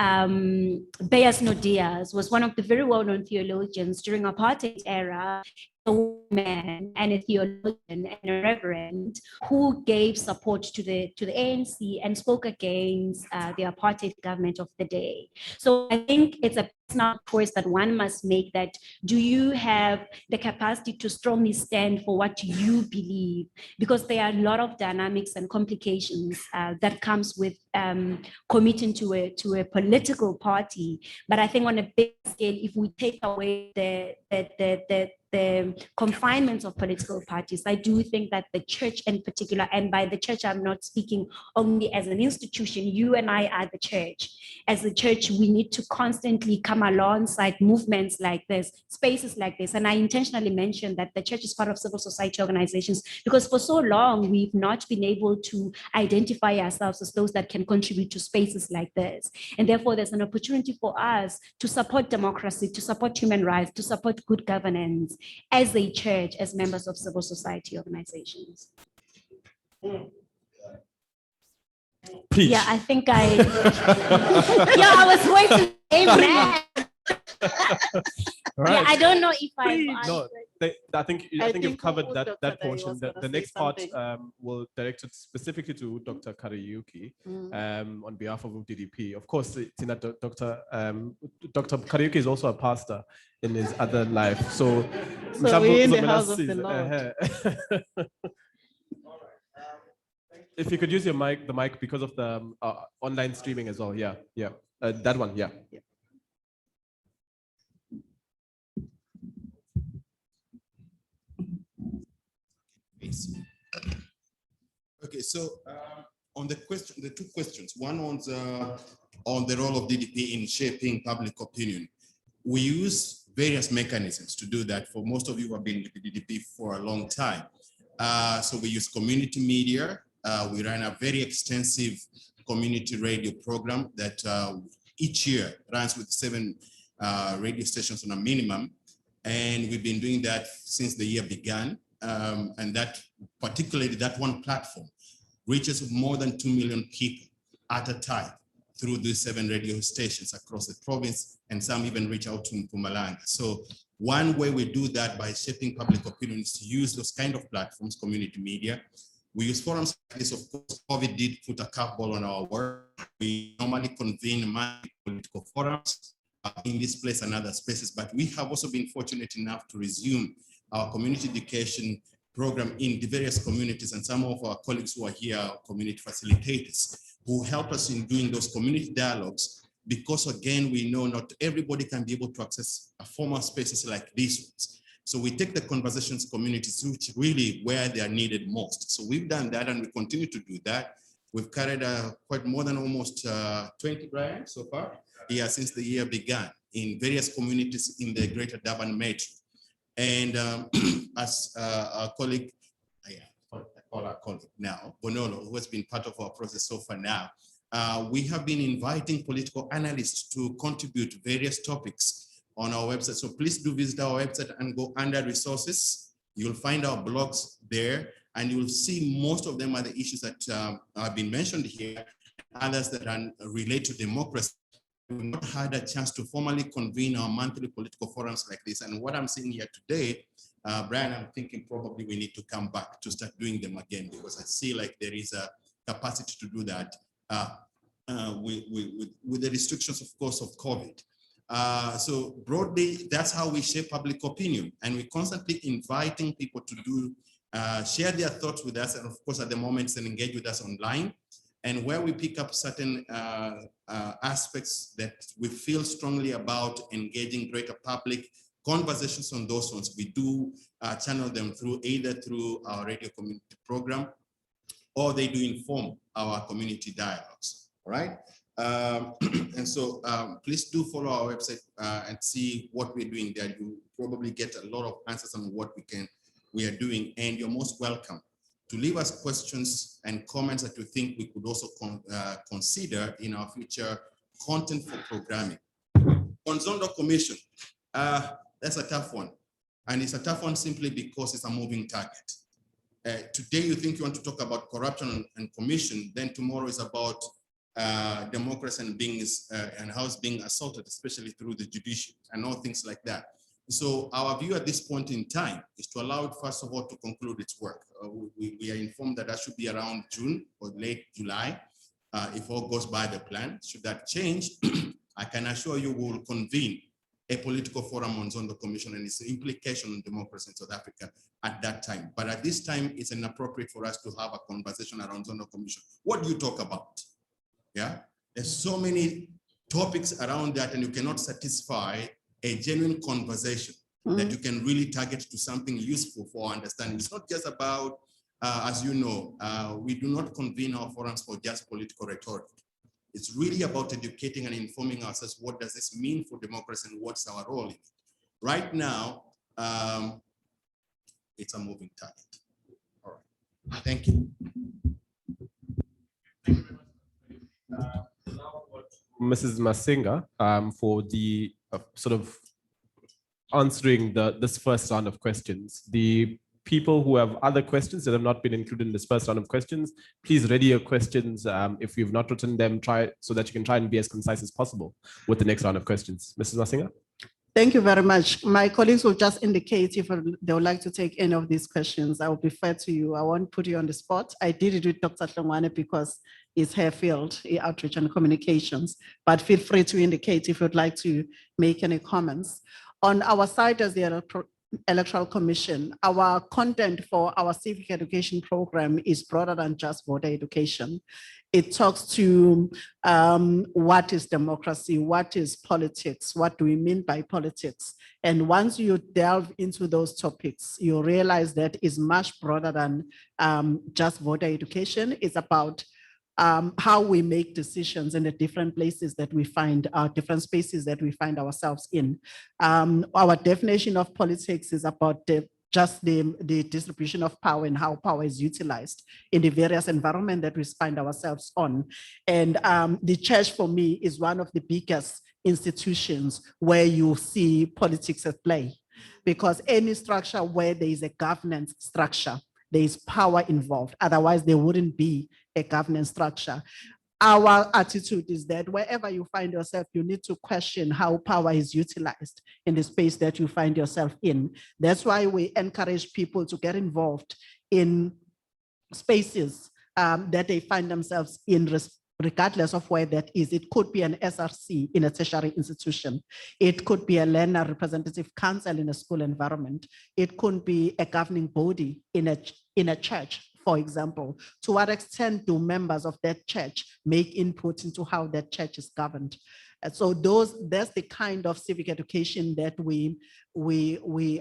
Bayas Nodias was one of the very well-known theologians during apartheid era, a woman and a theologian and a reverend who gave support to the ANC and spoke against the apartheid government of the day. So I think it's a personal choice that one must make, that do you have the capacity to strongly stand for what you believe? Because there are a lot of dynamics and complications that comes with committing to a political party. But I think on a big scale, if we take away the confinements of political parties, I do think that the church in particular, and by the church, I'm not speaking only as an institution, you and I are the church. As a church, we need to constantly come alongside movements like this, spaces like this. And I intentionally mentioned that the church is part of civil society organizations because for so long, we've not been able to identify ourselves as those that can contribute to spaces like this. And therefore, there's an opportunity for us to support democracy, to support human rights, to support good governance as a church, as members of civil society organizations. Preach. Yeah, I think I was waiting. Amen. Right. Yeah, I don't know if I. No, I think you've covered Dr. that Dai portion. was The gonna next say part something. will direct it specifically to Dr. Kariuki on behalf of DDP. Of course, Dr. Kariuki is also a pastor in his other life. So we're in the house of the Lord. If you could use your mic, the mic, because of the online streaming as well. Yeah. That one, yeah. Okay, so on the question, the two questions, one on on the role of DDP in shaping public opinion. We use various mechanisms to do that. For most of you who have been with the DDP for a long time. So we use community media. We run a very extensive community radio program that each year runs with 7 radio stations on a minimum. And we've been doing that since the year began. And that, particularly that one platform, reaches more than 2 million people at a time through these 7 radio stations across the province, and some even reach out to Mpumalanga. So one way we do that by shaping public opinion is to use those kind of platforms, community media. We use forums like this. Of course, COVID did put a curveball on our work. We normally convene political forums in this place and other spaces, but we have also been fortunate enough to resume our community education program in the various communities, and some of our colleagues who are here are community facilitators who help us in doing those community dialogues, because again, we know not everybody can be able to access a formal spaces like these ones. So we take the conversations communities which really where they are needed most. So we've done that and we continue to do that. We've carried quite more than almost 20 Brian so far, since the year began in various communities in the greater Durban metro. And as our colleague, I call our colleague now, Bonolo, who has been part of our process so far now, we have been inviting political analysts to contribute various topics on our website. So please do visit our website and go under resources. You'll find our blogs there, and you'll see most of them are the issues that have been mentioned here, others that are related to democracy. We've not had a chance to formally convene our monthly political forums like this. And what I'm seeing here today, Brian, I'm thinking probably we need to come back to start doing them again, because I see like there is a capacity to do that with the restrictions, of course, of COVID. So broadly, that's how we shape public opinion. And we're constantly inviting people to do, share their thoughts with us. And of course, at the moment, and engage with us online. And where we pick up certain aspects that we feel strongly about engaging greater public conversations on those ones, we do channel them through either through our radio community program, or they do inform our community dialogues, all right? And so please do follow our website and see what we're doing there. You probably get a lot of answers on what we are doing, and you're most welcome to leave us questions and comments that you think we could also consider in our future content for programming. On Zondo Commission, that's a tough one. And it's a tough one simply because it's a moving target. Today you think you want to talk about corruption and commission, then tomorrow is about democracy and how it's being assaulted, especially through the judiciary and all things like that. So our view at this point in time is to allow it, first of all, to conclude its work. We are informed that should be around June or late July, if all goes by the plan. Should that change, I can assure you we will convene a political forum on Zondo Commission and its implication on democracy in South Africa at that time. But at this time, it's inappropriate for us to have a conversation around Zondo Commission. What do you talk about? Yeah, there's so many topics around that, and you cannot satisfy a genuine conversation that you can really target to something useful for understanding. It's not just about, as you know, we do not convene our forums for just political rhetoric. It's really about educating and informing ourselves. What does this mean for democracy and what's our role in it? Right now, it's a moving target. All right, thank you. Mrs. Masinga, for the sort of answering this first round of questions. The people who have other questions that have not been included in this first round of questions, please ready your questions. If you've not written them, try so that you can try and be as concise as possible with the next round of questions. Mrs. Masinga? Thank you very much. My colleagues will just indicate if they would like to take any of these questions. I will be fair to you. I won't put you on the spot. I did it with Dr. Hlongwane because it's her field, outreach and communications, but feel free to indicate if you'd like to make any comments. On our side as the Electoral Commission, our content for our civic education program is broader than just voter education. It talks to what is democracy, what is politics, what do we mean by politics? And once you delve into those topics, you realize that it's much broader than just voter education. It's about how we make decisions in the different places that we find different spaces that we find ourselves in. Our definition of politics is about just the distribution of power and how power is utilized in the various environments that we find ourselves on. And the church for me is one of the biggest institutions where you see politics at play, because any structure where there is a governance structure, there is power involved. Otherwise, there wouldn't be a governance structure. Our attitude is that wherever you find yourself, you need to question how power is utilized in the space that you find yourself in. That's why we encourage people to get involved in spaces that they find themselves in, regardless of where that is. It could be an SRC in a tertiary institution. It could be a learner representative council in a school environment. It could be a governing body in a church, for example. To what extent do members of that church make input into how that church is governed? And so that's the kind of civic education that we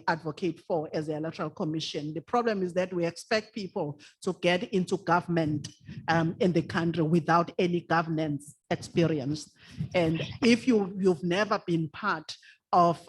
advocate for as the Electoral Commission. The problem is that we expect people to get into government in the country without any governance experience. And if you've never been part of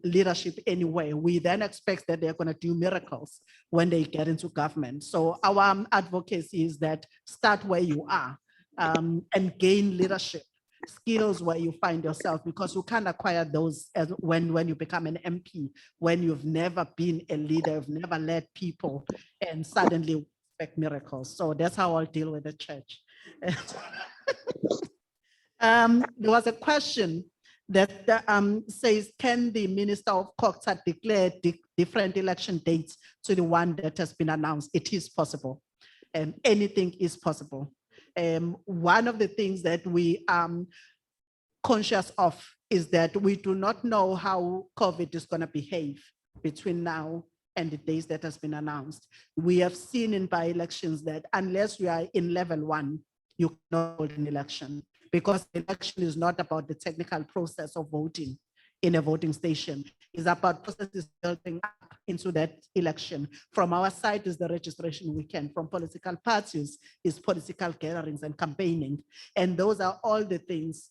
leadership anyway, we then expect that they're going to do miracles when they get into government. So our advocacy is that start where you are and gain leadership skills where you find yourself, because you can't acquire those as when you become an MP, when you've never been a leader, you've never led people, and suddenly expect miracles. So that's how I'll deal with the church. There was a question that says, can the Minister of COGTA declare different election dates to the one that has been announced? It is possible. Anything is possible. One of the things that we are conscious of is that we do not know how COVID is going to behave between now and the days that has been announced. We have seen in by-elections that unless you are in level 1, you cannot hold an election, because the election is not about the technical process of voting in a voting station. It's about processes building up into that election. From our side is the registration weekend. From political parties is political gatherings and campaigning. And those are all the things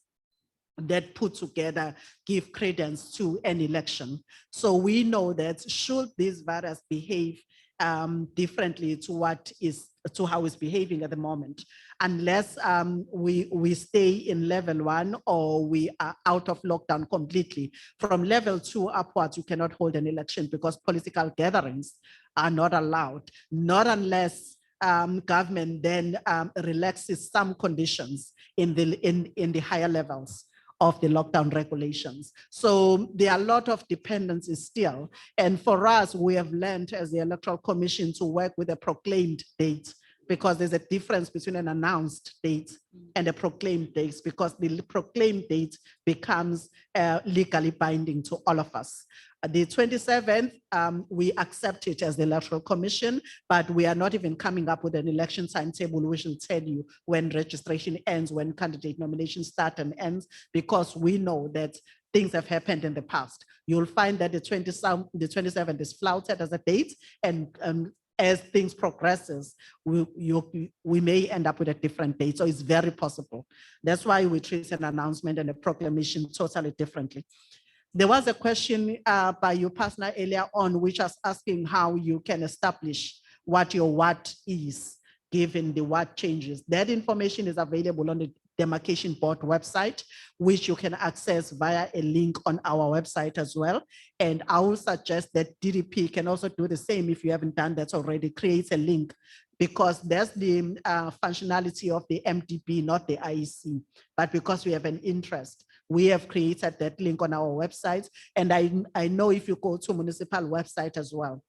that put together give credence to an election. So we know that should this virus behave differently to how it's behaving at the moment, unless we stay in level 1 or we are out of lockdown completely. From level 2 upwards, you cannot hold an election because political gatherings are not allowed, not unless government then relaxes some conditions in the higher levels of the lockdown regulations. So there are a lot of dependencies still. And for us, we have learned as the Electoral Commission to work with a proclaimed date, because there's a difference between an announced date and a proclaimed date, because the proclaimed date becomes legally binding to all of us. The 27th, we accept it as the Electoral Commission, but we are not even coming up with an election timetable which will tell you when registration ends, when candidate nominations start and ends, because we know that things have happened in the past. You'll find that the 27th is flouted as a date, and as things progresses, we may end up with a different date. So it's very possible. That's why we treat an announcement and a proclamation totally differently. There was a question by your partner earlier on, which was asking how you can establish what your what is, given the what changes. That information is available on the Demarcation Board website, which you can access via a link on our website as well. And I will suggest that DDP can also do the same if you haven't done that already, create a link, because that's the functionality of the MDB, not the IEC. But because we have an interest, we have created that link on our website. And I know if you go to municipal website as well,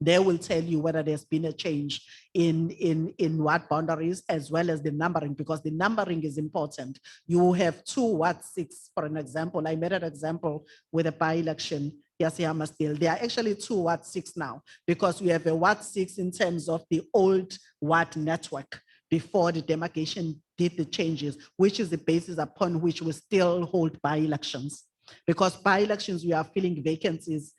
they will tell you whether there's been a change in what boundaries, as well as the numbering, because the numbering is important. You have 2 Ward 6, for an example. I made an example with a by-election, Yasihama still. There are actually 2 Ward 6 now, because we have a Ward 6 in terms of the old Ward network before the demarcation did the changes, which is the basis upon which we still hold by-elections. because by elections, we are filling vacancies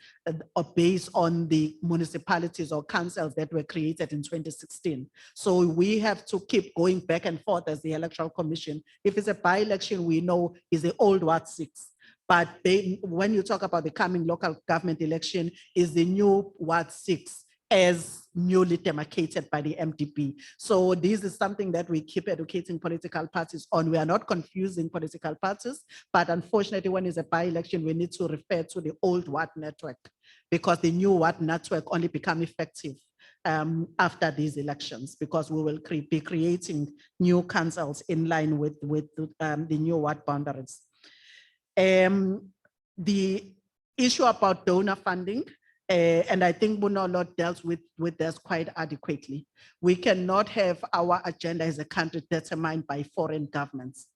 based on the municipalities or councils that were created in 2016. So we have to keep going back and forth as the Electoral Commission. If it's a by-election, we know is the old Ward 6. But when you talk about the coming local government election, is the new Ward 6 as newly demarcated by the MDP. So this is something that we keep educating political parties on. We are not confusing political parties, but unfortunately, when it's a by-election, we need to refer to the old Ward network because the new Ward network only become effective after these elections, because we will be creating new councils in line with the new Ward boundaries. The issue about donor funding, and I think Bunolo dealt with this quite adequately. We cannot have our agenda as a country determined by foreign governments.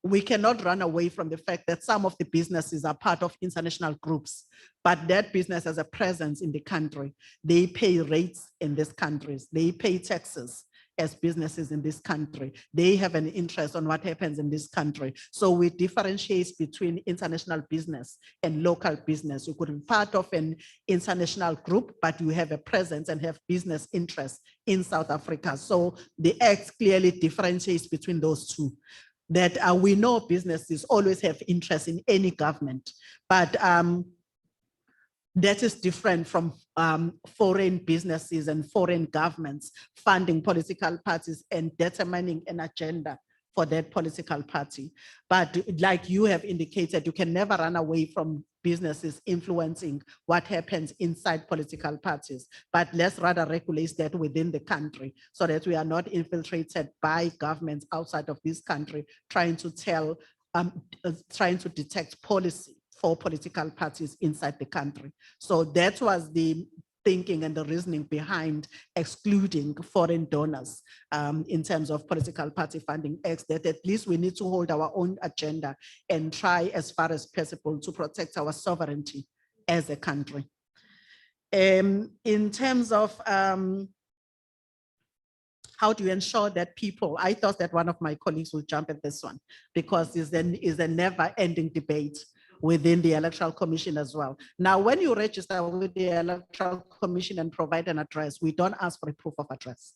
We cannot run away from the fact that some of the businesses are part of international groups, but that business has a presence in the country. They pay rates in these countries. They pay taxes as businesses in this country. They have an interest on what happens in this country. So we differentiate between international business and local business. You could be part of an international group, but you have a presence and have business interests in South Africa. So the Act clearly differentiates between those two. That we know businesses always have interest in any government, but that is different from foreign businesses and foreign governments funding political parties and determining an agenda for that political party. But like you have indicated, you can never run away from businesses influencing what happens inside political parties. But let's rather regulate that within the country so that we are not infiltrated by governments outside of this country trying to detect policy for political parties inside the country. So that was the thinking and the reasoning behind excluding foreign donors in terms of political party funding acts, that at least we need to hold our own agenda and try as far as possible to protect our sovereignty as a country. In terms of how do you ensure that people, I thought that one of my colleagues will jump at this one because it's a never-ending debate within the Electoral Commission as well. Now, when you register with the Electoral Commission and provide an address, we don't ask for a proof of address.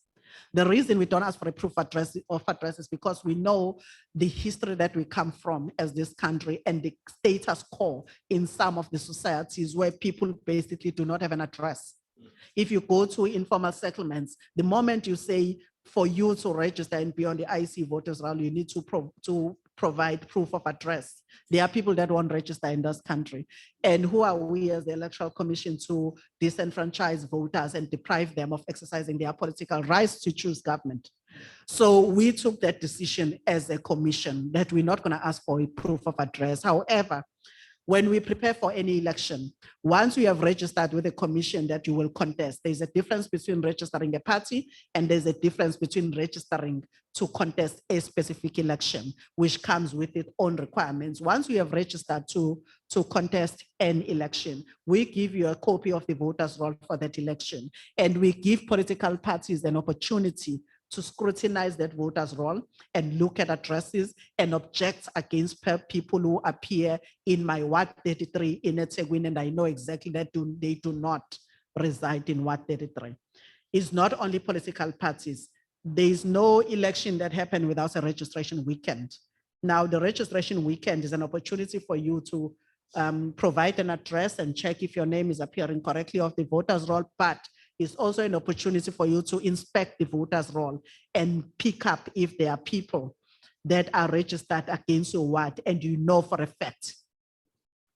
The reason we don't ask for a proof of address is because we know the history that we come from as this country and the status quo in some of the societies where people basically do not have an address. If you go to informal settlements, the moment you say for you to register and be on the IC voters roll, you need to provide proof of address. There are people that won't register in this country. And who are we as the Electoral Commission to disenfranchise voters and deprive them of exercising their political rights to choose government? So we took that decision as a commission that we're not going to ask for a proof of address. However, when we prepare for any election, once we have registered with the commission that you will contest, there's a difference between registering a party and there's a difference between registering to contest a specific election, which comes with its own requirements. Once we have registered to contest an election, we give you a copy of the voters' roll for that election, and we give political parties an opportunity to scrutinize that voters' roll and look at addresses and object against people who appear in my Ward 33 in eThekwini, and I know exactly that they do not reside in Ward 33. It's not only political parties. There is no election that happened without a registration weekend. Now, the registration weekend is an opportunity for you to provide an address and check if your name is appearing correctly off the voters' roll, but it's also an opportunity for you to inspect the voters' roll and pick up if there are people that are registered against your ward and you know for a fact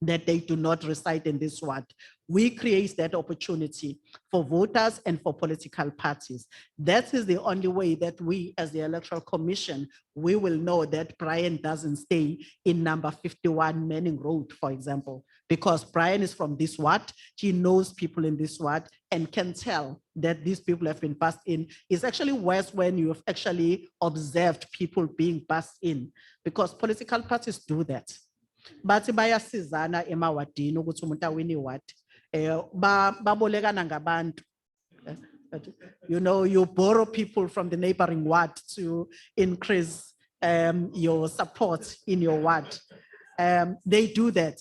that they do not reside in this ward. We create that opportunity for voters and for political parties. That is the only way that we as the Electoral Commission, we will know that Brian doesn't stay in number 51 Manning Road, for example, because Brian is from this ward, he knows people in this ward and can tell that these people have been passed in. It's actually worse when you have actually observed people being passed in, because political parties do that. Bathi bayasizana emawadini ukuthi umuntu awine iward babolekana ngabantu. You know, you borrow people from the neighboring ward to increase your support in your ward. They do that.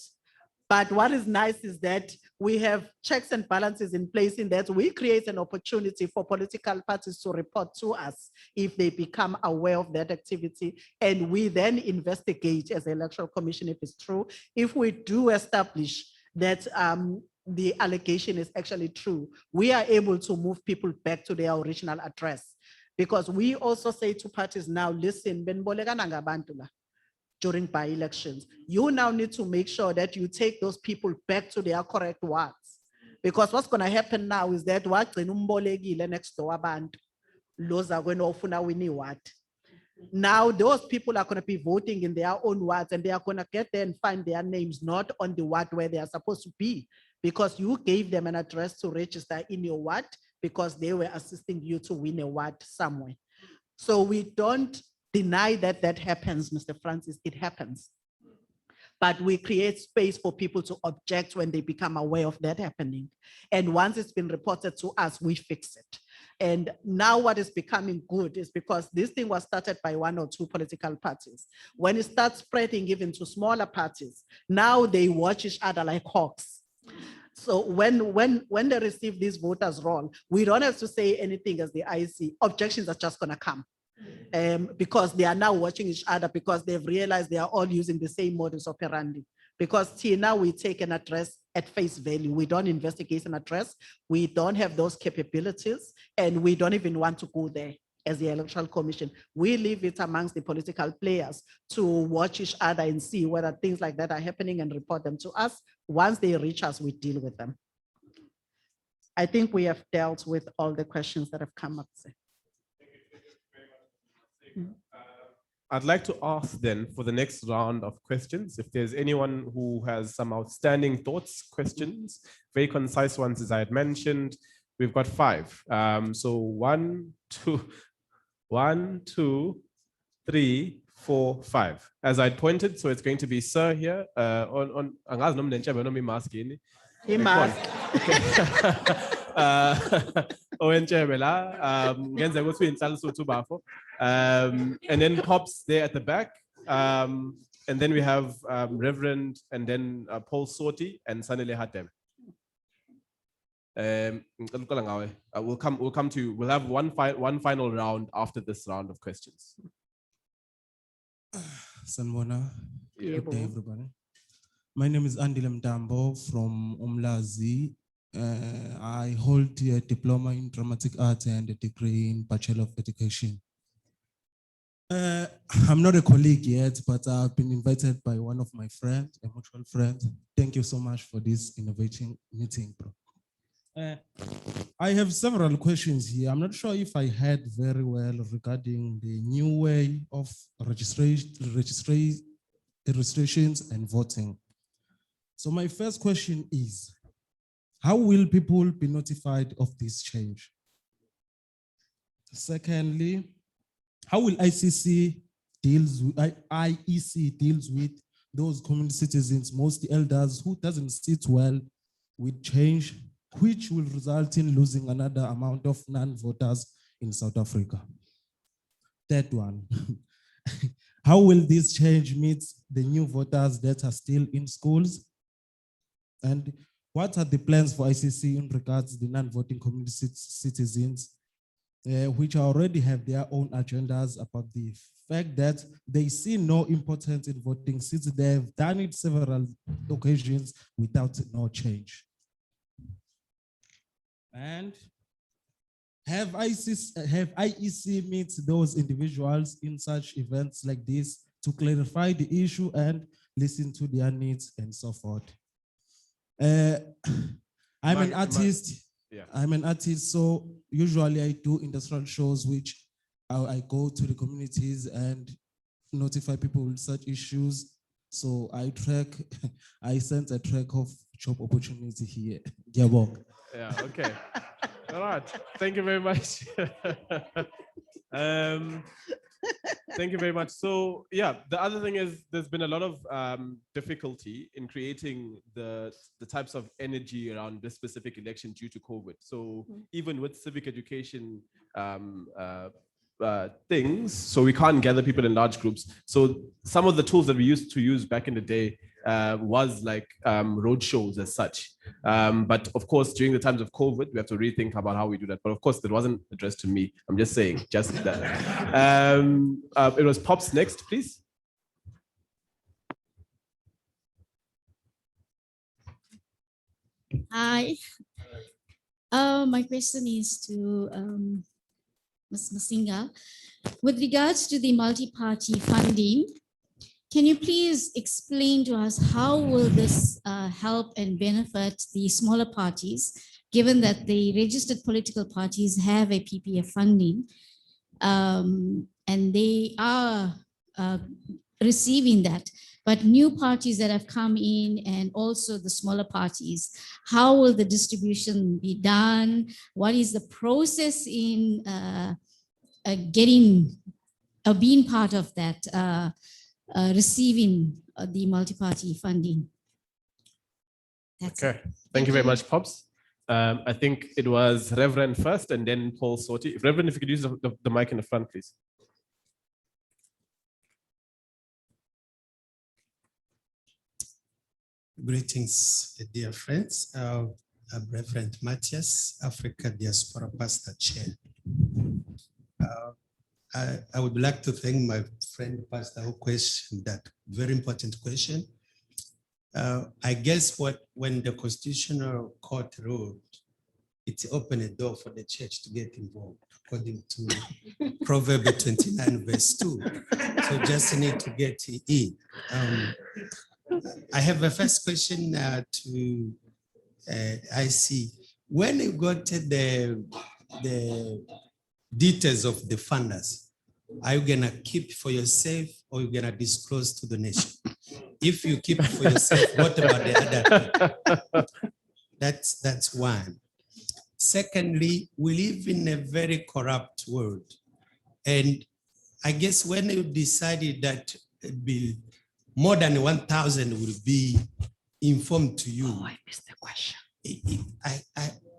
But what is nice is that we have checks and balances in place in that we create an opportunity for political parties to report to us if they become aware of that activity. And we then investigate as the Electoral Commission if it's true. If we do establish that the allegation is actually true, we are able to move people back to their original address. Because we also say to parties now, listen, benibolekana ngabantu la during by-elections. You now need to make sure that you take those people back to their correct wards. Because what's going to happen now is that next door abantu, those are going to ofuna wini ward. Now those people are going to be voting in their own wards and they are going to get there and find their names not on the ward where they are supposed to be, because you gave them an address to register in your ward because they were assisting you to win a ward somewhere. So we don't deny that that happens, Mr. Francis, it happens. But we create space for people to object when they become aware of that happening. And once it's been reported to us, we fix it. And now what is becoming good is because this thing was started by 1 or 2 political parties. When it starts spreading even to smaller parties, now they watch each other like hawks. So when they receive these voters roll, we don't have to say anything as the IC. Objections are just gonna come. Because they are now watching each other because they've realized they are all using the same modus operandi. Because now we take an address at face value. We don't investigate an address. We don't have those capabilities and we don't even want to go there as the Electoral Commission. We leave it amongst the political players to watch each other and see whether things like that are happening and report them to us. Once they reach us, we deal with them. I think we have dealt with all the questions that have come up. I'd like to ask then for the next round of questions, if there's anyone who has some outstanding thoughts, questions, very concise ones, as I had mentioned. We've got 5. So 1, 2, 3, 4, 5. As I pointed, so it's going to be Sir here. And then Pops there at the back. And then we have Reverend and then Paul Sorty and Sanele Hatem. We'll come to you. We'll have one final round after this round of questions. Sanbona. Good day, everybody. My name is Andy Lemdambo from Umlazi. I hold a diploma in dramatic art and a degree in Bachelor of Education. I'm not a colleague yet, but I've been invited by one of my friends, a mutual friend. Thank you so much for this innovating meeting, bro. I have several questions here. I'm not sure if I heard very well regarding the new way of registrations and voting. So my first question is, how will people be notified of this change? Secondly, how will IEC deals with those community citizens, mostly elders, who doesn't sit well with change, which will result in losing another amount of non-voters in South Africa? Third one, how will this change meet the new voters that are still in schools? And what are the plans for ICC in regards to the non-voting community citizens, which already have their own agendas about the fact that they see no importance in voting since they have done it several occasions without no change? And have IEC meet those individuals in such events like this to clarify the issue and listen to their needs and so forth? I'm an artist. I'm an artist, so usually I do industrial shows, which I go to the communities and notify people with such issues. So I sent a track of job opportunity here. Yeah, okay. All right. Thank you very much. Thank you very much. So yeah, the other thing is there's been a lot of difficulty in creating the types of energy around this specific election due to COVID. So even with civic education things, so we can't gather people in large groups. So some of the tools that we used to use back in the day was like road shows as such. But of course, during the times of COVID, we have to rethink about how we do that. But of course, that wasn't addressed to me. I'm just saying, just that. It was Pops next, please. Hi. My question is to Ms. Masinga. With regards to the multi-party funding, can you please explain to us how will this help and benefit the smaller parties, given that the registered political parties have a PPF funding and they are receiving that? But new parties that have come in and also the smaller parties, how will the distribution be done? What is the process in being part of that, receiving the multi-party funding? That's Okay, thank you very much, Pops. I think it was Reverend first and then Paul Sorty. Reverend, if you could use the mic in the front, please. Greetings, dear friends. I'm Reverend Matthias, Africa Diaspora Pastor Chair. I would like to thank my friend Pastor who questioned that very important question. I guess when the Constitutional Court ruled, it opened a door for the church to get involved, according to Proverbs 29, verse 2. So just need to get in. I have a first question to IC. When you got the details of the funders, are you gonna keep for yourself or you gonna disclose to the nation? If you keep it for yourself, what about the other people? That's one. Secondly, we live in a very corrupt world. And I guess when you decided that more than 1,000 will be informed to you. Oh, I missed the question.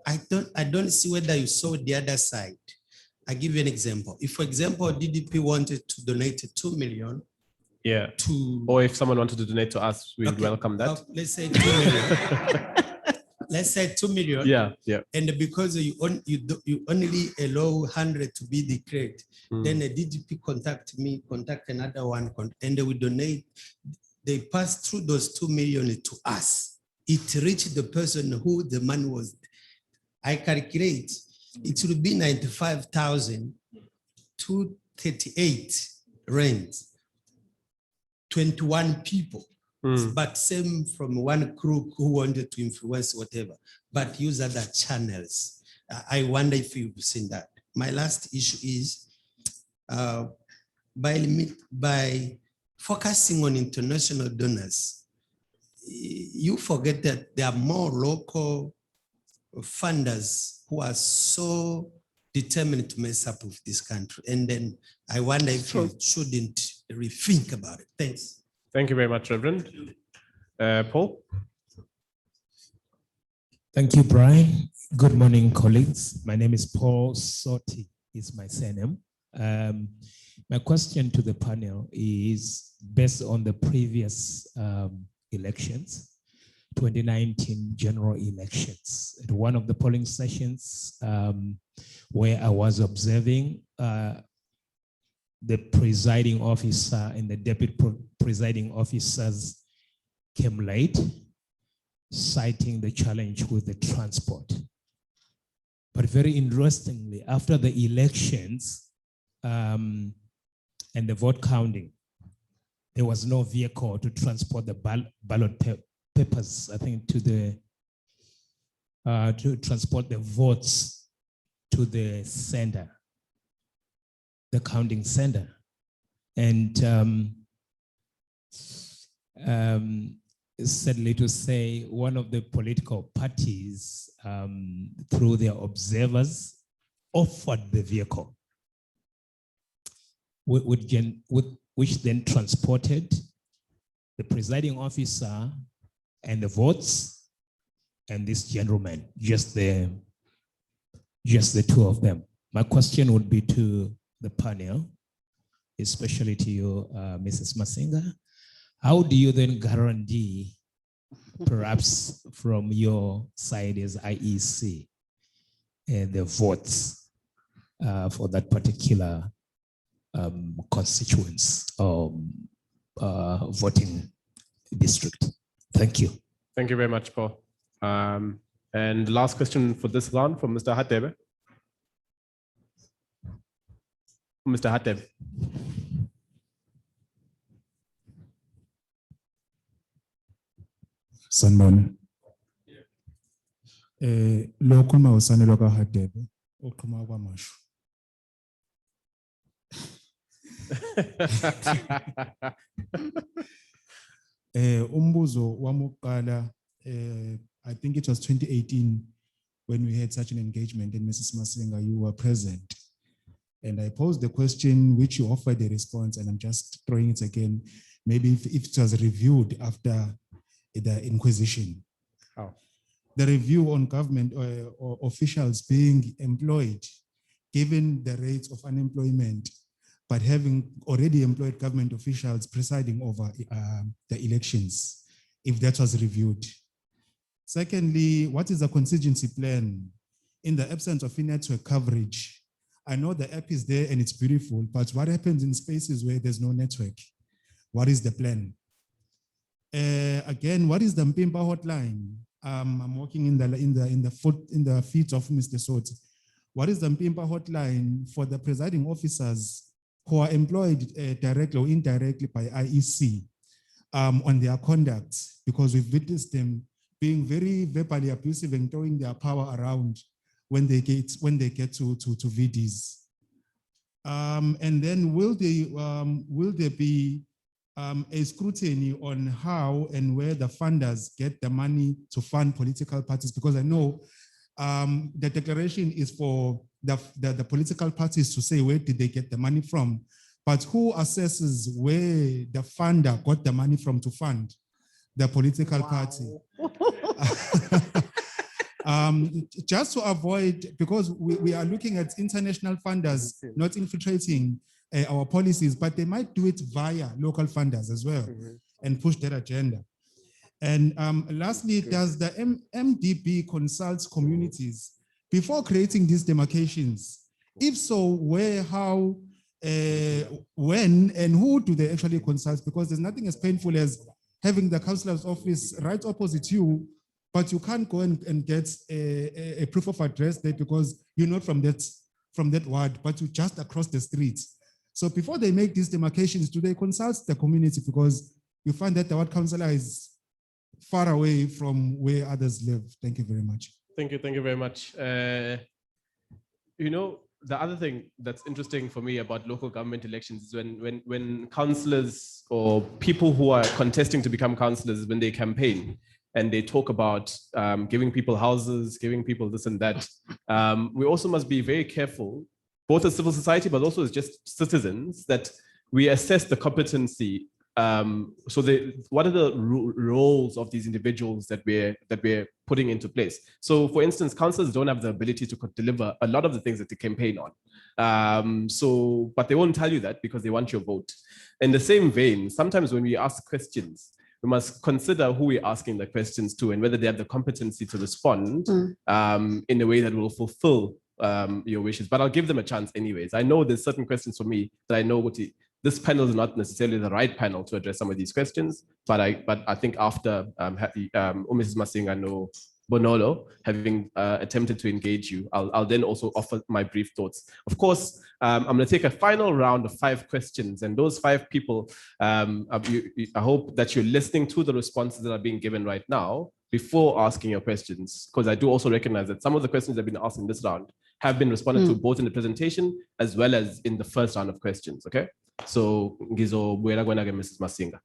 I don't see whether you saw the other side. I give you an example. If, for example, DDP wanted to donate 2 million. Yeah. Or if someone wanted to donate to us, we would welcome that. Let's say 2 million. Let's say 2 million. Yeah, yeah. And because you only allow 100 to be declared, then a DDP contact another one, and they will donate. They pass through those 2 million to us. It reached the person who the money was. I calculate it will be 95,238 rands, 21 people. But same from one crook who wanted to influence whatever, but use other channels. I wonder if you've seen that. My last issue is by focusing on international donors, you forget that there are more local funders who are so determined to mess up with this country. And then I wonder if you shouldn't rethink about it. Thanks. Thank you very much, Reverend. Paul? Thank you, Brian. Good morning, colleagues. My name is Paul Sorty, is my surname. My question to the panel is based on the previous elections, 2019 general elections. At one of the polling sessions where I was observing the presiding officer and the deputy presiding officers came late, citing the challenge with the transport. But very interestingly, after the elections and the vote counting, there was no vehicle to transport the ballot papers, I think, to transport the votes to the center, the counting center. And sadly to say, one of the political parties, through their observers, offered the vehicle, which then transported the presiding officer and the votes and this gentleman, just the two of them. My question would be to the panel, especially to you, Mrs. Masinga. How do you then guarantee, perhaps from your side as IEC, the votes for that particular constituents voting district? Thank you. Thank you very much, Paul. And last question for this round from Mr. Hatebe. Mr. Hatebe. Sanibona. Lo khuluma usanelo kaHadebe oqhuma kwamashu. Umbuzo wami wokuqala, I think it was 2018 when we had such an engagement, and Mrs. Masinga, you were present. And I posed the question which you offered a response, and I'm just throwing it again. Maybe if it was reviewed after the inquisition. How? The review on government or officials being employed, given the rates of unemployment, but having already employed government officials presiding over the elections, if that was reviewed. Secondly, what is the contingency plan in the absence of network coverage? I know the app is there and it's beautiful, but what happens in spaces where there's no network? What is the plan? Again, what is the Mpimpa hotline? I'm working in the feet of Mr. Soti. What is the Mpimpa hotline for the presiding officers who are employed directly or indirectly by IEC on their conduct? Because we've witnessed them being very verbally abusive and throwing their power around when they get to VDs. And then will there be a scrutiny on how and where the funders get the money to fund political parties? Because I know the declaration is for the political parties to say where did they get the money from, but who assesses where the funder got the money from to fund the political party? Just to avoid, because we are looking at international funders not infiltrating our policies, but they might do it via local funders as well and push their agenda. And lastly, does the MDB consult communities before creating these demarcations? If so, where, how, when, and who do they actually consult? Because there's nothing as painful as having the councillor's office right opposite you, but you can't go and get a proof of address there because you're not from that ward, but you're just across the street. So before they make these demarcations, do they consult the community? Because you find that the ward councillor is far away from where others live. Thank you very much. Thank you very much. You know, the other thing that's interesting for me about local government elections is when councillors or people who are contesting to become councillors, when they campaign and they talk about giving people houses, giving people this and that, we also must be very careful, both as civil society, but also as just citizens, that we assess the competency. So what are the roles of these individuals that we're putting into place? So for instance, councillors don't have the ability to deliver a lot of the things that they campaign on. But they won't tell you that because they want your vote. In the same vein, sometimes when we ask questions, we must consider who we're asking the questions to and whether they have the competency to respond in a way that will fulfill your wishes. But I'll give them a chance anyways. I know there's certain questions for me that I know this panel is not necessarily the right panel to address some of these questions, but I think after Mrs. Masinga no Bonolo having attempted to engage you, I'll then also offer my brief thoughts. Of course, I'm going to take a final round of 5 questions, and those 5 people, I hope that you're listening to the responses that are being given right now before asking your questions, because I do also recognize that some of the questions that have been asked in this round have been responded to both in the presentation as well as in the first round of questions, okay? So, Gizo Bueragwenage, Mrs. Masinga.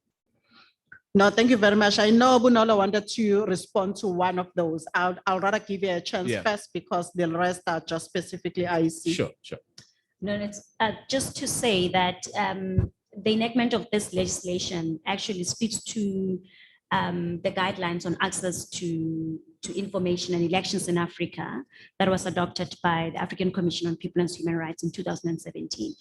No, thank you very much. I know Bunolo wanted to respond to one of those. I'll rather give you a chance first because the rest are just specifically IEC. Sure. No, it's just to say that the enactment of this legislation actually speaks to the guidelines on access to to Information and Elections in Africa that was adopted by the African Commission on People and Human Rights in 2017.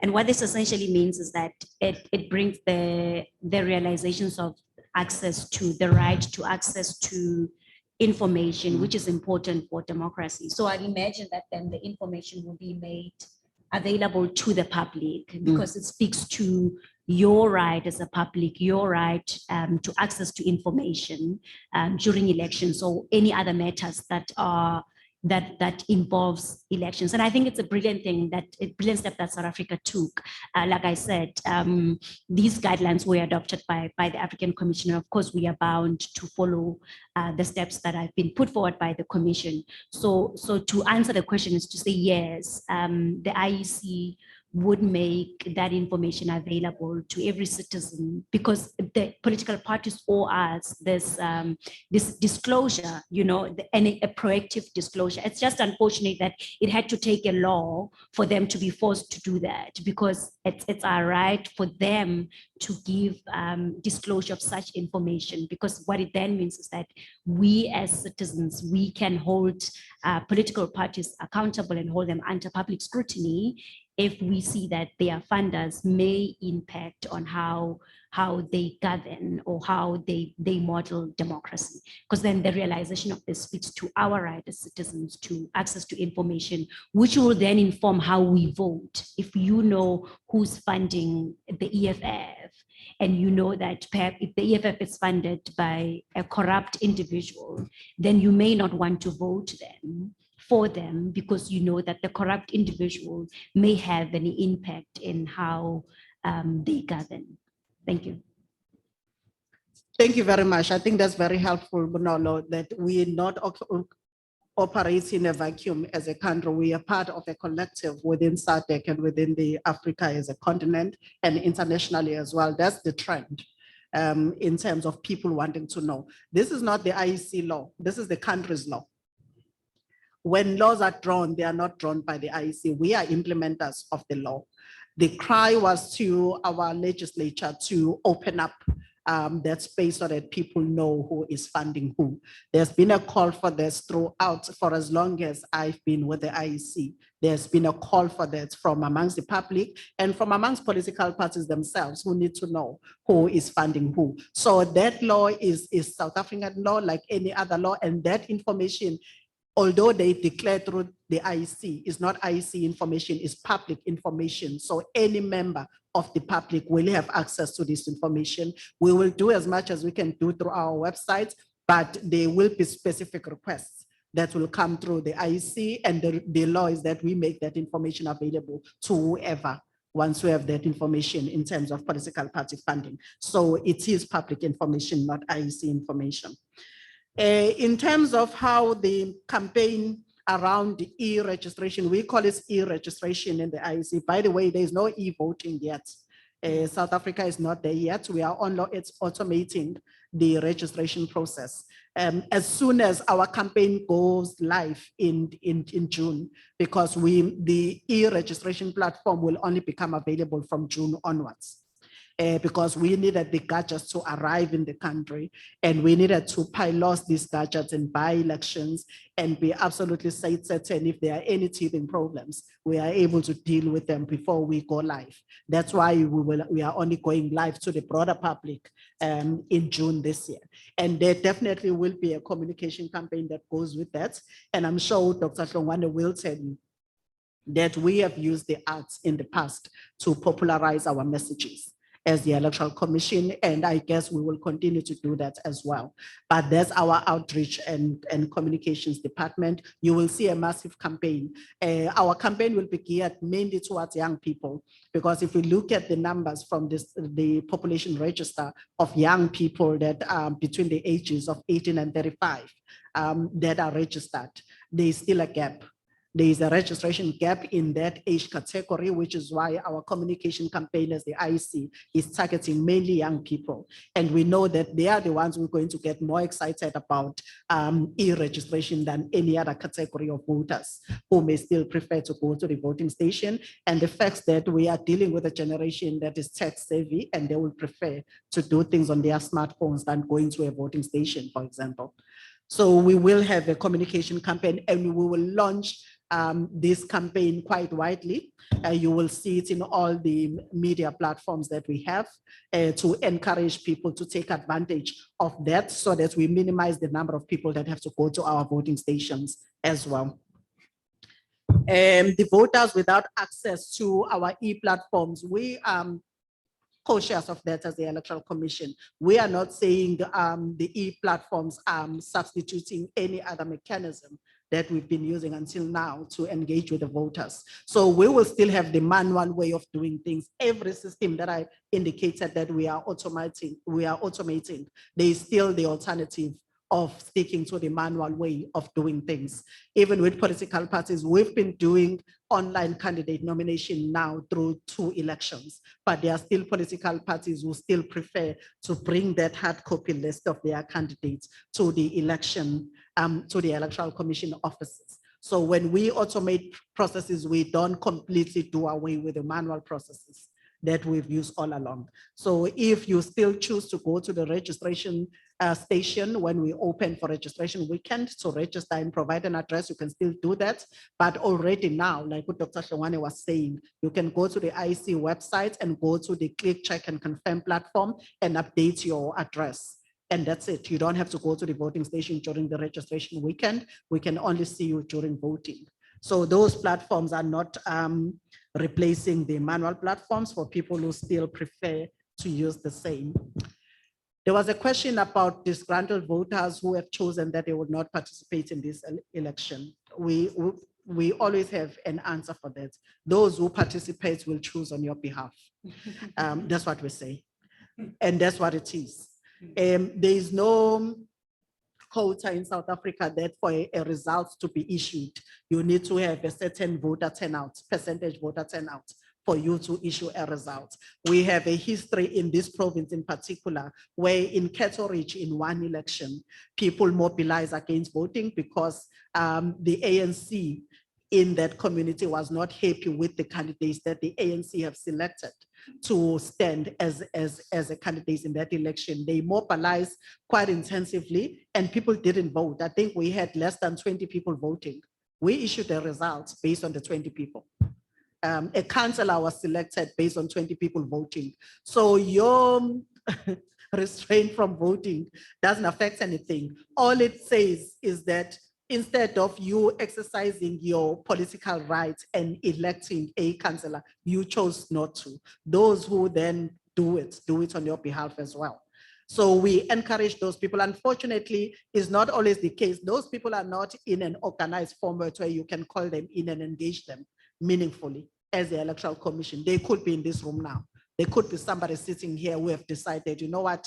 And what this essentially means is that it brings the realizations of access to the right to access to information, which is important for democracy. So I'd imagine that then the information will be made available to the public because it speaks to your right as a public, your right to access to information during elections or any other matters that are that involves elections. And I think it's a brilliant thing, brilliant step that South Africa took. Like I said, these guidelines were adopted by the African Commission. Of course, we are bound to follow the steps that have been put forward by the Commission. So to answer the question is to say yes, the IEC would make that information available to every citizen because the political parties owe us this disclosure, and a proactive disclosure. It's just unfortunate that it had to take a law for them to be forced to do that because it's our right for them to give disclosure of such information, because what it then means is that we as citizens, we can hold political parties accountable and hold them under public scrutiny if we see that their funders may impact on how they govern or how they model democracy. Because then the realization of this speaks to our right as citizens to access to information, which will then inform how we vote. If you know who's funding the EFF, and you know that if the EFF is funded by a corrupt individual, then you may not want to vote for them because you know that the corrupt individual may have any impact in how they govern. Thank you. Thank you very much. I think that's very helpful, Bonolo, that we not operate in a vacuum as a country. We are part of a collective within SADC and within the Africa as a continent and internationally as well. That's the trend in terms of people wanting to know. This is not the IEC law. This is the country's law. When laws are drawn, they are not drawn by the IEC. We are implementers of the law. The cry was to our legislature to open up that space so that people know who is funding who. There's been a call for this throughout for as long as I've been with the IEC. There's been a call for that from amongst the public and from amongst political parties themselves who need to know who is funding who. So that law is South African law like any other law, and that information, although they declare through the IEC, is not IEC information, it's public information. So any member of the public will have access to this information. We will do as much as we can do through our website, but there will be specific requests that will come through the IEC, and the law is that we make that information available to whoever wants to have that information in terms of political party funding. So it is public information, not IEC information. In terms of how the campaign around the e-registration, we call it e-registration in the IEC. By the way, there is no e-voting yet. South Africa is not there yet. We are it's automating the registration process. As soon as our campaign goes live in June, because the e-registration platform will only become available from June onwards. Because we needed the gadgets to arrive in the country, and we needed to pilot these gadgets in by-elections and be absolutely certain if there are any teething problems, we are able to deal with them before we go live. That's why we are only going live to the broader public in June this year. And there definitely will be a communication campaign that goes with that. And I'm sure Dr. Hlongwane will tell you that we have used the arts in the past to popularize our messages as the Electoral Commission, and I guess we will continue to do that as well. But that's our outreach and communications department. You will see a massive campaign. Our campaign will be geared mainly towards young people, because if we look at the numbers from the population register of young people that are between the ages of 18 and 35 that are registered, there is still a gap. There is a registration gap in that age category, which is why our communication campaign as the IEC is targeting mainly young people. And we know that they are the ones we're going to get more excited about e-registration than any other category of voters who may still prefer to go to the voting station. And the fact that we are dealing with a generation that is tech savvy and they will prefer to do things on their smartphones than going to a voting station, for example. So we will have a communication campaign, and we will launch this campaign quite widely. You will see it in all the media platforms that we have to encourage people to take advantage of that, so that we minimize the number of people that have to go to our voting stations as well. The voters without access to our e-platforms, we co-chairs of that as the Electoral Commission. We are not saying the e-platforms substituting any other mechanism that we've been using until now to engage with the voters. So we will still have the manual way of doing things. Every system that I indicated that we are automating, there is still the alternative of sticking to the manual way of doing things. Even with political parties, we've been doing online candidate nomination now through 2 elections, but there are still political parties who still prefer to bring that hard copy list of their candidates to the election, to the Electoral Commission offices. So when we automate processes, we don't completely do away with the manual processes that we've used all along. So if you still choose to go to the registration station when we open for registration weekend to register and provide an address, you can still do that. But already now, like what Dr. Shawani was saying, you can go to the IEC website and go to the click, check, and confirm platform and update your address. And that's it. You don't have to go to the voting station during the registration weekend. We can only see you during voting. So those platforms are not replacing the manual platforms for people who still prefer to use the same. There was a question about disgruntled voters who have chosen that they would not participate in this election. We always have an answer for that. Those who participate will choose on your behalf. That's what we say. And that's what it is. There is no quota in South Africa that for a result to be issued, you need to have a certain voter turnout, percentage voter turnout for you to issue a result. We have a history in this province in particular, where in Cattle Ridge in one election, people mobilized against voting because the ANC in that community was not happy with the candidates that the ANC have selected to stand as a candidate in that election. They mobilized quite intensively and people didn't vote. I think we had less than 20 people voting. We issued the results based on the 20 people. A councillor was selected based on 20 people voting. So your restraint from voting doesn't affect anything. All it says is that instead of you exercising your political rights and electing a councillor, you chose not to. Those who then do it on your behalf as well. So we encourage those people. Unfortunately, it's not always the case. Those people are not in an organized format where you can call them in and engage them meaningfully as the Electoral Commission. They could be in this room now. There could be somebody sitting here who have decided, you know what,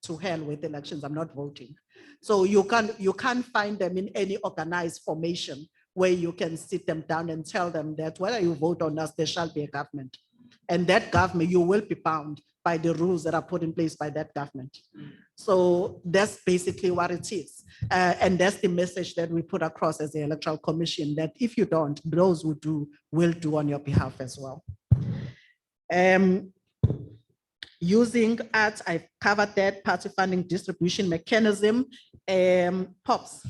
to hell with elections, I'm not voting. So you can't find them in any organized formation where you can sit them down and tell them that whether you vote or not, there shall be a government. And that government, you will be bound by the rules that are put in place by that government. So that's basically what it is. And that's the message that we put across as the Electoral Commission, that if you don't, those who do will do on your behalf as well. Using ads, I've covered that, party funding distribution mechanism. Pops,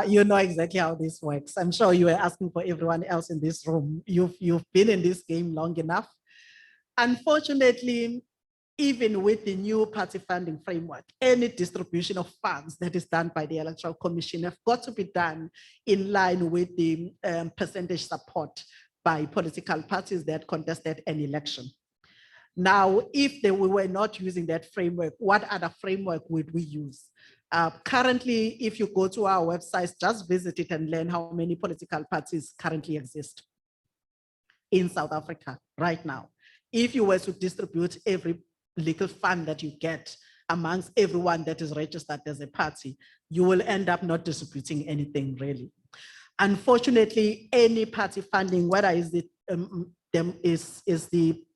you know exactly how this works. I'm sure you were asking for everyone else in this room. You've been in this game long enough. Unfortunately, even with the new party funding framework, any distribution of funds that is done by the Electoral Commission have got to be done in line with the percentage support by political parties that contested an election. Now, if we were not using that framework, what other framework would we use? Currently, if you go to our website, just visit it and learn how many political parties currently exist in South Africa right now. If you were to distribute every legal fund that you get amongst everyone that is registered as a party, you will end up not distributing anything really. Unfortunately, any party funding, whether is the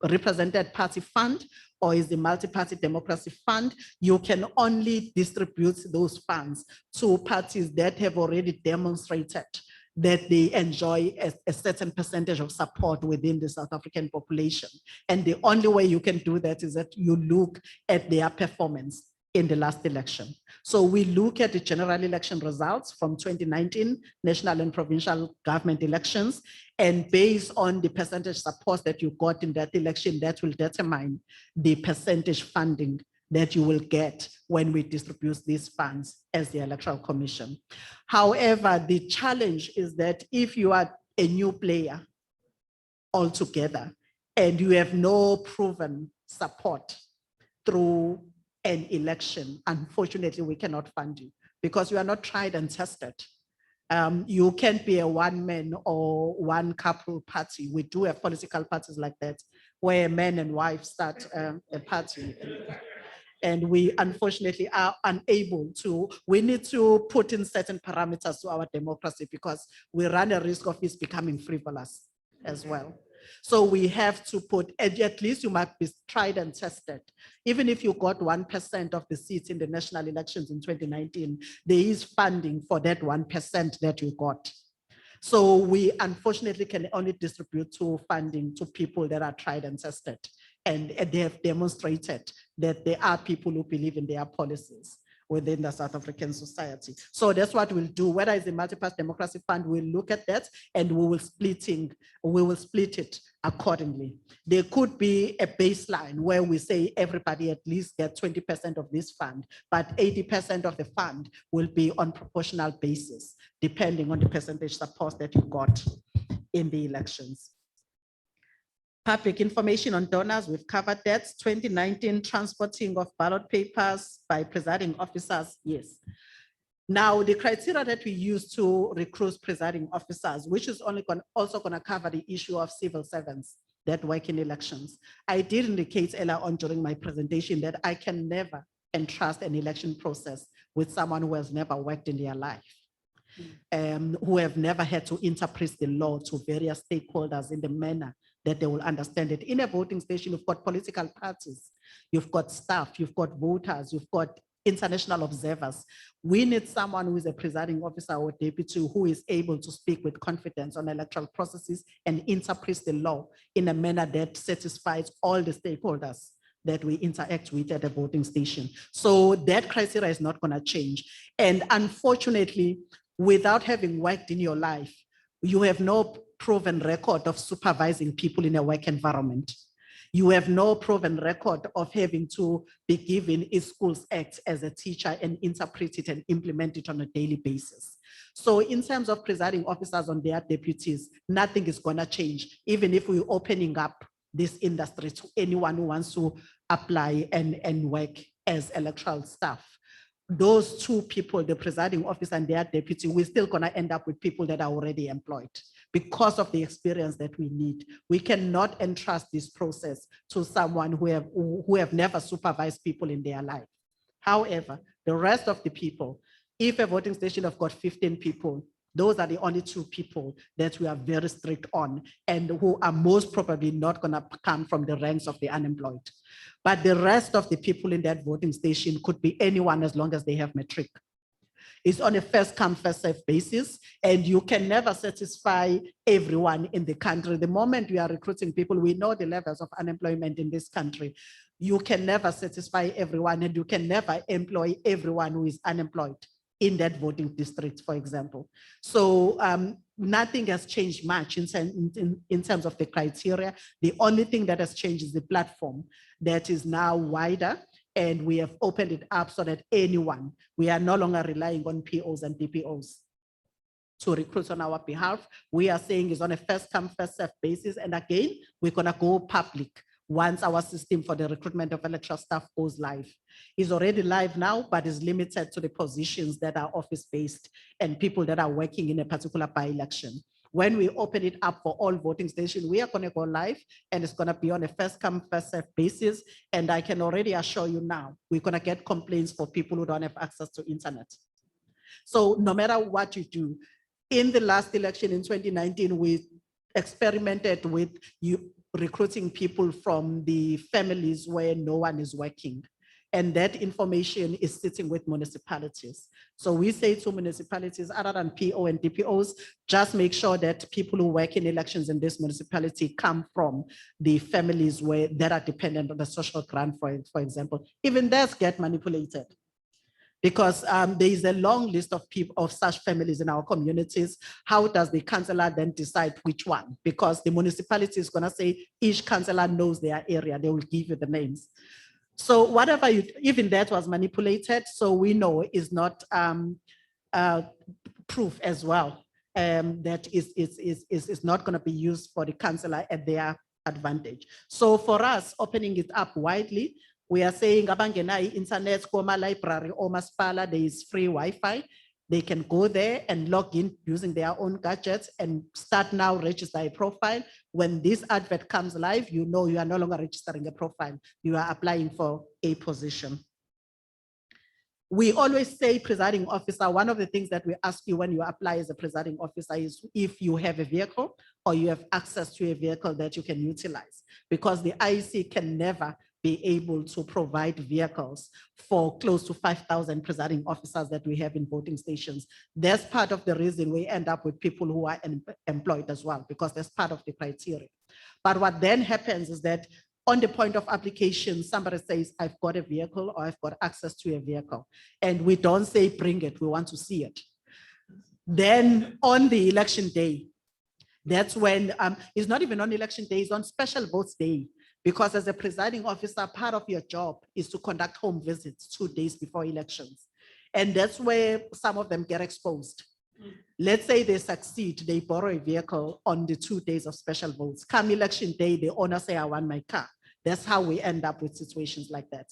represented party fund or is the multi-party democracy fund, you can only distribute those funds to parties that have already demonstrated that they enjoy a certain percentage of support within the South African population. And the only way you can do that is that you look at their performance. in the last election. So we look at the general election results from 2019 national and provincial government elections, and based on the percentage support that you got in that election, that will determine the percentage funding that you will get when we distribute these funds as the Electoral Commission. However, the challenge is that if you are a new player altogether and you have no proven support through an election, unfortunately, we cannot fund you because you are not tried and tested. You can't be a one-man or one-couple party. We do have political parties like that, where a man and wife start a party. And we unfortunately are unable to, we need to put in certain parameters to our democracy because we run a risk of it becoming frivolous as well. So we have to put, at least you might be tried and tested. Even if you got 1% of the seats in the national elections in 2019, there is funding for that 1% that you got. So we unfortunately can only distribute to funding to people that are tried and tested. And they have demonstrated that there are people who believe in their policies within the South African society. So that's what we'll do. Whether it's a multi-path democracy fund, we'll look at that and we will split it accordingly. There could be a baseline where we say everybody at least get 20% of this fund, but 80% of the fund will be on proportional basis, depending on the percentage support that you got in the elections. Public information on donors, we've covered that. 2019 transporting of ballot papers by presiding officers, yes. Now, the criteria that we use to recruit presiding officers, which is also going to cover the issue of civil servants that work in elections. I did indicate earlier on during my presentation that I can never entrust an election process with someone who has never worked in their life. Who have never had to interpret the law to various stakeholders in the manner that they will understand it. In a voting station, you've got political parties, you've got staff, you've got voters, you've got international observers. We need someone who is a presiding officer or deputy who is able to speak with confidence on electoral processes and interpret the law in a manner that satisfies all the stakeholders that we interact with at a voting station. So that criteria is not going to change. And unfortunately, without having worked in your life, you have no proven record of supervising people in a work environment. You have no proven record of having to be given a Schools Act as a teacher and interpret it and implement it on a daily basis. So in terms of presiding officers on their deputies, nothing is going to change, even if we're opening up this industry to anyone who wants to apply and work as electoral staff. Those two people, the presiding officer and their deputy, we're still going to end up with people that are already employed because of the experience that we need. We cannot entrust this process to someone who have never supervised people in their life. However, the rest of the people, if a voting station have got 15 people, those are the only two people that we are very strict on and who are most probably not going to come from the ranks of the unemployed. But the rest of the people in that voting station could be anyone as long as they have matric. It's on a first come, first serve basis, and you can never satisfy everyone in the country. The moment we are recruiting people, we know the levels of unemployment in this country. You can never satisfy everyone, and you can never employ everyone who is unemployed in that voting district, for example. So nothing has changed much in terms of the criteria. The only thing that has changed is the platform that is now wider, and we have opened it up so that anyone, we are no longer relying on POs and DPOs to recruit on our behalf. We are saying it's on a first come, first serve basis. And again, we're gonna go public once our system for the recruitment of electoral staff goes live. It's already live now, but is limited to the positions that are office-based and people that are working in a particular by-election. When we open it up for all voting stations, we are going to go live and it's going to be on a first come, first serve basis. And I can already assure you now, we're going to get complaints for people who don't have access to internet. So no matter what you do, in the last election in 2019, we experimented with recruiting people from the families where no one is working. And that information is sitting with municipalities. So we say to municipalities, other than PO and DPOs, just make sure that people who work in elections in this municipality come from the families that are dependent on the social grant, for example. Even theirs get manipulated, because there is a long list of people, of such families in our communities. How does the councillor then decide which one? Because the municipality is gonna say each councillor knows their area, they will give you the names. So whatever even that was manipulated, so we know is not proof as well, that is not gonna be used for the councillor at their advantage. So for us, opening it up widely, we are saying abangenai internet, koma library or maspala, there is free Wi-Fi. They can go there and log in using their own gadgets and start now register a profile. When this advert comes live, you know you are no longer registering a profile. You are applying for a position. We always say, presiding officer, one of the things that we ask you when you apply as a presiding officer is if you have a vehicle or you have access to a vehicle that you can utilize, because the IEC can never be able to provide vehicles for close to 5,000 presiding officers that we have in voting stations. That's part of the reason we end up with people who are employed as well, because that's part of the criteria. But what then happens is that on the point of application, somebody says, I've got a vehicle or I've got access to a vehicle. And we don't say, bring it, we want to see it. Then on the election day, that's when, it's not even on election day, it's on special votes day. Because as a presiding officer, part of your job is to conduct home visits 2 days before elections. And that's where some of them get exposed. Let's say they succeed, they borrow a vehicle on the 2 days of special votes. Come election day, the owner say, I want my car. That's how we end up with situations like that,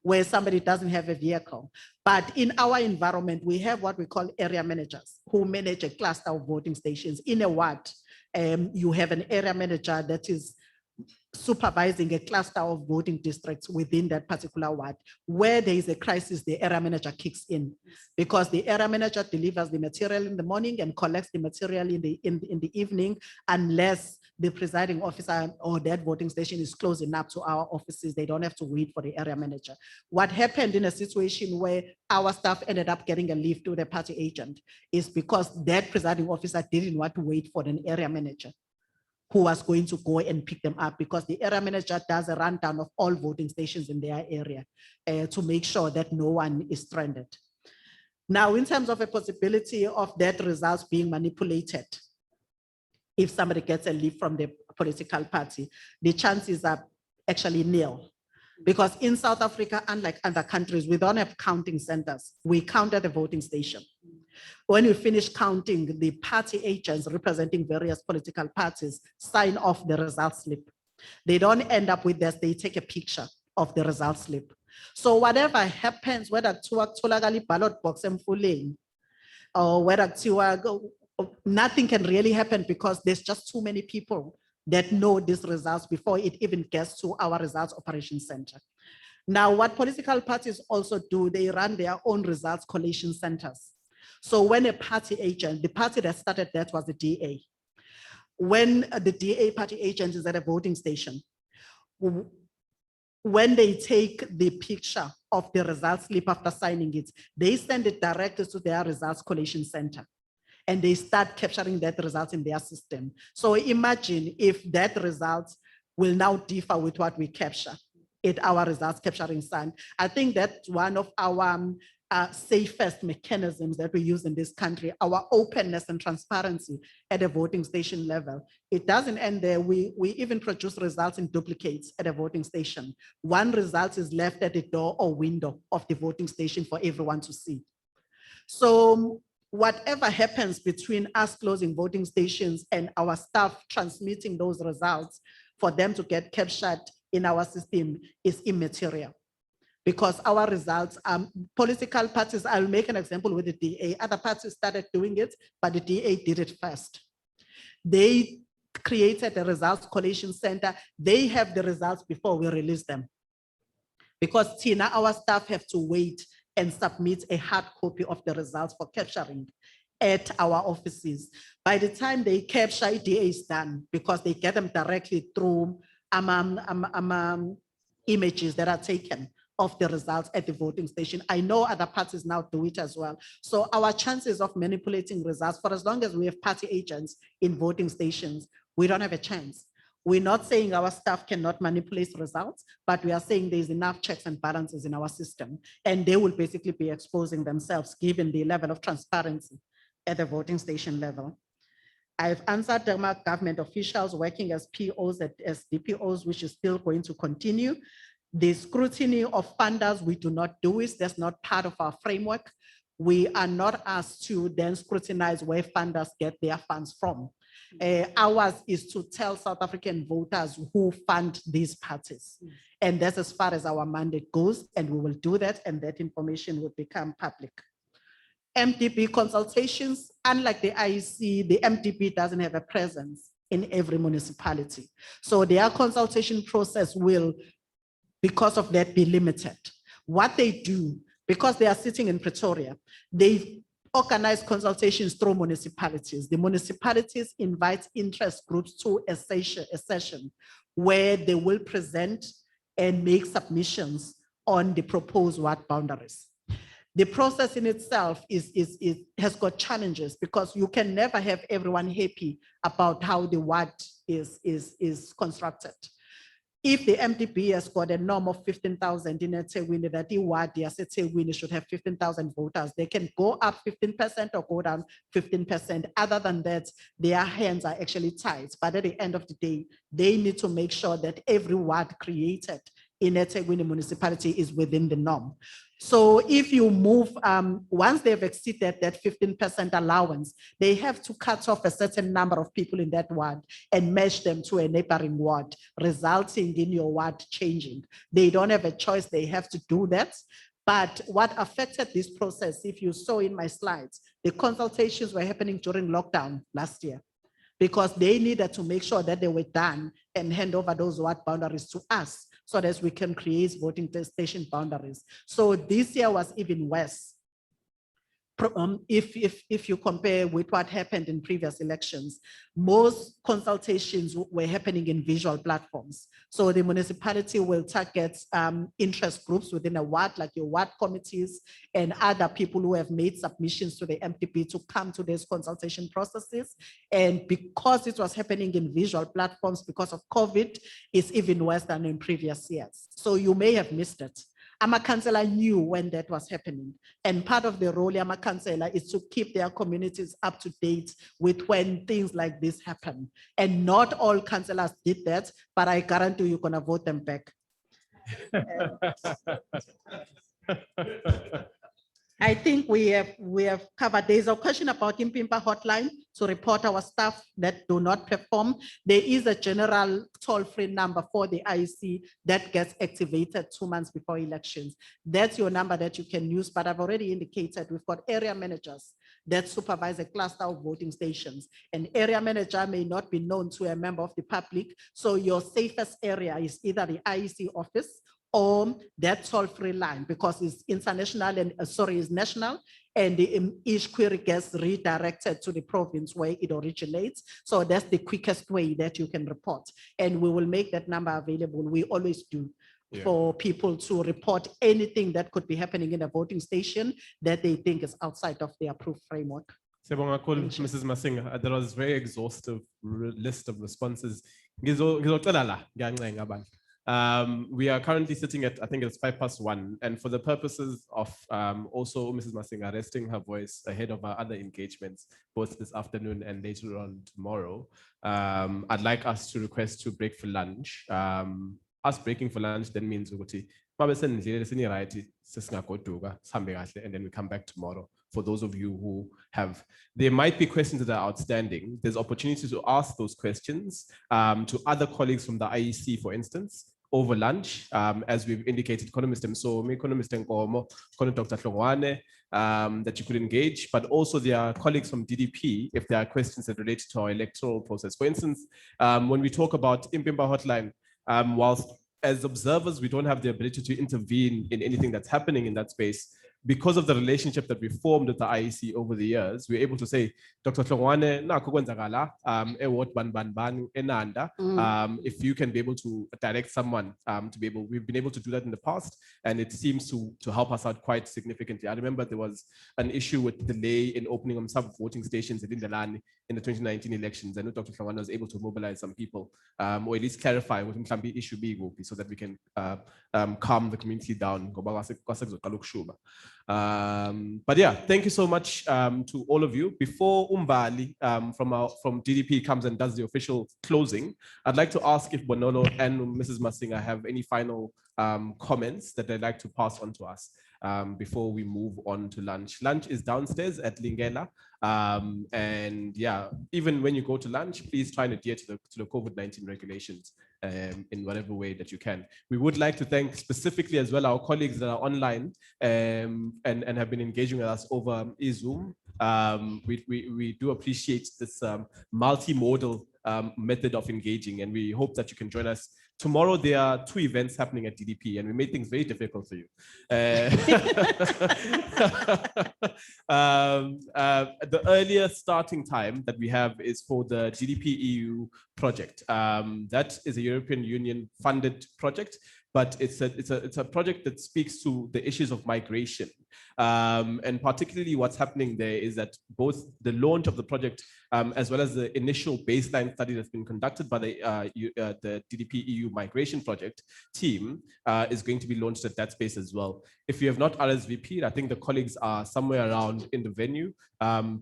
where somebody doesn't have a vehicle. But in our environment, we have what we call area managers who manage a cluster of voting stations. In a ward, you have an area manager that is supervising a cluster of voting districts within that particular ward. Where there is a crisis, the area manager kicks in, because the area manager delivers the material in the morning and collects the material in the evening, unless the presiding officer or that voting station is close enough to our offices. They don't have to wait for the area manager. What happened in a situation where our staff ended up getting a lift to the party agent is because that presiding officer didn't want to wait for an area manager who was going to go and pick them up, because the area manager does a rundown of all voting stations in their area to make sure that no one is stranded. Now, in terms of a possibility of that results being manipulated, if somebody gets a leave from the political party, the chances are actually nil. Because in South Africa, unlike other countries, we don't have counting centers. We count at the voting station. When you finish counting, the party agents representing various political parties sign off the result slip. They don't end up with this, they take a picture of the result slip. So whatever happens, whether tholakala ballot box emfuleni, or whether nothing can really happen, because there's just too many people that know these results before it even gets to our results operation center. Now, what political parties also do, they run their own results collation centers. So when a party agent, the party that started that was the DA. When the DA party agent is at a voting station, when they take the picture of the results slip after signing it, they send it directly to their results collation center, and they start capturing that result in their system. So imagine if that result will now differ with what we capture at our results capturing sign. I think that's one of our safest mechanisms that we use in this country, our openness and transparency at a voting station level. It doesn't end there. We even produce results in duplicates at a voting station. One result is left at the door or window of the voting station for everyone to see. So whatever happens between us closing voting stations and our staff transmitting those results for them to get captured in our system is immaterial. Because our results, political parties, I'll make an example with the DA. Other parties started doing it, but the DA did it first. They created a results collation center. They have the results before we release them. Because Tina, our staff have to wait and submit a hard copy of the results for capturing at our offices. By the time they capture, DA is done, because they get them directly through images that are taken of the results at the voting station. I know other parties now do it as well. So our chances of manipulating results, for as long as we have party agents in voting stations, we don't have a chance. We're not saying our staff cannot manipulate results, but we are saying there's enough checks and balances in our system, and they will basically be exposing themselves given the level of transparency at the voting station level. I've answered Denmark government officials working as POs as DPOs, which is still going to continue. The scrutiny of funders, we do not do it. That's not part of our framework. We are not asked to then scrutinize where funders get their funds from. Ours is to tell South African voters who fund these parties. And that's as far as our mandate goes, and we will do that, and that information will become public. MDP consultations, unlike the IEC, the MDP doesn't have a presence in every municipality. So their consultation process will, because of that, be limited. What they do, because they are sitting in Pretoria, they organize consultations through municipalities. The municipalities invite interest groups to a session where they will present and make submissions on the proposed ward boundaries. The process in itself has got challenges because you can never have everyone happy about how the ward is constructed. If the MDP has got a norm of 15,000 in eThekwini, that the ward eThekwini should have 15,000 voters, they can go up 15% or go down 15%. Other than that, their hands are actually tied. But at the end of the day, they need to make sure that every ward created in eThekwini municipality is within the norm. So if you move, once they've exceeded that 15% allowance, they have to cut off a certain number of people in that ward and match them to a neighboring ward, resulting in your ward changing. They don't have a choice, they have to do that. But what affected this process, if you saw in my slides, the consultations were happening during lockdown last year, because they needed to make sure that they were done and hand over those ward boundaries to us so that we can create voting station boundaries. So this year was even worse. If you compare with what happened in previous elections, most consultations were happening in visual platforms. So the municipality will target interest groups within a ward, like your ward committees and other people who have made submissions to the MDP to come to these consultation processes. And because it was happening in visual platforms because of COVID, it's even worse than in previous years. So you may have missed it. AMA councillor knew when that was happening. And part of the role of AMA councillor is to keep their communities up to date with when things like this happen. And not all councillors did that, but I guarantee you're gonna vote them back. I think we have covered. There's a question about Impimpa hotline to report our staff that do not perform. There is a general toll-free number for the IEC that gets activated 2 months before elections. That's your number that you can use, but I've already indicated we've got area managers that supervise a cluster of voting stations. An area manager may not be known to a member of the public, so your safest area is either the IEC office or that toll-free line, because it's international and is national, and each query gets redirected to the province where it originates. So that's the quickest way that you can report. And we will make that number available. We always do. Yeah. For people to report anything that could be happening in a voting station that they think is outside of the approved framework. Mrs. Masinga, there was a very exhaustive list of responses. We are currently sitting at, I think it's 1:05, and for the purposes of also Mrs. Masinga resting her voice ahead of our other engagements, both this afternoon and later on tomorrow, I'd like us to request to break for lunch. Us breaking for lunch then means and then we come back tomorrow. For those of you who have, there might be questions that are outstanding. There's opportunity to ask those questions to other colleagues from the IEC, for instance, over lunch, as we've indicated, Economist Msomi, Economist Nkomo, Dr. Hlongwane, that you could engage, but also there are colleagues from DDP if there are questions that relate to our electoral process. For instance, when we talk about Impimpa hotline, whilst as observers, we don't have the ability to intervene in anything that's happening in that space, because of the relationship that we formed with the IEC over the years, we're able to say, Dr. Tlongwane, naku kwenzakala, Ward ban enanda. If you can be able to direct someone we've been able to do that in the past, and it seems to help us out quite significantly. I remember there was an issue with delay in opening some voting stations in Indalani in the 2019 elections. I know Dr. Tlongwane was able to mobilize some people, or at least clarify what the issue be, so that we can calm the community down. But yeah, thank you so much to all of you. Before Umbali from DDP comes and does the official closing, I'd like to ask if Bonolo and Mrs. Masinga have any final comments that they'd like to pass on to us before we move on to lunch. Lunch is downstairs at Lingela. And yeah, even when you go to lunch, please try and adhere to the COVID-19 regulations in whatever way that you can. We would like to thank specifically as well our colleagues that are online and have been engaging with us over Zoom. We do appreciate this multimodal method of engaging, and we hope that you can join us. Tomorrow, there are 2 events happening at DDP, and we made things very difficult for you. The earliest starting time that we have is for the DDP EU project. That is a European Union funded project, but it's a project that speaks to the issues of migration. And particularly what's happening there is that both the launch of the project as well as the initial baseline study that's been conducted by the DDP EU migration project team is going to be launched at that space as well. If you have not RSVP'd, I think the colleagues are somewhere around in the venue.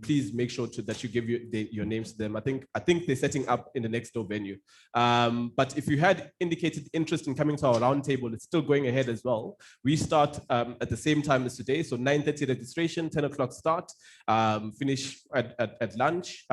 Please make sure that you give your names to them. I think they're setting up in the next door venue. But if you had indicated interest in coming to our roundtable, it's still going ahead as well. We start at the same time as today, so 9:30 registration, 10 o'clock start, finish at lunch.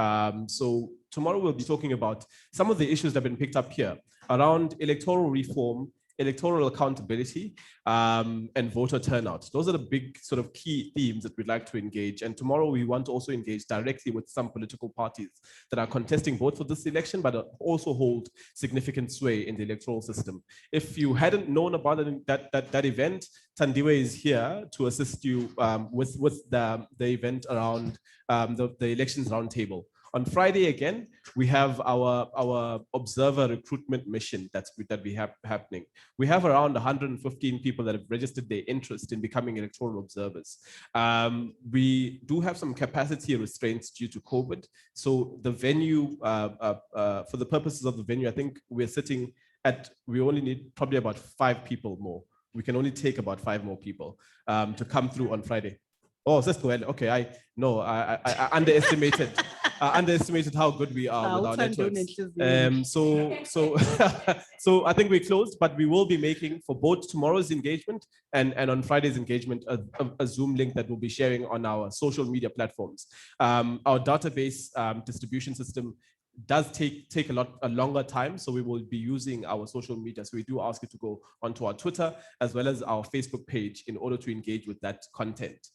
So tomorrow we'll be talking about some of the issues that have been picked up here around electoral reform, electoral accountability, and voter turnout. Those are the big sort of key themes that we'd like to engage. And tomorrow we want to also engage directly with some political parties that are contesting both for this election, but also hold significant sway in the electoral system. If you hadn't known about that event, Tandiwe is here to assist you with the event around the elections roundtable. On Friday, again, we have our observer recruitment mission that we have happening. We have around 115 people that have registered their interest in becoming electoral observers. We do have some capacity restraints due to COVID. So the venue, for the purposes of the venue, I think we only need probably about 5 people more. We can only take about 5 more people to come through on Friday. Oh, okay, I underestimated. Underestimated how good we are with our networks. So I think we're closed, but we will be making for both tomorrow's engagement and on Friday's engagement a Zoom link that we'll be sharing on our social media platforms. Our database distribution system does take a longer time, so we will be using our social media. So we do ask you to go onto our Twitter as well as our Facebook page in order to engage with that content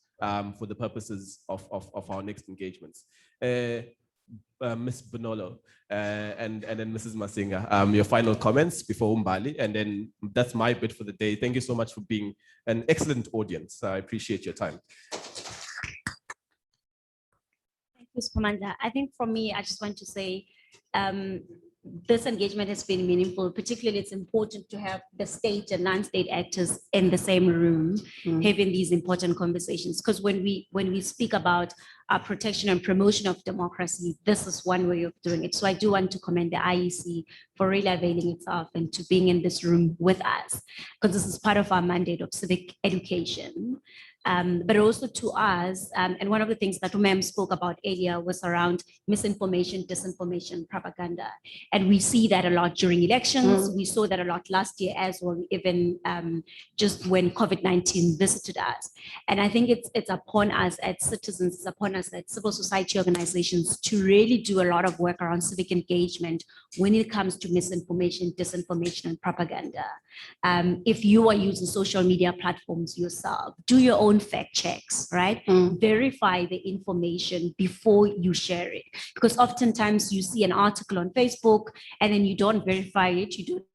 for the purposes of our next engagements. Ms. Bonolo and then Mrs. Masinga, your final comments before Umbali, and then that's my bit for the day. Thank you so much for being an excellent audience. I appreciate your time. Thank you, Spamandla. I think for me, I just want to say this engagement has been meaningful. Particularly, it's important to have the state and non-state actors in the same room, having these important conversations. Because when we speak about protection and promotion of democracy, this is one way of doing it. So I do want to commend the IEC for really availing itself and to being in this room with us, because this is part of our mandate of civic education. But also to us, and one of the things that Umem spoke about earlier was around misinformation, disinformation, propaganda. And we see that a lot during elections. We saw that a lot last year as well, even just when COVID-19 visited us. And I think it's upon us as citizens, it's upon us as civil society organizations to really do a lot of work around civic engagement when it comes to misinformation, disinformation, and propaganda. If you are using social media platforms yourself, do your own fact checks, right? Verify the information before you share it, because oftentimes you see an article on Facebook and then you don't verify it, you don't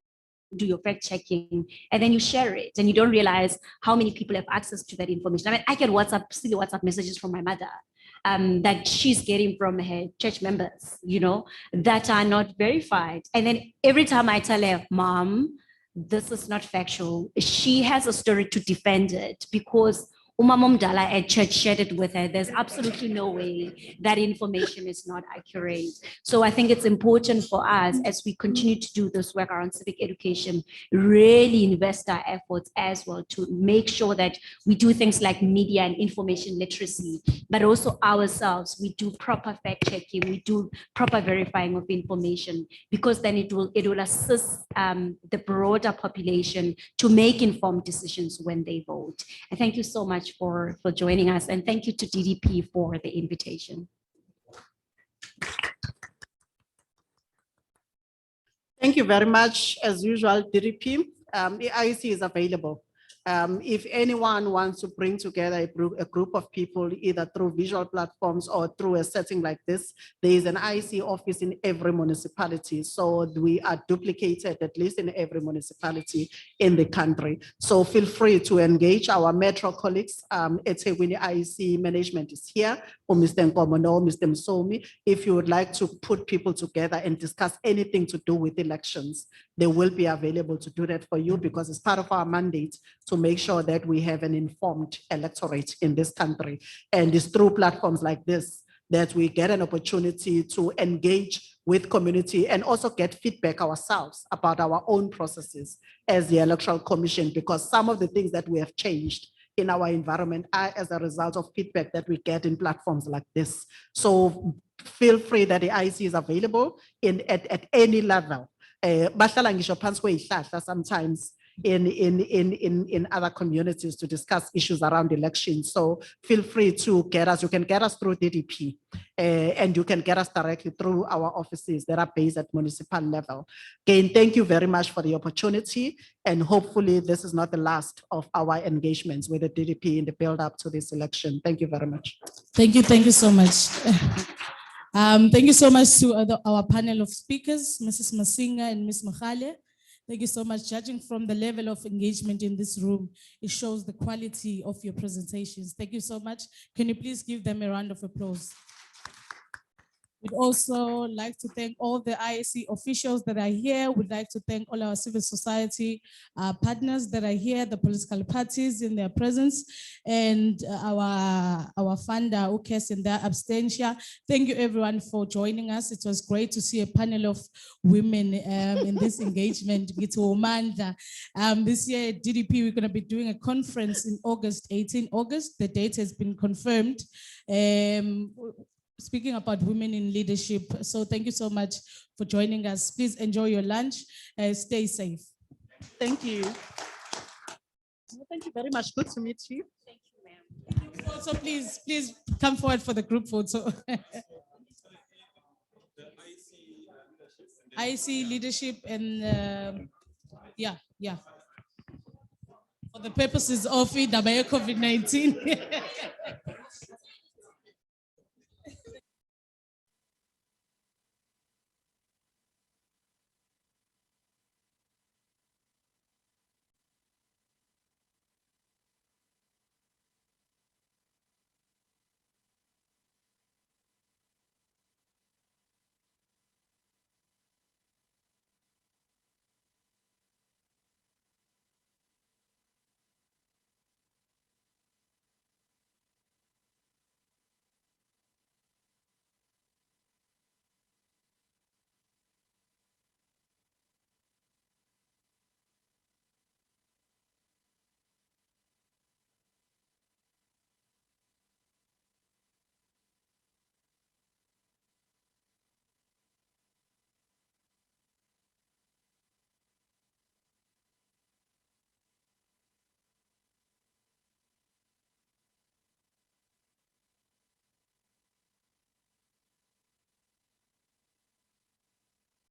do your fact checking, and then you share it, and you don't realize how many people have access to that information. I mean, I get silly WhatsApp messages from my mother that she's getting from her church members, that are not verified. And then every time I tell her, Mom, this is not factual, she has a story to defend it because Umamom Dala at church shared it with her. There's absolutely no way that information is not accurate. So I think it's important for us as we continue to do this work around civic education, really invest our efforts as well to make sure that we do things like media and information literacy, but also ourselves, we do proper fact checking, we do proper verifying of information, because then it will assist the broader population to make informed decisions when they vote. And thank you so much for joining us, and thank you to DDP for the invitation. Thank you very much. As usual, DDP, the IEC is available. If anyone wants to bring together a group of people, either through visual platforms or through a setting like this, there is an IEC office in every municipality. So we are duplicated at least in every municipality in the country. So feel free to engage our metro colleagues. eThekwini IEC management is here, or Mr. Nkomono, Mr. Msomi. If you would like to put people together and discuss anything to do with elections, they will be available to do that for you, because it's part of our mandate to make sure that we have an informed electorate in this country. And it's through platforms like this that we get an opportunity to engage with community and also get feedback ourselves about our own processes as the Electoral Commission, because some of the things that we have changed in our environment are as a result of feedback that we get in platforms like this. So feel free that the IEC is available at any level. Sometimes in other communities to discuss issues around elections. So feel free to get us. You can get us through DDP, and you can get us directly through our offices that are based at municipal level. Again, thank you very much for the opportunity, and hopefully this is not the last of our engagements with the DDP in the build up to this election. Thank you very much. Thank you so much. Thank you so much to our panel of speakers, Mrs. Masinga and Ms. Mohale. Thank you so much. Judging from the level of engagement in this room, it shows the quality of your presentations. Thank you so much. Can you please give them a round of applause? We'd also like to thank all the IEC officials that are here. We'd like to thank all our civil society partners that are here, the political parties in their presence, and our funder, UKES, in their absentia. Thank you everyone for joining us. It was great to see a panel of women in this engagement. This year at DDP, we're going to be doing a conference in August, 18 August. The date has been confirmed. Speaking about women in leadership. So thank you so much for joining us. Please enjoy your lunch. Stay safe. Thank you. Thank you very much. Good to meet you. Thank you, ma'am. Also, please come forward for the group photo. IEC leadership and yeah. For the purposes of COVID-19.